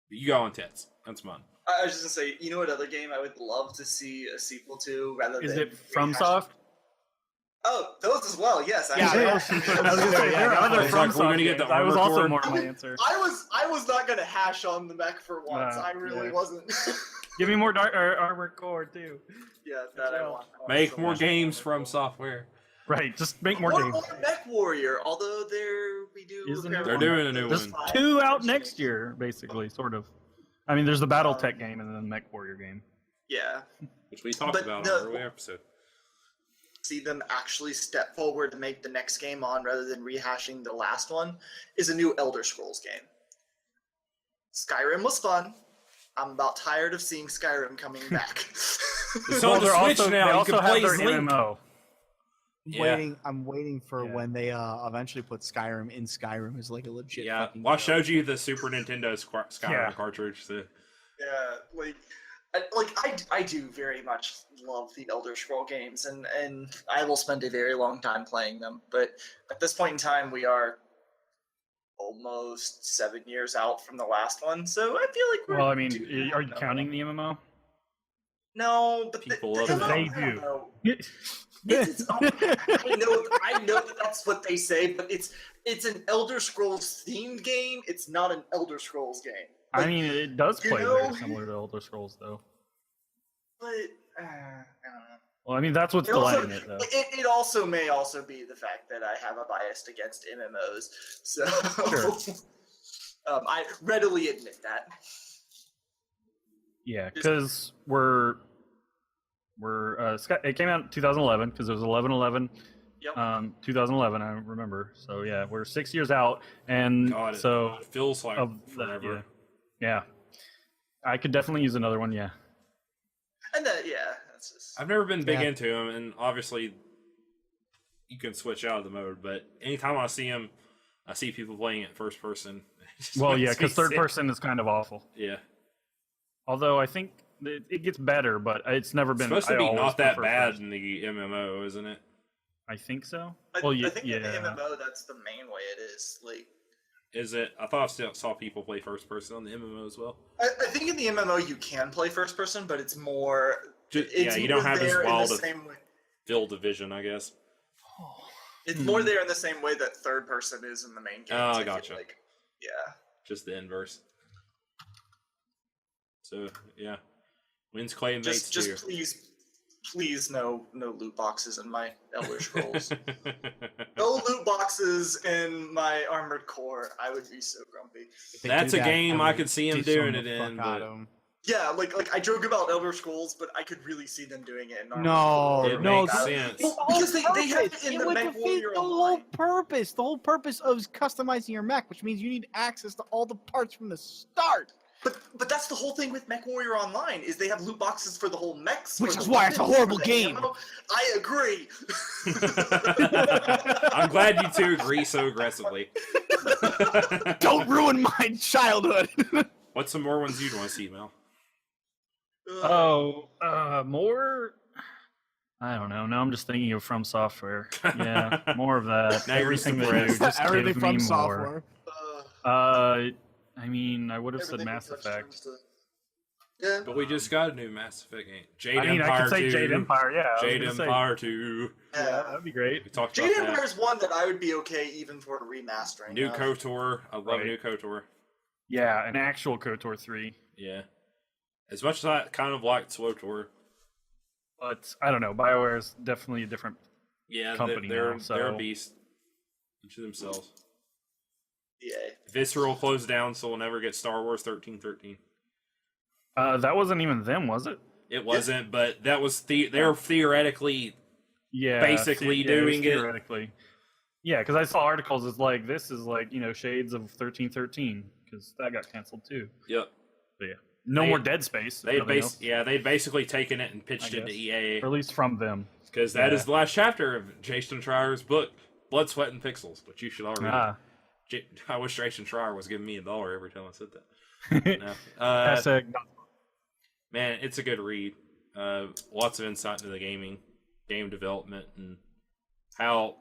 you go on Tets. That's mine. I was just gonna say, you know what other game I would love to see a sequel to rather than... Is it FromSoft? Oh, those as well, yes. Yeah, I was gonna say, there are other FromSoft games. I was also more my answer. I was not gonna hash on the mech for once. I really wasn't. Give me more Armored Core too. Yeah, that I want. Make more games from software. Right, just make more games. Mech Warrior, although they're doing a new There's one. 2 out next year, basically, sort of. I mean, there's the BattleTech game and then the Mech Warrior game. Yeah. Which we talked about in an earlier episode. See them actually step forward to make the next game on rather than rehashing the last one is a new Elder Scrolls game. Skyrim was fun. I'm about tired of seeing Skyrim coming back. It's on the Switch now. You can play their Link. MMO. I'm waiting for when they eventually put Skyrim in Skyrim as like a legit. Yeah, well, I showed you the Super Nintendo Skyrim cartridge. So. Yeah, I do very much love the Elder Scroll games, and I will spend a very long time playing them. But at this point in time, we are almost 7 years out from the last one, so I feel like we're. Well, I mean, are you counting the MMO? No, but people because they do. I know that that's what they say, but it's an Elder Scrolls themed game. It's not an Elder Scrolls game. I mean, it does play very similar to Elder Scrolls, though. But I don't know. Well, I mean, that's what's delighting it, though. It also may be the fact that I have a bias against MMOs, so Sure. I readily admit that. Yeah, because it came out in 2011 because it was 11/11. Yep. 2011, I remember. So yeah, we're 6 years out, and so it feels like forever. Yeah, I could definitely use another one. Yeah. And that's just. I've never been big into them, and obviously, you can switch out of the mode. But anytime I see them, I see people playing it first person. Well, yeah, because third person is kind of awful. Yeah. Although I think it gets better, but it's never been. It's supposed to be not that bad in the MMO, isn't it? I think so. I think in the MMO, that's the main way it is. Like, is it? I thought I saw people play first person on the MMO as well. I think in the MMO you can play first person, but it's more. You don't have as wild of field division, I guess. It's more there in the same way that third person is in the main game. Oh, I gotcha. Yeah. Just the inverse. So yeah, wins clay and mates too. Just please, no loot boxes in my Elder Scrolls. No loot boxes in my Armored Core. I would be so grumpy. That's a game I could see him doing it in. Yeah, like I joke about Elder Scrolls, but I could really see them doing it in Armored Core. It makes sense. Because they have it in the Mech Warrior Online. The whole purpose of customizing your mech, which means you need access to all the parts from the start. But that's the whole thing with Mech Warrior Online is they have loot boxes for the whole mechs. Which is why it's a horrible game. I agree. I'm glad you two agree so aggressively. Don't ruin my childhood. What's some more ones you'd want to see, Mel? More? I don't know. Now I'm just thinking of From Software. Yeah, more of that. Now everything they do, just everything give from me software. more. I mean, I would have said Mass Effect. Yeah. But we just got a new Mass Effect game. Jade I mean, Empire I could say 2. Jade Empire, yeah. I was Jade gonna say- Empire 2. Yeah, that'd be great. We talked Jade about Empire that. is one that I would be okay even for a remastering. New of. KOTOR. I love Right. New KOTOR. Yeah, an actual KOTOR 3. Yeah. As much as I kind of liked SWOTOR. But I don't know. BioWare's definitely a different. Yeah, Company they're now, so- a beast. Each of themselves. EA. Visceral closed down, so we'll never get Star Wars 1313. That wasn't even them, was it? It wasn't, but that was they're theoretically Yeah, basically doing it. theoretically. Yeah, because I saw articles. It's like this is like shades of 1313 because that got canceled too. Yep. But yeah, no They- more Dead Space. They'd nothing they'd basically taken it and pitched I it to guess. EA else. Or at least from them. because that is yeah. the last chapter of Jason Schreier's book, Blood, Sweat, and Pixels. But you should already. Ah, I wish Jason Schreier was giving me $1 every time I said that. No. hashtag not- Man, it's a good read. Lots of insight into the game development, and how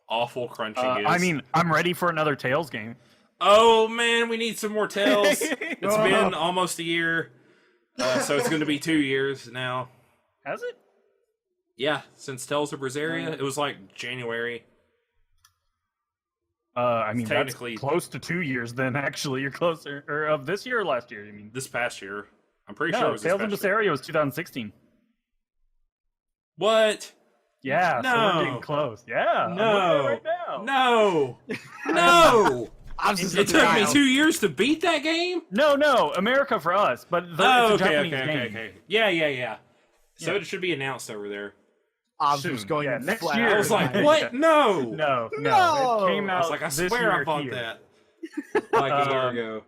awful crunching is. I mean, I'm ready for another Tales game. oh man, we need some more Tales. It's been almost a year, so it's going to be 2 years now. Has it? Yeah, since Tales of Berseria, it was like January. I mean, Technically- that's close to 2 years. Then actually, you're closer. Or of this year or last year? You mean? This past year, I'm pretty sure it No, was Tales this of past year. Berseria was 2016. What? Yeah, so No. we're getting close. Yeah, I'm No. looking at it right now. No, no! I'm just It took me 2 years to beat that game. No, America for us, but it's a Japanese game. okay. Yeah. So Yeah. it should be announced over there. Optimus Soon. going Yeah, in next flat year. out. I was like, Yeah. what? No. No. No! It came I out was like, I this swear I year bought here. that like a year ago.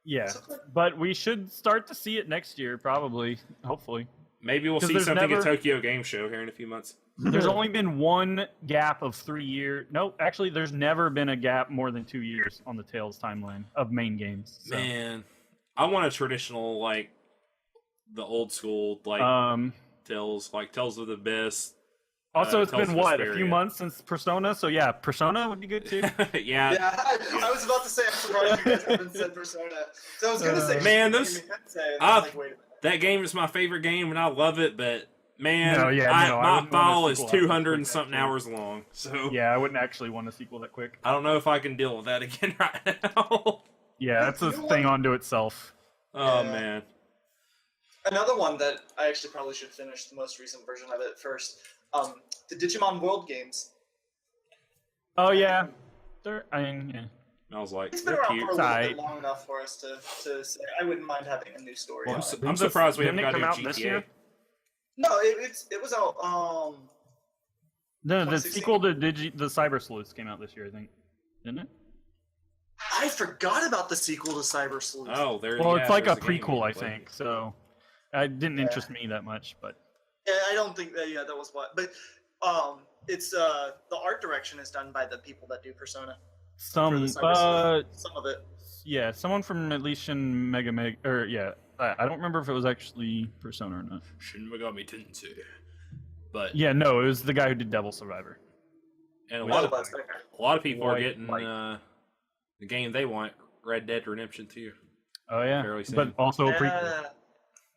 Yeah, but we should start to see it next year, probably, hopefully. Maybe we'll 'Cause see there's something never- at Tokyo Game Show here in a few months. There's only been one gap of 3 years. No, actually, there's never been a gap more than 2 years on the Tales timeline of main games. So. Man, I want a traditional, like, the old school, like, Tales, like Tales of the Abyss. Also, it's Tales been of what, a Vesperia. few months since Persona, so yeah, Persona would be good too. Yeah. Yeah, I was about to say I'm surprised you guys haven't said Persona. So I was gonna say, Man, you those- made me say, and I- I was like, wait a minute. That game is my favorite game, and I love it, but, man, No, yeah, no, I my wouldn't want a file is sequel out 200 and quick, something actually. hours long, so Yeah, I wouldn't actually want a sequel that quick. I don't know if I can deal with that again right now. Yeah, that's a You know thing what? unto itself. Oh, Yeah. man. Another one that I actually probably should finish the most recent version of it first. The Digimon World games. Oh yeah, I mean, yeah. I was like, It's been they're around cute. for a little Tight. bit long enough for us to say I wouldn't mind having a new story. Well, on it. I'm surprised we haven't Didn't got it a come out new this GTA. year? No, it was out. No, the 2016? sequel to the Cyber Sleuths came out this year, I think, didn't it? I forgot about the sequel to Cyber Sleuth. Oh, there. Well, yeah, it's like a there's the game prequel, we I played. think. So, it didn't interest me that much, but Yeah, I don't think that. Yeah, that was what. But it's the art direction is done by the people that do Persona. some, For the Cyber Sleuth. Some of it. yeah, someone from Elysian Mega, or yeah, I don't remember if it was actually Persona or not. Shin Megami Tensei. But Yeah, no, it was the guy who did Devil Survivor. and a Oh, lot of that's okay. people are White getting light. the game they want, Red Dead Redemption 2. Oh yeah, Fairly soon. but also a prequel,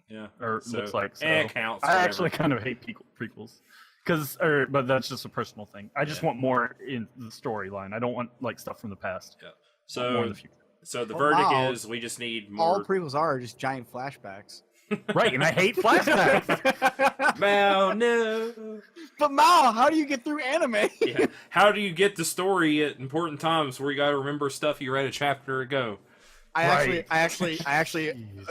Yeah. Yeah. or So, looks like so. it counts. I whatever. actually kind of hate prequels, but that's just a personal thing. I just Yeah. want more in the storyline. I don't want like stuff from the past. More So in the future. so the Well, verdict now, is we just need All more. prequels are just giant flashbacks. Right, and I hate flashbacks. Well, no. But Mao, how do you get through anime? Yeah. How do you get the story at important times where you got to remember stuff you read a chapter ago? I Right.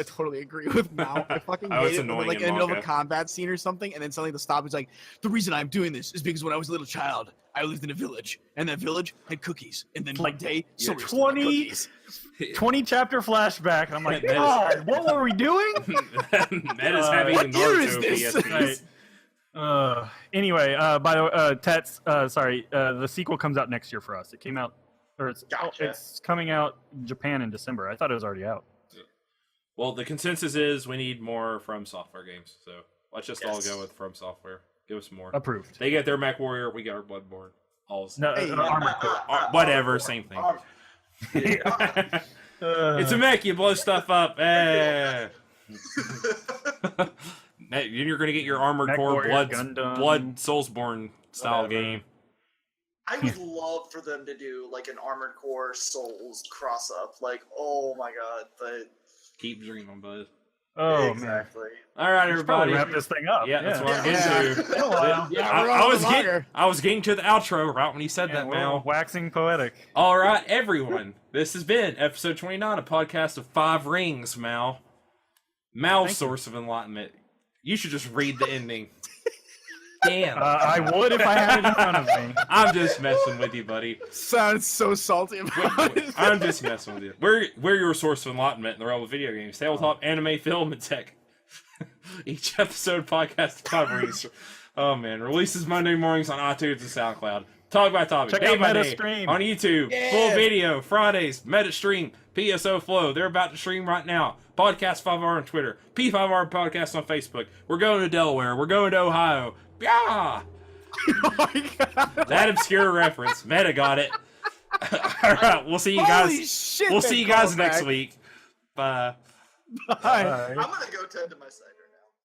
totally agree with Mao. I fucking Oh, it's hate it when annoying we're like in in the middle of a manga. combat scene or something, and then suddenly the stop is like, the reason I'm doing this is because when I was a little child, I lived in a village, and that village had cookies, and then one day, Yeah, so 20 20 chapter flashback. And I'm like, That is- God, what were we doing? That is having what year is Naruto this? PSPs. Anyway, by the way, Tets, sorry, the sequel comes out next year for us. It came out, or Gotcha. it's coming out in Japan in December. I thought it was already out. Well, the consensus is we need more From Software games, so let's just all Yes. go with From Software. Give us more. Approved. They get their Mech Warrior, we get our Bloodborne. All No, Hey, Armored Core. whatever, same thing. Armored. It's a mech, you blow stuff up. Eh. You're gonna get your Armored Mech Core Warrior, Gundam. Blood Soulsborne style Whatever. game. I would love for them to do like an Armored Core Souls cross up. Like, oh my god, but Keep dreaming, bud. Oh man. exactly. All right, We should probably everybody. wrap this thing up. Yeah, that's what I'm Yeah. getting to. Been a while. Yeah, we're on longer. I was getting to the outro right when he said Yeah, that, we're Mal. waxing poetic. All right, everyone. This has been episode 29, a podcast of 5 rings, Mal. Mal's Thank you. source of enlightenment. You should just read the ending. Damn. I would if I had it in front of me. I'm just messing with you, buddy. Sounds so salty about it. I'm just messing with you. We're your source of enlightenment in the realm of video games, tabletop, anime, film, and tech. Each episode podcast of 5 rings. Oh man, releases Monday mornings on iTunes and SoundCloud. Talk by topic, Check day out by Meta day, Stream. on YouTube, Yeah. full video, Fridays, Meta Stream, PSO Flow. They're about to stream right now. Podcast 5R on Twitter, P5R Podcast on Facebook. We're going to Delaware. We're going to Ohio. Yeah, Oh my god. that obscure reference. Meta got it. All right, we'll see you Holy guys. shit, We'll that see you guys callback. next week. Bye. Bye. Bye. I'm gonna go tend to my cider.